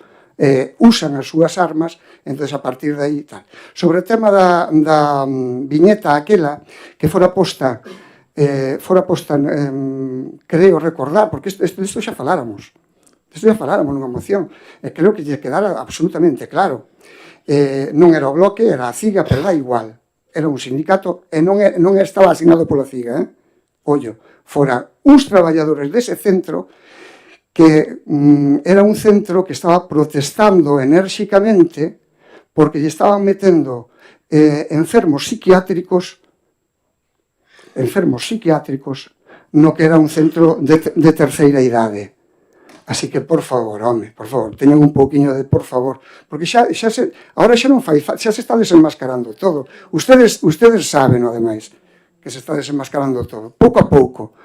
usan as súas armas, entón a partir de aí tal. Sobre o tema da viñeta aquela que fora posta, creo recordar, porque isto xa faláramos, nunha moción, e creo que lle quedara absolutamente claro. Non era o Bloque, era a CIGA, pero dá igual. Era un sindicato e non estaba asignado pola CIGA. Ollo, fora uns traballadores dese centro que era un centro que estaba protestando enérxicamente porque lle estaban metendo enfermos psiquiátricos no que era un centro de terceira idade. Así que, por favor, teñan un pouquiño de por favor, porque agora xa non fai, xa se está desenmascarando todo. Ustedes saben, ademais, que se está desenmascarando todo, pouco a pouco,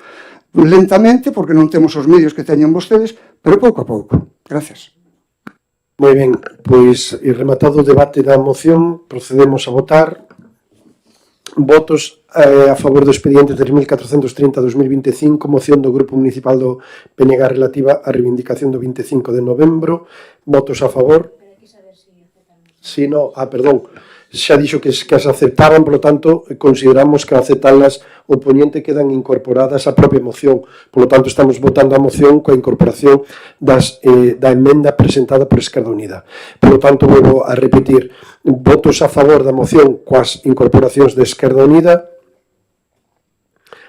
lentamente, porque non temos os medios que teñen vostedes, pero pouco a pouco. Gracias. Moi ben, pois, e rematado o debate da moción, procedemos a votar. Votos a favor do expediente 3430-2025, moción do Grupo Municipal do PNG relativa á reivindicación do 25 de novembro. Votos a favor. Si, no, perdón, xa dixo que as aceptaban, polo tanto, consideramos que aceptalas o poñente quedan incorporadas á propia moción. Polo tanto, estamos votando a moción coa incorporación da emenda presentada por Esquerda Unida. Polo tanto, vou a repetir, votos a favor da moción coas incorporacións de Esquerda Unida,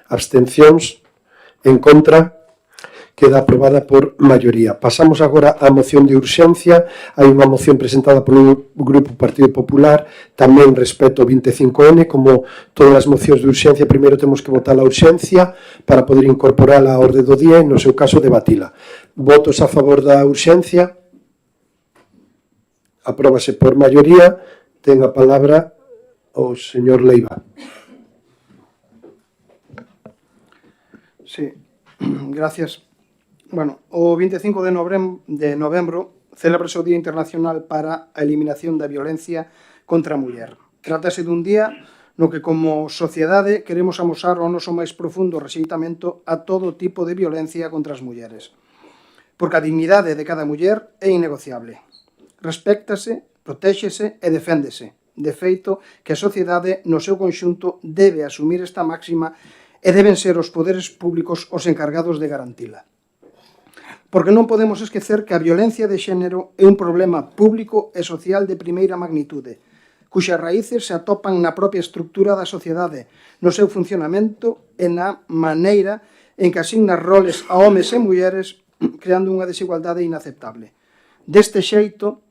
abstencións, en contra, queda aprobada por maioría. Pasamos agora á moción de urxencia. Hai unha moción presentada polo Grupo Partido Popular, tamén respecto ao 25N, como todas as mocións de urxencia, primeiro temos que votar a urxencia para poder incorporala á orde do día e, no seu caso, debatila. Votos a favor da urxencia. Apróbase por maioría. Ten a palabra o señor Leiva. Sí, gracias. Bueno, o 25 de novembro celebrase o Día Internacional para a Eliminación da Violencia contra a Muller. Trátase dun día no que, como sociedade, queremos amosar o noso máis profundo rexeitamento a todo tipo de violencia contra as mulleres. Porque a dignidade de cada muller é innegociable. Respéctase, protéxese e deféndese. De feito, que a sociedade no seu conxunto debe asumir esta máxima e deben ser os poderes públicos os encargados de garantila. Porque non podemos esquecer que a violencia de xénero é un problema público e social de primeira magnitude, cuxas raíces se atopan na propia estructura da sociedade, no seu funcionamento e na maneira en que asigna roles a homes e mulleres, creando unha desigualdade inaceptable. Deste xeito,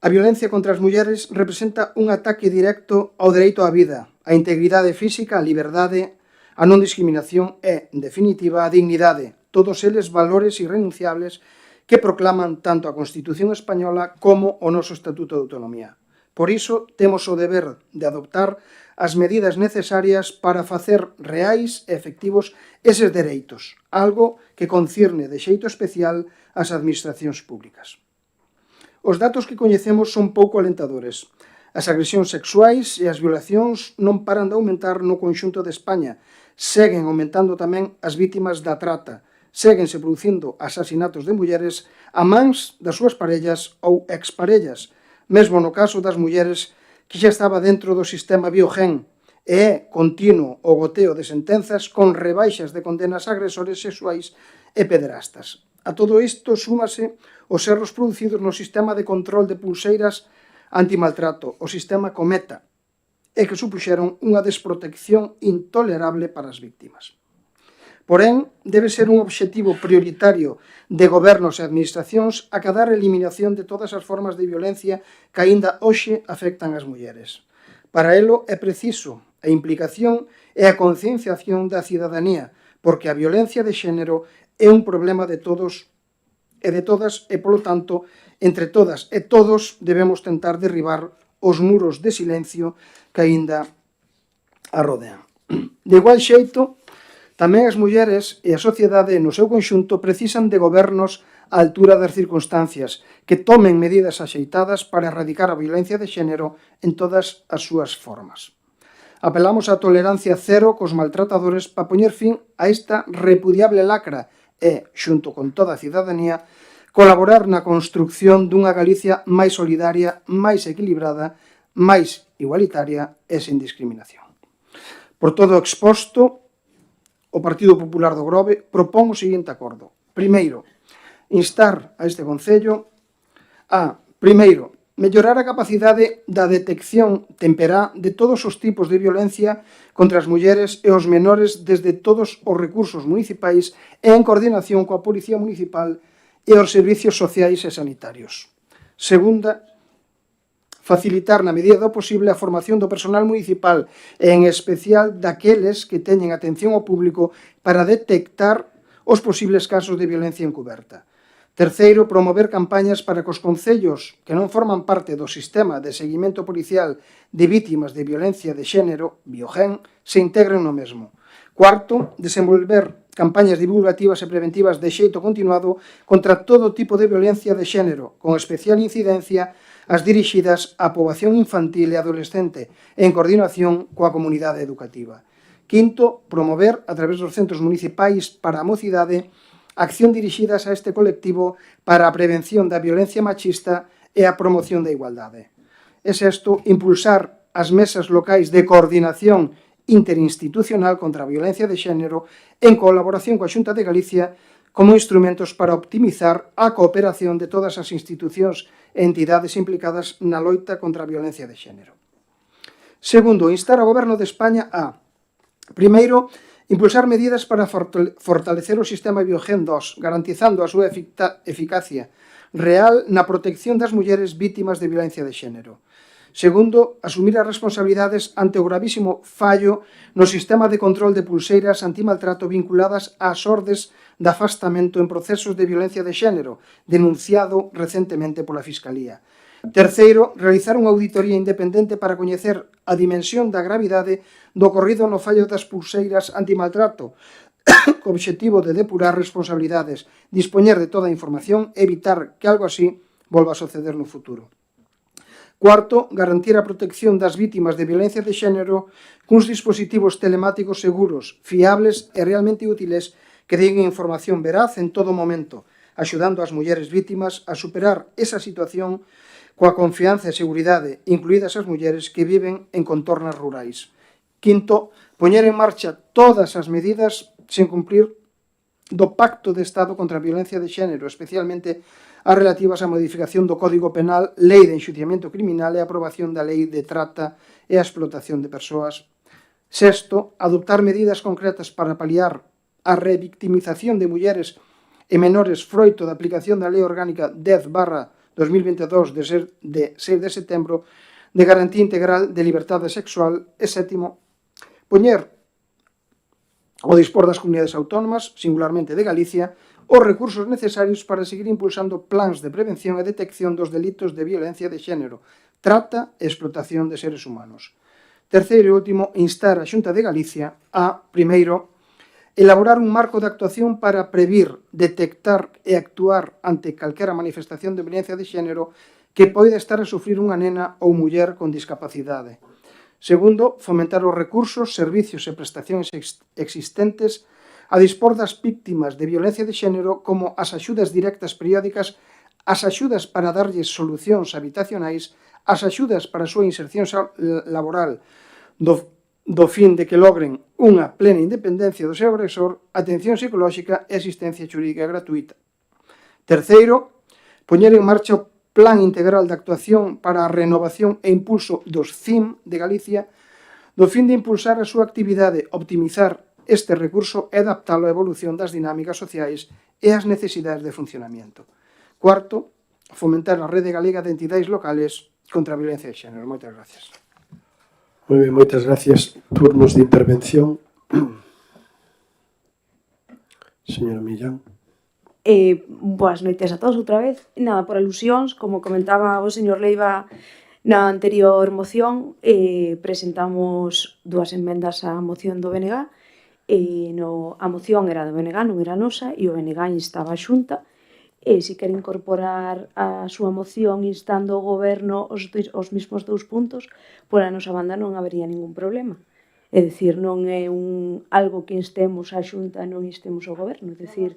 a violencia contra as mulleres representa un ataque directo ao dereito á vida, á integridade física, á liberdade, a non discriminación e, en definitiva, a dignidade, todos eles valores irrenunciables que proclaman tanto a Constitución española como o noso Estatuto de Autonomía. Por iso, temos o deber de adoptar as medidas necesarias para facer reais e efectivos eses dereitos, algo que concirne de xeito especial ás administracións públicas. Os datos que coñecemos son pouco alentadores. As agresións sexuais e as violacións non paran de aumentar no conxunto de España. Seguen aumentando tamén as vítimas da trata. Séguense producindo asasinatos de mulleres a mans das súas parellas ou exparellas, mesmo no caso das mulleres que xa estaba dentro do sistema Biogen, e é continuo o goteo de sentenzas con rebaixas de condenas a agresores sexuais e pederastas. A todo isto súmase os erros producidos no sistema de control de pulseiras antimaltrato, o sistema Cometa, e que supuxeron unha desprotección intolerable para as víctimas. Porén, debe ser un obxectivo prioritario de gobernos e administracións acadar a eliminación de todas as formas de violencia que aínda hoxe afectan as mulleres. Para elo é preciso a implicación e a concienciación da cidadanía, porque a violencia de xénero é un problema de todos e de todas e, polo tanto, entre todas e todos debemos tentar derribar os muros de silencio que aínda a rodean. De igual xeito, tamén as mulleres e a sociedade no seu conxunto precisan de gobernos á altura das circunstancias, que tomen medidas axeitadas para erradicar a violencia de xénero en todas as súas formas. Apelamos á tolerancia cero cos maltratadores para poñer fin a esta repudiable lacra e, xunto con toda a cidadanía, colaborar na construcción dunha Galicia máis solidaria, máis equilibrada, máis igualitaria e sen discriminación. Por todo o exposto, o Partido Popular do Grove propón o seguinte acordo. Primeiro, instar a este Concello a, primeiro, mellorar a capacidade da detección temperá de todos os tipos de violencia contra as mulleres e os menores desde todos os recursos municipais e en coordinación coa Policía Municipal e os servicios sociais e sanitarios. Segunda, facilitar na medida do posible a formación do personal municipal e en especial daqueles que teñen atención ao público para detectar os posibles casos de violencia encuberta. Terceiro, promover campañas para que os concellos que non forman parte do sistema de seguimento policial de vítimas de violencia de xénero, Biogen, se integren no mesmo. Cuarto, desenvolver campañas divulgativas e preventivas de xeito continuado contra todo tipo de violencia de xénero, con especial incidencia as dirixidas á poboación infantil e adolescente, en coordinación coa comunidade educativa. Quinto, promover, a través dos centros municipais para a mocidade, acción dirixidas a este colectivo para a prevención da violencia machista e a promoción da igualdade. E sexto, impulsar as mesas locais de coordinación interinstitucional contra a violencia de xénero en colaboración coa Xunta de Galicia como instrumentos para optimizar a cooperación de todas as institucións e entidades implicadas na loita contra a violencia de xénero. Segundo, instar ao Goberno de España a, primeiro, impulsar medidas para fortalecer o sistema Biogen 2, garantizando a súa eficacia real na protección das mulleres vítimas de violencia de xénero. Segundo, asumir as responsabilidades ante o gravísimo fallo no sistema de control de pulseiras antimaltrato vinculadas ás ordes de afastamento en procesos de violencia de xénero, denunciado recentemente pola Fiscalía. Terceiro, realizar unha auditoría independente para coñecer a dimensión da gravidade do ocorrido no fallo das pulseiras antimaltrato, co obxectivo de depurar responsabilidades, dispoñer de toda a información e evitar que algo así volva a suceder no futuro. Cuarto, garantir a protección das vítimas de violencia de xénero cuns dispositivos telemáticos seguros, fiables e realmente útiles que den información veraz en todo momento, axudando as mulleres vítimas a superar esa situación coa confianza e seguridade, incluídas as mulleres que viven en contornas rurais. Quinto, poñer en marcha todas as medidas sen cumprir do Pacto de Estado contra a Violencia de Xénero, especialmente as relativas á modificación do Código Penal, Lei de Enxuciamento Criminal e a aprobación da Lei de Trata e a Explotación de Persoas. Sexto, adoptar medidas concretas para paliar a revictimización de mulleres e menores froito da aplicación da Lei Orgánica 10/2022 de 6 de setembro de garantía integral de liberdade sexual. E sétimo, poñer ao dispor das comunidades autónomas, singularmente de Galicia, os recursos necesarios para seguir impulsando plans de prevención e detección dos delitos de violencia de xénero, trata e explotación de seres humanos. Terceiro e último, instar a Xunta de Galicia a, primeiro, elaborar un marco de actuación para previr, detectar e actuar ante calquera manifestación de violencia de xénero que poida estar a sufrir unha nena ou muller con discapacidade. Segundo, fomentar os recursos, servicios e prestacións existentes a dispor das víctimas de violencia de xénero como as axudas directas periódicas, as axudas para darlles solucións habitacionais, as axudas para a súa inserción laboral do fin de que logren unha plena independencia do seu agresor, atención psicolóxica e asistencia xurídica gratuita. Terceiro, poñer en marcha o Plan Integral de Actuación para a Renovación e Impulso dos CIM de Galicia, do fin de impulsar a súa actividade, optimizar este recurso e adaptalo á evolución das dinámicas sociais e ás necesidades de funcionamento. Cuarto, fomentar a rede galega de entidades locales contra a violencia de xénero. Moitas gracias. Moi ben, moitas gracias. Turnos de intervención. Señora Millán. Boas noites a todos outra vez. Nada, por alusións, como comentaba o señor Leiva na anterior moción, presentamos dúas enmendas á moción do BNG. A moción era do BNG, non era nosa, e o BNG instaba a Xunta se quere incorporar a súa moción instando o Goberno os mesmos dous puntos, por a nosa banda non habería ningún problema. É dicir, non é algo que instemos a Xunta, non instemos ao Goberno, é dicir,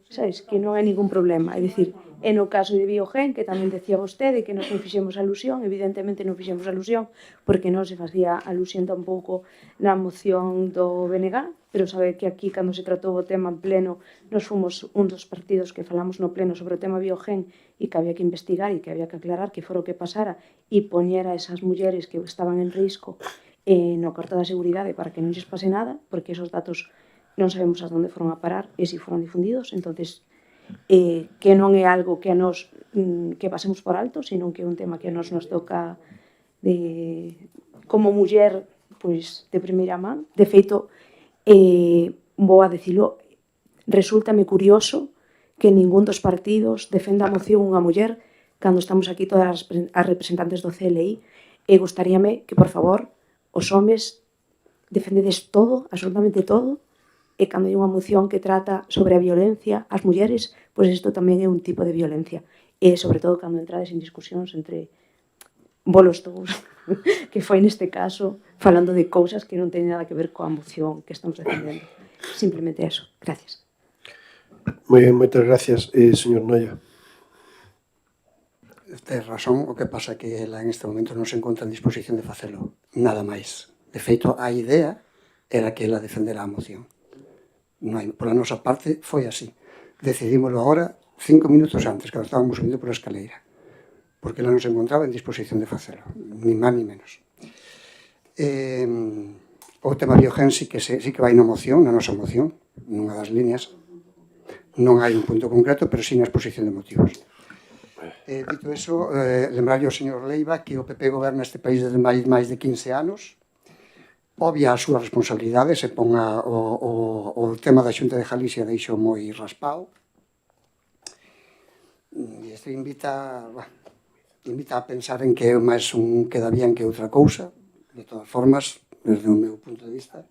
sabes, que non hai ningún problema. É dicir, e no caso de Biogen, que tamén decía vostede que non fixemos alusión, evidentemente non fixemos alusión, porque non se facía alusión tampouco na moción do BNG, pero sabe que aquí, cando se tratou o tema en pleno, nos fomos un dos partidos que falamos no pleno sobre o tema Biogen e que había que investigar e que había que aclarar que fora o que pasara e poñer a esas mulleres que estaban en risco no corto da seguridade para que non lles pase nada, porque esos datos non sabemos a onde foron a parar e se foron difundidos, entonces que non é algo que a nos que pasemos por alto, sino que é un tema que a nos toca como muller pois de primeira man. De feito, vou a dicilo, resúltame curioso que ningún dos partidos defenda a moción unha muller cando estamos aquí todas as representantes do CLI, e gustaríame que, por favor, os homes defendedes todo, absolutamente todo, e cando hai unha moción que trata sobre a violencia ás mulleres, pois isto tamén é un tipo de violencia. E, sobre todo, cando entrades en discusións entre bolos dous, que foi neste caso, falando de cousas que non teñen nada que ver coa moción que estamos defendendo. Simplemente eso. Gracias. Moi ben, moitas gracias, señor Noia. Tens razón, o que pasa é que ela en este momento non se encontra en disposición de facelo. Nada máis. De feito, a idea era que ela defendera a moción. Non hai, por a nosa parte, foi así. Decidímoslo agora 5 minutos antes, cando estábamos subindo por a escaleira, porque ela non se encontraba en disposición de facelo, ni máis ni menos. O tema Biogen sí que vai na moción, na nosa moción, nunha das líneas. Non hai un punto concreto, pero sí na exposición de motivos. Dito eso, lembrarlle ao señor Leiva que o PP goberna este país desde máis de 15 anos, obvia a súa responsabilidade, se ponga o tema da Xunta de Galicia deixo moi raspado, e isto invita a pensar en que é máis un queda bien que outra cousa, de todas formas, desde o meu punto de vista.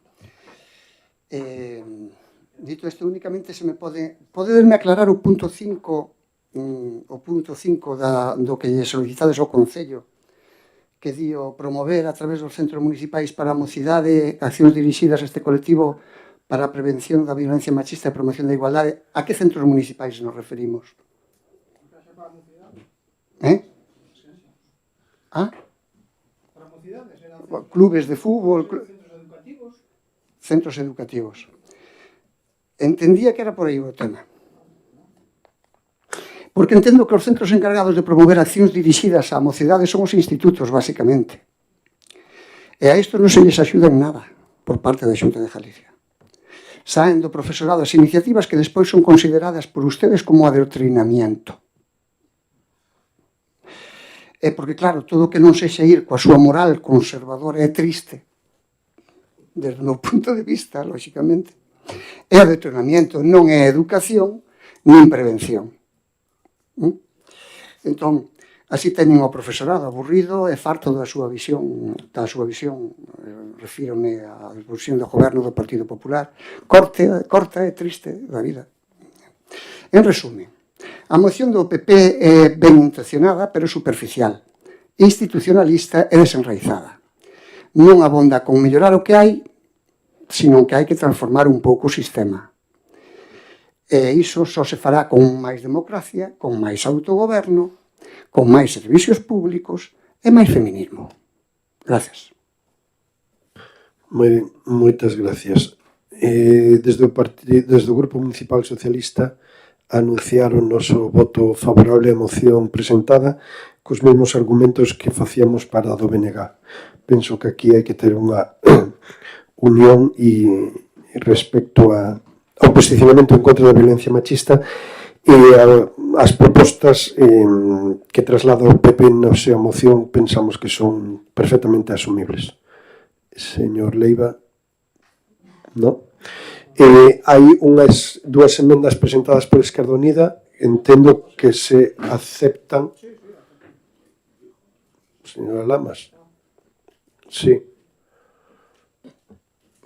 Dito isto, únicamente se me podedenme aclarar o punto 5 do que lle solicitades ao Concello, que dio promover a través dos centros municipais para a mocidade accións dirixidas a este colectivo para a prevención da violencia machista e promoción da igualdade. A que centros municipais nos referimos? Clubes de fútbol, centros educativos. Entendía que era por aí o tema. Porque entendo que os centros encargados de promover accións dirixidas á mocidade son os institutos, basicamente. E a isto non se lles axuda en nada por parte da Xunta de Galicia. Saen do profesorado as iniciativas que despois son consideradas por ustedes como adoctrinamiento. É porque, claro, todo o que non sexa ir coa súa moral conservadora é triste, desde o meu punto de vista, lóxicamente. É adoctrinamiento, non é educación, nin prevención. Entón, así teñen o profesorado aburrido e farto da súa visión, refírome á visión do goberno do Partido Popular, corta e triste da vida. En resumen, A moción do PP é ben intencionada, pero superficial, institucionalista e desenraizada. Non abonda con mellorar o que hai, sino que hai que transformar un pouco o sistema. E iso só se fará con máis democracia, con máis autogoberno, con máis servicios públicos e máis feminismo. Gracias. Moi ben, moitas gracias. Desde o Grupo Municipal Socialista anunciar o noso voto favorable á moción presentada cos mesmos argumentos que facíamos para a do BNG. Penso que aquí hai que ter unha unión e respecto ao posicionamento en contra da violencia machista e as propostas que traslada o PP na súa moción pensamos que son perfectamente asumibles. Señor Leiva, no? Hai dúas emendas presentadas por Esquerda Unida, entendo que se aceptan. Señora Lamas. Sí.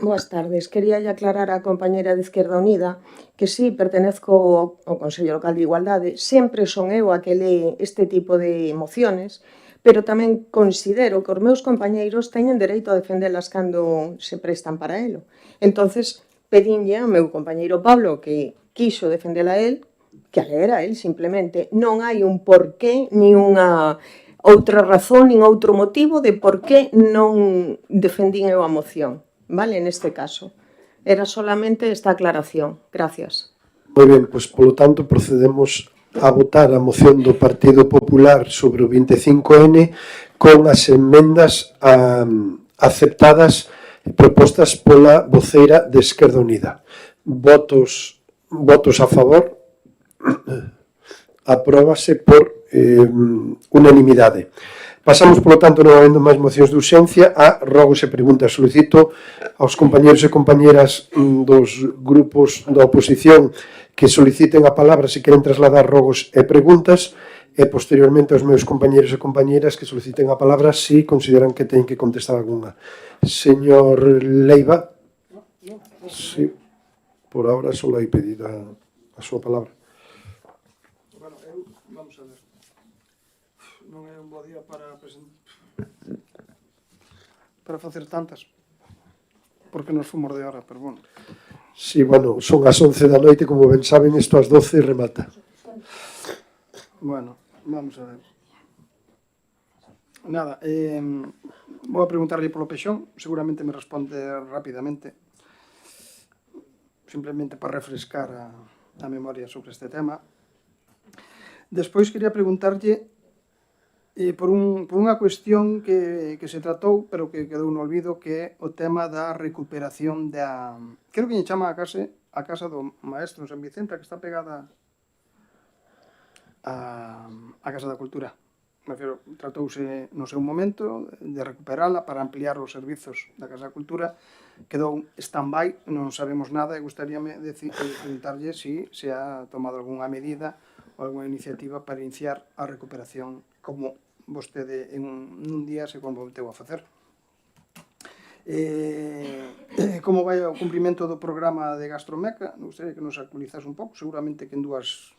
Boas tardes. Quería aclarar á compañera de Esquerda Unida que sí, pertenezco ao Consello Local de Igualdade, sempre son eu a que lee este tipo de mociones, pero tamén considero que os meus compañeiros teñen dereito a defendelas cando se prestan para elo. Entonces, pedinlle ao meu compañeiro Pablo, que quiso defendela a él, que a leera él simplemente. Non hai un porqué, ni unha outra razón, nin outro motivo de por que non defendín eu a moción. Vale, neste caso. Era solamente esta aclaración. Gracias. Moi ben, pois polo tanto procedemos a votar a moción do Partido Popular sobre o 25N con as emendas aceptadas propostas pola voceira de Esquerda Unida. Votos a favor. Apróbase por unanimidade. Pasamos, polo tanto, non habendo máis mocións de urxencia, a rogos e preguntas. Solicito aos compañeros e compañeras dos grupos da oposición que soliciten a palabra se queren trasladar rogos e preguntas, e posteriormente aos meus compañeros e compañeras que soliciten a palabra se consideran que teñen que contestar algunha. Señor Leiva. Sí, por ahora só hai pedido a súa palabra. Bueno, vamos a ver. Non é un bo día para facer tantas, porque nos fomos de hora, pero bueno. Sí, bueno, son as 11 da noite, como ben saben, isto ás 12 remata. Bueno, vamos a ver. Nada, vou a preguntarlle polo Pexón, seguramente me responde rapidamente, simplemente para refrescar a memoria sobre este tema. Despois quería preguntarlle por unha cuestión que se tratou, pero que quedou no olvido, que é o tema da recuperación da... Creo que lle chama a casa do maestro en San Vicente, que está pegada a Casa da Cultura. Me refiero, tratouse no seu momento de recuperala para ampliar os servizos da Casa da Cultura. Quedou stand-by, non sabemos nada, e gustaríame preguntarlle se ha tomado algunha medida ou algunha iniciativa para iniciar a recuperación como vostede en un día se comprometeu a facer. Como vai o cumprimento do programa de Gastromeca? Non sei que nos actualizase un pouco, seguramente que en 2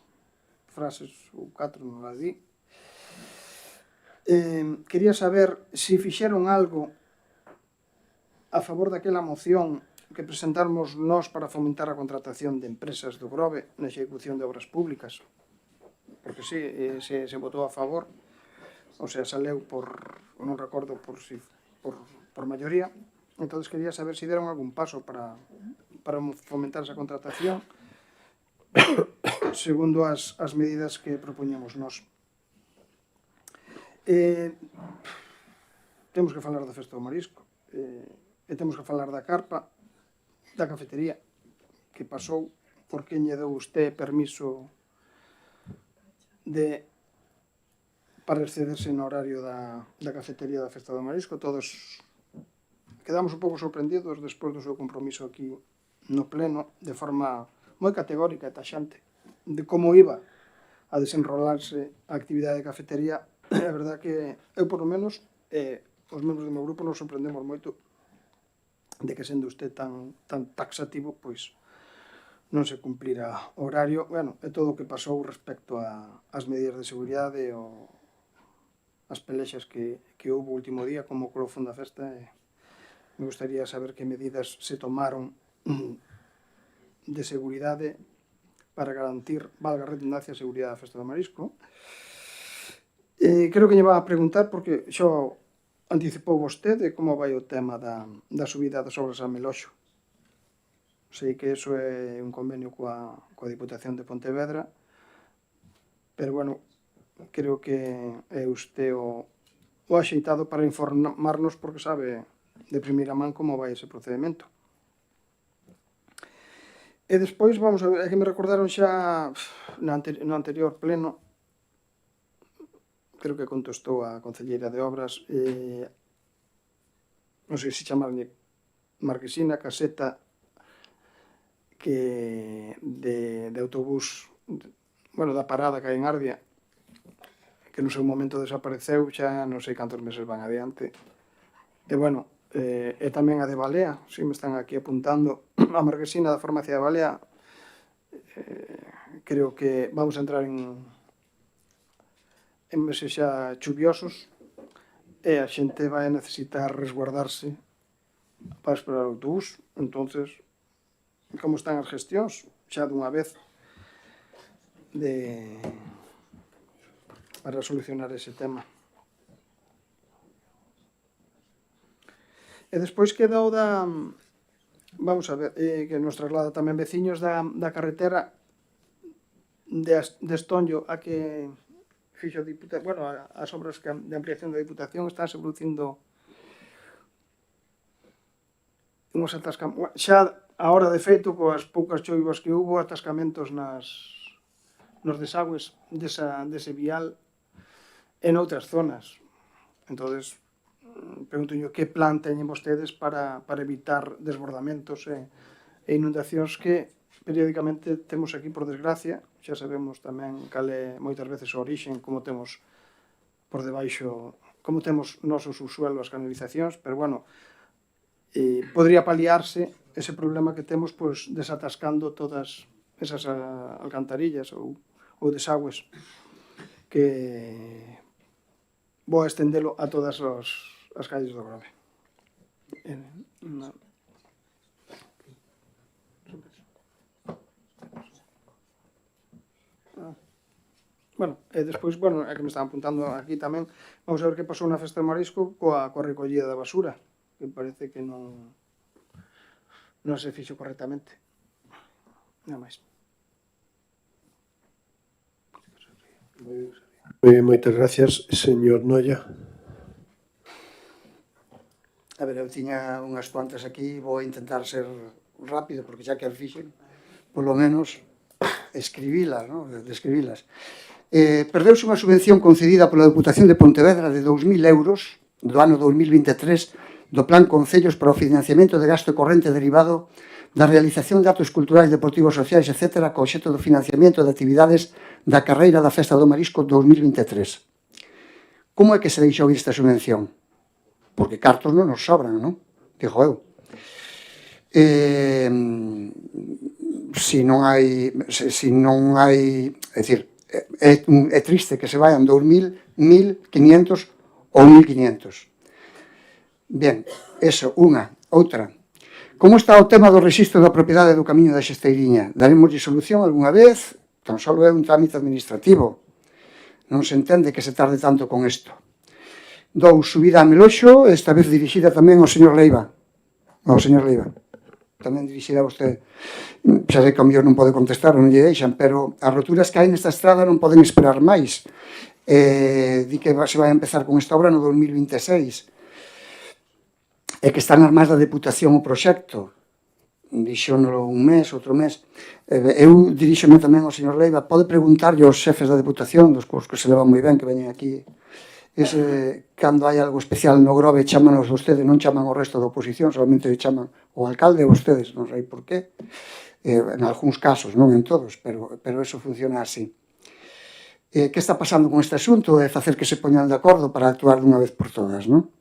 frases ou 4 non la di. Quería saber se fixeron algo a favor daquela moción que presentamos nós para fomentar a contratación de empresas do Grove na execución de obras públicas, porque se votou a favor, o sea, saleu non recordo por maioría. Entón quería saber se deron algún paso para fomentar esa contratación segundo as medidas que propoñemos nós. Temos que falar da Festa do Marisco, e temos que falar da carpa, da cafetería, que pasou, por que lle deu usted permiso para excederse no horario da cafetería da Festa do Marisco. Todos quedamos un pouco sorprendidos despois do seu compromiso aquí no pleno, de forma moi categórica e taxante, de como iba a desenrolarse a actividade de cafetería. É verdad que eu, por lo menos, os membros do meu grupo nos sorprendemos moito de que, sendo usted tan taxativo, pois non se cumplira o horario, bueno, e todo o que pasou respecto ás medidas de seguridade ou as pelexas que houve o último día como o colofón da festa. Me gustaría saber que medidas se tomaron de seguridade para garantir, valga a redundancia, a seguridade da festa do marisco. Creo que lle va a preguntar, porque xa anticipou vostede como vai o tema da subida das obras a Meloxo. Sei que iso é un convenio coa Diputación de Pontevedra, pero, bueno, creo que é usted o axeitado para informarnos, porque sabe de primeira man como vai ese procedimento. E despois, vamos a ver, é que me recordaron xa no anterior pleno, creo que contestou a concelleira de Obras, non sei se chamarlle Marquesina, caseta que de autobús, bueno, da parada que hai en Ardia, que no seu momento desapareceu, xa non sei cantos meses van adiante. E, bueno, e tamén a de Balea, si me están aquí apuntando, a Marquesina da farmacia de Balea, creo que vamos a entrar en meses xa chuviosos e a xente vai a necesitar resguardarse para esperar o autobús. Entonces, como están as gestións xa dunha vez para solucionar ese tema? E despois queda o da, vamos a ver, que nos traslada tamén veciños da carretera de Estonllo a que fixo a Diputación, bueno, as obras de ampliación da Diputación están se producindo unhos atascamentos, xa a hora de feito, coas poucas choivas que hubo, atascamentos nos desagües dese vial e noutras zonas. Entonces, pregunto yo, que plan teñen vostedes para evitar desbordamentos e inundacións que periódicamente temos aquí, por desgracia? Xa sabemos tamén cal é moitas veces o orixen, como temos por debaixo, como temos nosos subsuelos, as canalizacións, pero, bueno, podría paliarse ese problema que temos, pois, desatascando todas esas alcantarillas ou desagües, que vou a estendelo a todas as calles do Grove. Bueno, e despois, bueno, é que me están apuntando aquí tamén, vamos a ver que pasou na festa de marisco coa recollida da basura, que parece que non se fixo correctamente. Nada máis. Moitas gracias, señor Noia. A ver, eu tiña unhas cuantas aquí, vou intentar ser rápido, porque xa que as fixen, polo menos escribilas, non? Describilas. Perdeuse unha subvención concedida pola Diputación de Pontevedra de 2.000 euros do ano 2023 do Plan Concellos para o financiamento de gasto corrente derivado da realización de actos culturais, deportivos, sociais, etc., co obxecto do financiamento de actividades da carreira da Festa do Marisco 2023. Como é que se deixou ir esta subvención? Porque cartos non nos sobran, non? Digo eu. Se non hai, é dicir, é triste que se vayan 2.000, 1.500 ou 1.500. Bien, eso, unha. Outra. Como está o tema do rexistro da propiedade do Camiño da Xesteiriña? Daremos solución algunha vez? Tan só é un trámite administrativo. Non se entende que se tarde tanto con isto. 2. Subida a Meloxo, esta vez dirixida tamén ao señor Leiva. Ao señor Leiva. Tamén dirixida a vostede. Xa sei que o mellor non pode contestar, non lle deixan, pero as roturas que hai nesta estrada non poden esperar máis. Di que se vai a empezar con esta obra no 2026. E que están as mans da Deputación o proxecto. Dixónolo un mes, outro mes. Eu dirixome tamén ao señor Leiva. Pode preguntarlle aos xefes da Deputación, dos que se levan moi ben, que veñen aquí. Cando hai algo especial no Grove, chámanos vostedes, non chaman o resto da oposición, solamente chaman o alcalde e vostedes, non sei por qué. En algúns casos, non en todos, pero eso funciona así. Que está pasando con este asunto? É facer que se poñan de acordo para actuar dunha vez por todas, non?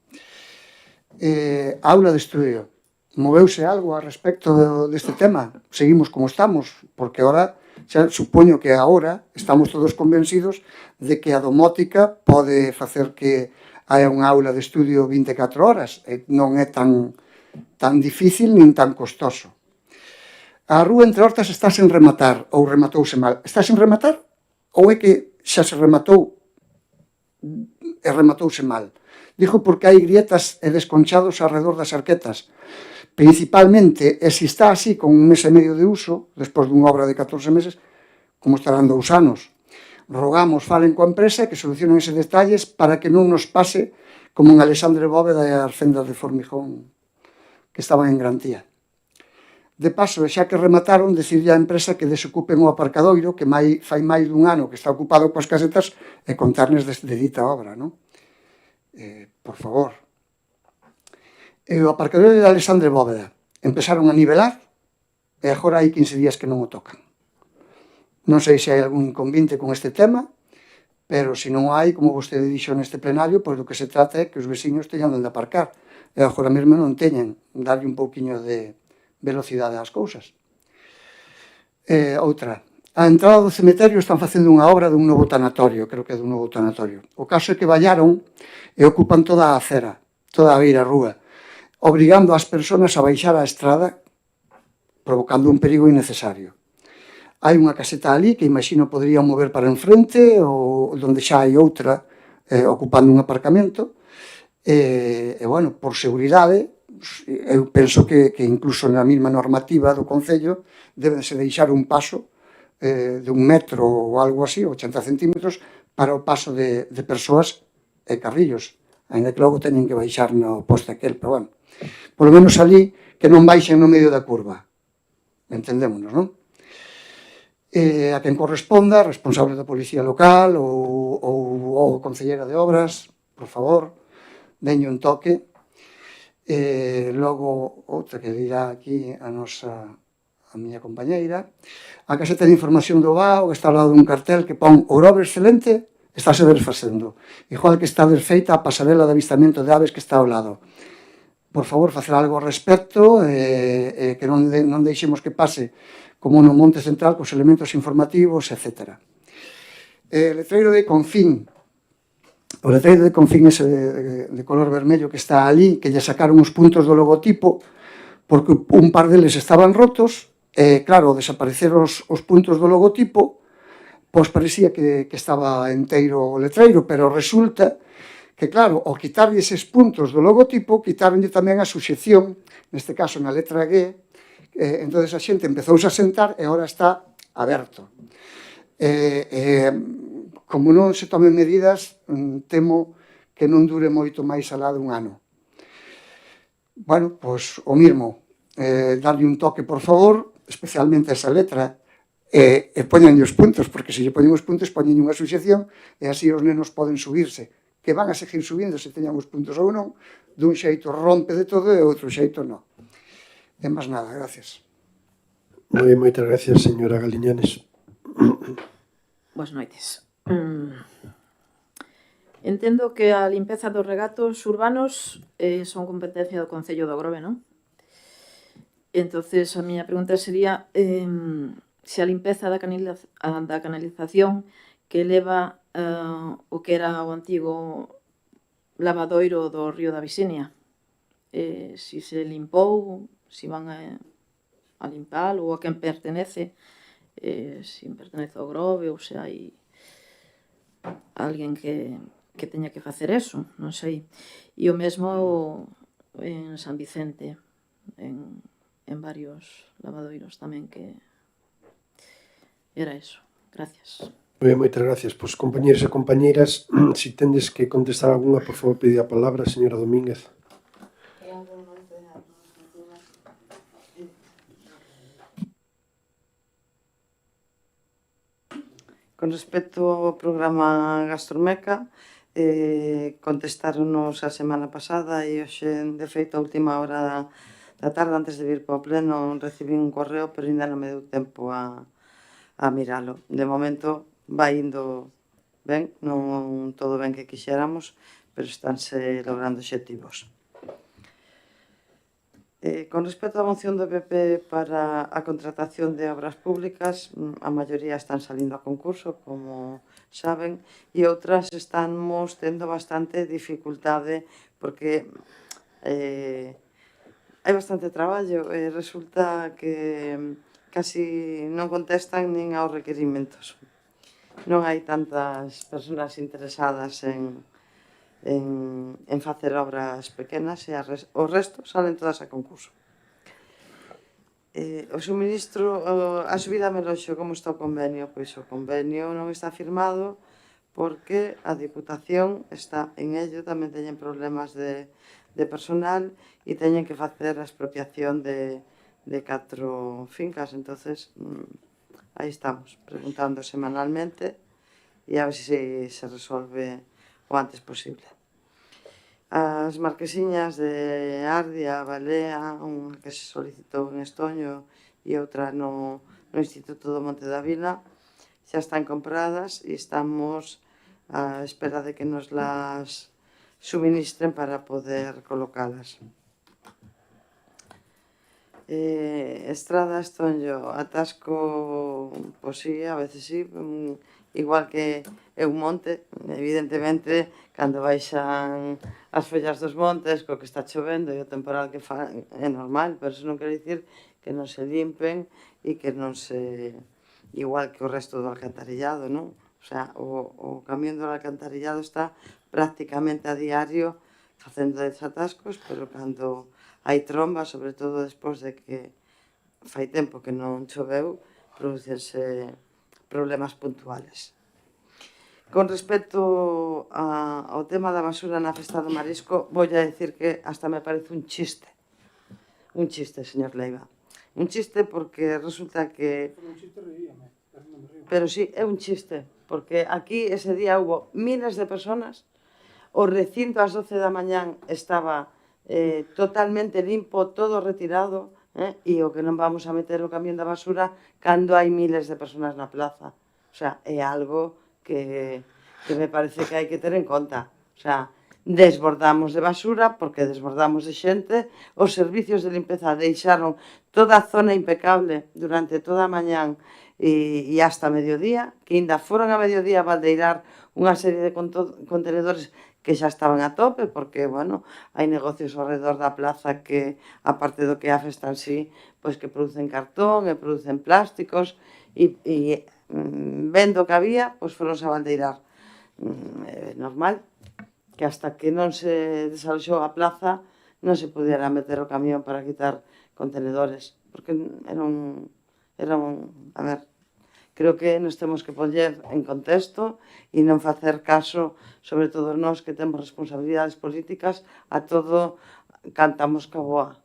Aula de estudio. Moveuse algo a respecto deste tema? Seguimos como estamos? Porque ahora, xa supoño que agora estamos todos convencidos de que a domótica pode facer que haya unha aula de estudio 24 horas, e non é tan difícil nin tan costoso. A rúa entre Hortas está sen rematar, ou rematouse mal. Está sen rematar? Ou é que xa se rematou e rematouse mal? Digo porque hai grietas e desconchados alrededor das arquetas. Principalmente, e se está así con un mes e medio de uso, despois dunha obra de 14 meses, como estarán 2 anos. Rogamos, falen coa empresa que solucionen eses detalles para que non nos pase como en Alexandre Bóveda e as fendas de formigón que estaban en garantía. De paso, xa que remataron, decidirá a empresa que desocupen o aparcadoiro que fai máis dun ano que está ocupado coas casetas e contarnes de dita obra, non? Por favor. O aparcadoiro de Alexandre Bóveda empezaron a nivelar e agora hai 15 días que non o tocan. Non sei se hai algún inconveniente con este tema, pero se non hai, como vostede dixo neste plenario, pois do que se trata é que os veciños teñan onde aparcar. E agora mesmo non teñen, darlle un pouquiño de velocidade ás cousas. Outra, a entrada do cemiterio están facendo unha obra dun novo tanatorio, creo que é dun novo tanatorio. O caso é que vallaron e ocupan toda a acera, toda a beira rúa, obrigando as persoas a baixar a estrada, provocando un perigo innecesario. Hai unha caseta ali que imagino poderían mover para enfrente, ou onde xa hai outra ocupando un aparcamento, e, bueno, por seguridade, eu penso que incluso na mesma normativa do Concello débese deixar un paso de 1 metro ou algo así, 80 centímetros, para o paso de persoas e carrillos, ainda que logo teñen que baixar no poste aquel, pero bueno, polo menos ali que non baixen no medio da curva, entendémonos, non? A quen corresponda, responsable da policía local ou concelleira de obras, por favor, denlle un toque. Logo, outra que dirá aquí a miña compañeira, a caseta de información do BAO que está ao lado dun cartel que pon Ourove excelente, estáse desfacendo, igual que está desfeita a pasarela de avistamento de aves que está ao lado. Por favor, facer algo ao respecto, que non deixemos que pase como no Monte Central cos elementos informativos, etc. Letreiro de Confín. O letreiro de Confín ese de color vermello que está ali, que lle sacaron os puntos do logotipo, porque un par deles estaban rotos, e claro, desaparecer os puntos do logotipo, pois parecía que estaba enteiro o letreiro, pero resulta que, claro, ao quitarlle eses puntos do logotipo, quitaronlle tamén a suxección, neste caso na letra G, entón a xente empezouse a sentar e agora está aberto. Como non se tomen medidas, temo que non dure moito máis alá dun ano. Bueno, pois o mismo, darlle un toque, por favor, especialmente esa letra, e poñenlle os puntos, porque se lle poñen os puntos, poñenlle unha suxección, e así os nenos poden subirse, que van a seguir subindo se teñan os puntos ou non, dun xeito rompe de todo e outro xeito non. E máis nada, gracias. Moitas gracias, señora Galiñanes. Boas noites. Entendo que a limpeza dos regatos urbanos son competencia do Concello do Grove, non? Entonces, a miña pregunta sería se a limpeza da canalización que leva o que era o antigo lavadoiro do río da Visinia, se se limpou, se van a limpar ou a quen pertenece, se pertenece ao Grove ou se hai alguén que teña que facer eso, non sei. E o mesmo en San Vicente, en varios lavadoiros tamén, que era eso. Gracias. Moitas gracias. Pois, compañeros e compañeiras, se tendes que contestar algunha, por favor, pedi a palabra, señora Domínguez. Con respecto ao programa Gastromeca, contestaronos a semana pasada e hoxe, de feito, a última hora da tarde, antes de vir para o pleno, recibí un correo, pero ainda non me deu tempo a miralo. De momento, vai indo ben, non todo ben que quixéramos, pero estánse logrando obxectivos. Con respecto á moción do PP para a contratación de obras públicas, a maioría están salindo a concurso, como saben, e outras estamos tendo bastante dificultade porque hai bastante traballo e resulta que casi non contestan nin aos requerimentos. Non hai tantas persoas interesadas en facer obras pequenas e o resto salen todas a concurso. O suministro, a subida a Meloxo, como está o convenio? Pois o convenio non está firmado porque a Diputación está en ello, tamén teñen problemas de personal e teñen que facer a expropiación de 4 fincas, entonces aí estamos, preguntando semanalmente e a ver se resolve o antes posible. As marquesiñas de Ardia, Balea, unha que se solicitou en Estoño e outra no Instituto do Monte da Vila, xa están compradas e estamos á espera de que nos las suministren para poder colocalas. Estrada, Estoño, atasco, pois sí, a veces sí, igual que é un monte, evidentemente, cando baixan as follas dos montes, co que está chovendo e o temporal que fa, é normal, pero iso non quere dicir que non se limpen e que non se... igual que o resto do alcantarillado, non? O sea, o camión do alcantarillado está prácticamente a diario facendo desatascos, pero cando hai trombas, sobre todo despois de que fai tempo que non choveu, producense problemas puntuales. Con respecto ao tema da basura na Festa do Marisco, vou a decir que hasta me parece un chiste, señor Leiva. Un chiste porque resulta que... Pero sí, é un chiste, porque aquí ese día hubo miles de personas, o recinto ás 12 da mañán estaba totalmente limpo, todo retirado, e o que non vamos a meter o camión da basura cando hai miles de personas na plaza. O sea, é algo que me parece que hai que ter en conta. O sea, desbordamos de basura porque desbordamos de xente, os servicios de limpeza deixaron toda a zona impecable durante toda a mañán e hasta mediodía, que ainda foron a mediodía a baldeirar unha serie de contenedores que xa estaban a tope, porque, bueno, hai negocios ao redor da plaza que, aparte do que a festa en sí, pois que producen cartón e producen plásticos e vendo que había, pois foron a baldeirar. Normal que hasta que non se desaloxou a plaza non se pudiera meter o camión para quitar contenedores, porque eran a ver, creo que nos temos que poñer en contexto e non facer caso, sobre todo nós que temos responsabilidades políticas, a todo cantamos ca boa,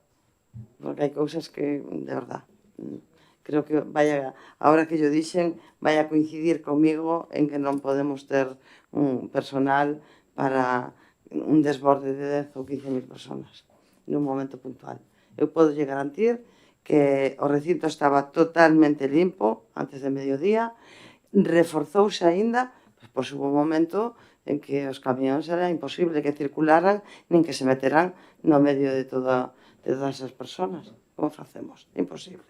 porque hai cousas que, de verdad, creo que vaya, ahora que yo dixen, vaya a coincidir comigo en que non podemos ter un personal para un desborde de 10 ou 15.000 personas nun momento puntual. Eu podo lle garantir que o recinto estaba totalmente limpo antes de mediodía, reforzouse aínda, pois hubo un momento en que os camións era imposible que circularan nin que se meteran no medio de todas as persoas. Como facemos? Imposible.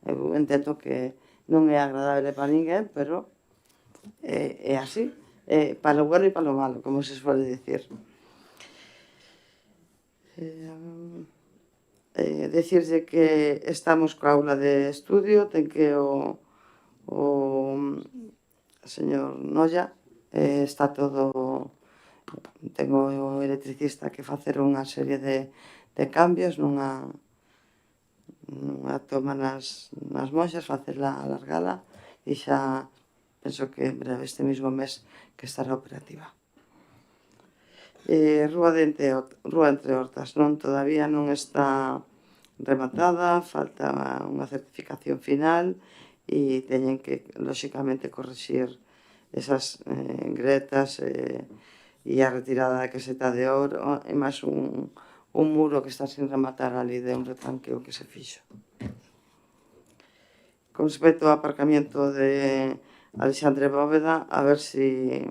Eu entendo que non é agradable para ninguén, pero é así. Para o bueno e para o malo, como se suele dicir. Decirlle que estamos coa aula de estudio, ten que o señor Noia está todo, tengo o electricista que facer unha serie de cambios nunha toma nas moxas, facela alargala e xa penso que en breve este mismo mes que estará operativa. Rúa entre Hortas, non, todavía non está rematada, falta unha certificación final e teñen que, lóxicamente, corrixir esas gretas e a retirada da caseta de ouro e máis un muro que está sin rematar ali de un retranqueo que se fixo. Con respecto ao aparcamiento de Alexandre Bóveda, a ver si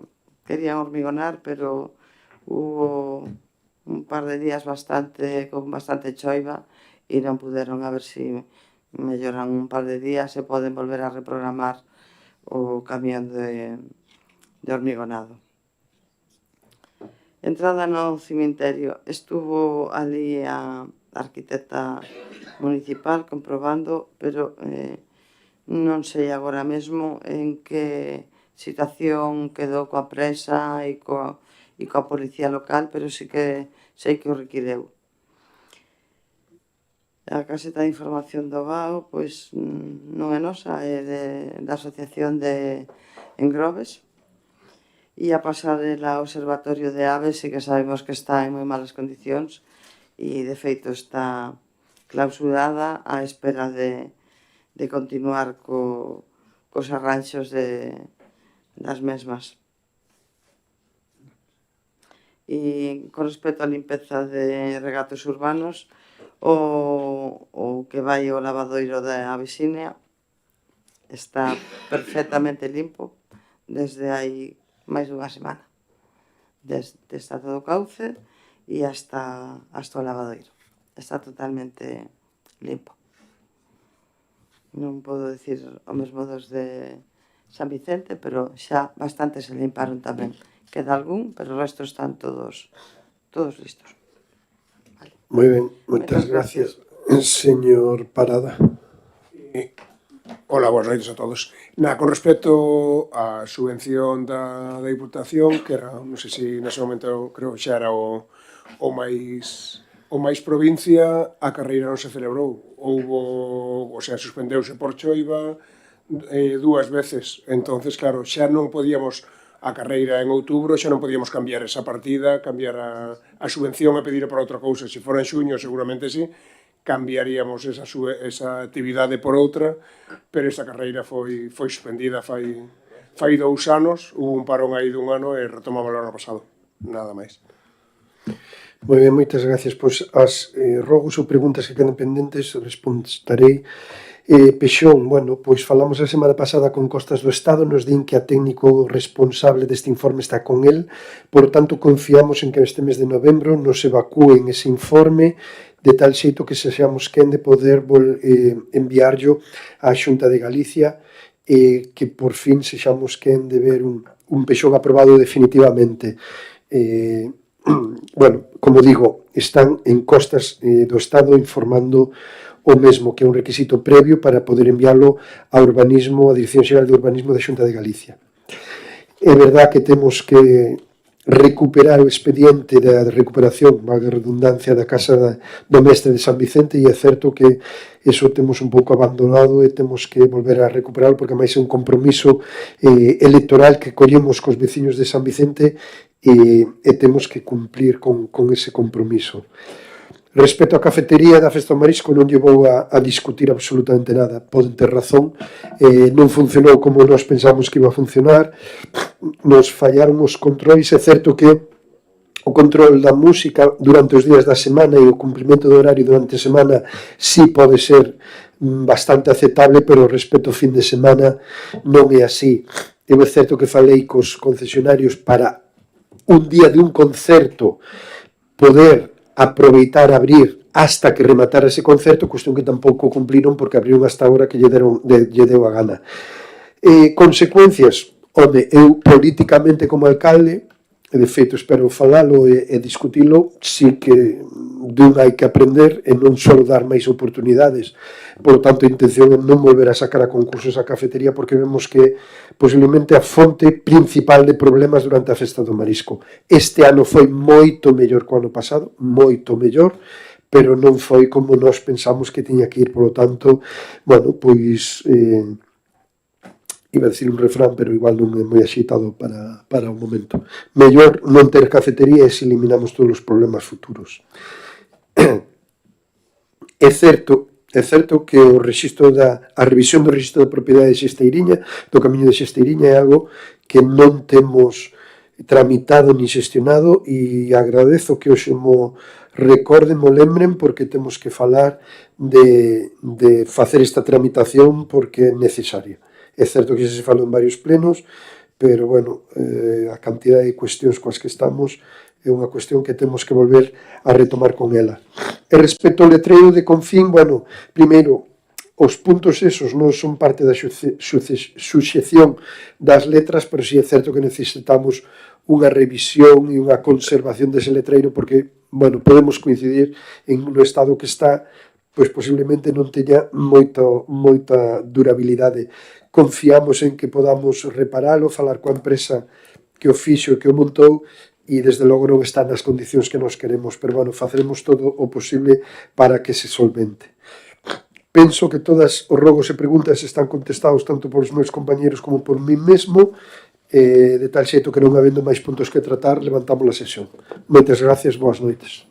querían hormigonar, pero hubo un par de días con bastante choiva e non puderon, a ver se melloran un par de días e poden volver a reprogramar o camión de hormigonado. Entrada no cemiterio, estuvo ali a arquitecta municipal comprobando, pero non sei agora mesmo en que situación quedou coa presa e coa policía local, pero sí que sei que o requireu. A caseta de información do GAO, pois non é nosa, é da Asociación de Engrobes, e a pasarela ao Observatorio de Aves sí que sabemos que está en moi malas condicións e de feito está clausurada á espera de continuar cos arranxos das mesmas. E con respecto á limpeza de regatos urbanos, o que vai ao lavadoiro da Abysinia está perfectamente limpo desde hai máis dunha semana, desde está todo o cauce e hasta o lavadoiro está totalmente limpo. Non podo dicir o mesmo dos de San Vicente, pero xa bastante se limparon tamén. Queda algún, pero o resto están todos listos. Moi ben, moitas gracias. Señor Parada. Hola, boas noites a todos. Con respecto á subvención da Diputación, que era, non sei se nese momento creo que xa era o máis provincia, a carreira non se celebrou. Suspendeuse por choiva 2 veces. Entonces, claro, xa non podíamos a carreira en outubro, xa non podíamos cambiar esa partida, cambiar a subvención e pedir para outra cousa. Se fora en xuño, seguramente sí, cambiaríamos esa actividade por outra, pero esta carreira foi suspendida fai 2 anos, hubo un parón aí dun ano e retomamos o ano pasado. Nada máis. Moi ben, moitas gracias. Pois as rogos ou preguntas que quedan pendentes responderei. Pexón, bueno, pois falamos a semana pasada con Costas do Estado, nos din que a técnico responsable deste informe está con el, por tanto confiamos en que este mes de novembro nos evacúen ese informe de tal xeito que sexamos quen de poder enviarlo á Xunta de Galicia e que por fin sexamos quen de ver un Pexón aprobado definitivamente. Bueno, como digo, están en Costas do Estado informando o mesmo, que é un requisito previo para poder enviálo a Urbanismo, a Dirección Xeral de Urbanismo da Xunta de Galicia. É verdad que temos que recuperar o expediente da recuperación, valga a redundancia, da Casa do Mestre de San Vicente, e é certo que eso temos un pouco abandonado e temos que volver a recuperarlo, porque máis é un compromiso electoral que collemos cos veciños de San Vicente e temos que cumplir con ese compromiso. Respecto á cafetería da Festa do Marisco, non lle vou a discutir absolutamente nada. Poden ter razón, non funcionou como nós pensamos que iba a funcionar, nos fallaron os controis. É certo que o control da música durante os días da semana e o cumprimento do horario durante a semana sí pode ser bastante aceptable, pero respecto ao fin de semana non é así. É certo que falei cos concesionarios para un día de un concerto poder aproveitar a abrir hasta que rematara ese concerto, cuestión que tampouco cumpliron porque abriron hasta a hora que lle deu a gana. Consecuencias, onde eu políticamente como alcalde, e de feito espero falalo e discutilo, si que dun hai que aprender e non só dar máis oportunidades. Por lo tanto, a intención é non volver a sacar a concursos a cafetería, porque vemos que posiblemente a fonte principal de problemas durante a Festa do Marisco. Este ano foi moito mellor que o ano pasado, moito mellor, pero non foi como nós pensamos que tiña que ir. Por lo tanto, bueno, pois iba a decir un refrán, pero igual non é moi axeitado para o momento. Mellor non ter cafetería e se eliminamos todos os problemas futuros. É certo que a revisión do rexistro de propiedade de Xesteiriña, do Camiño de Xesteiriña, é algo que non temos tramitado ni xestionado, e agradezo que hoxe mo recorden, mo lembren, porque temos que falar de facer esta tramitación porque é necesaria. É certo que xa se falou en varios plenos, pero, bueno, a cantidad de cuestións coas que estamos é unha cuestión que temos que volver a retomar con ela. E respecto ao letreiro de Confín, bueno, primeiro, os puntos esos non son parte da suxección das letras, pero si é certo que necesitamos unha revisión e unha conservación dese letreiro porque, bueno, podemos coincidir en no estado que está, pois posiblemente non teña moita durabilidade. Confiamos en que podamos reparalo, falar coa empresa que o fixo e que o montou e desde logo non está nas condicións que nos queremos, pero bueno, faceremos todo o posible para que se solvente. Penso que todos os rogos e preguntas están contestados tanto polos meus compañeros como por mí mesmo, de tal xeito que non habendo máis puntos que tratar, levantamos a sesión. Moitas gracias, boas noites.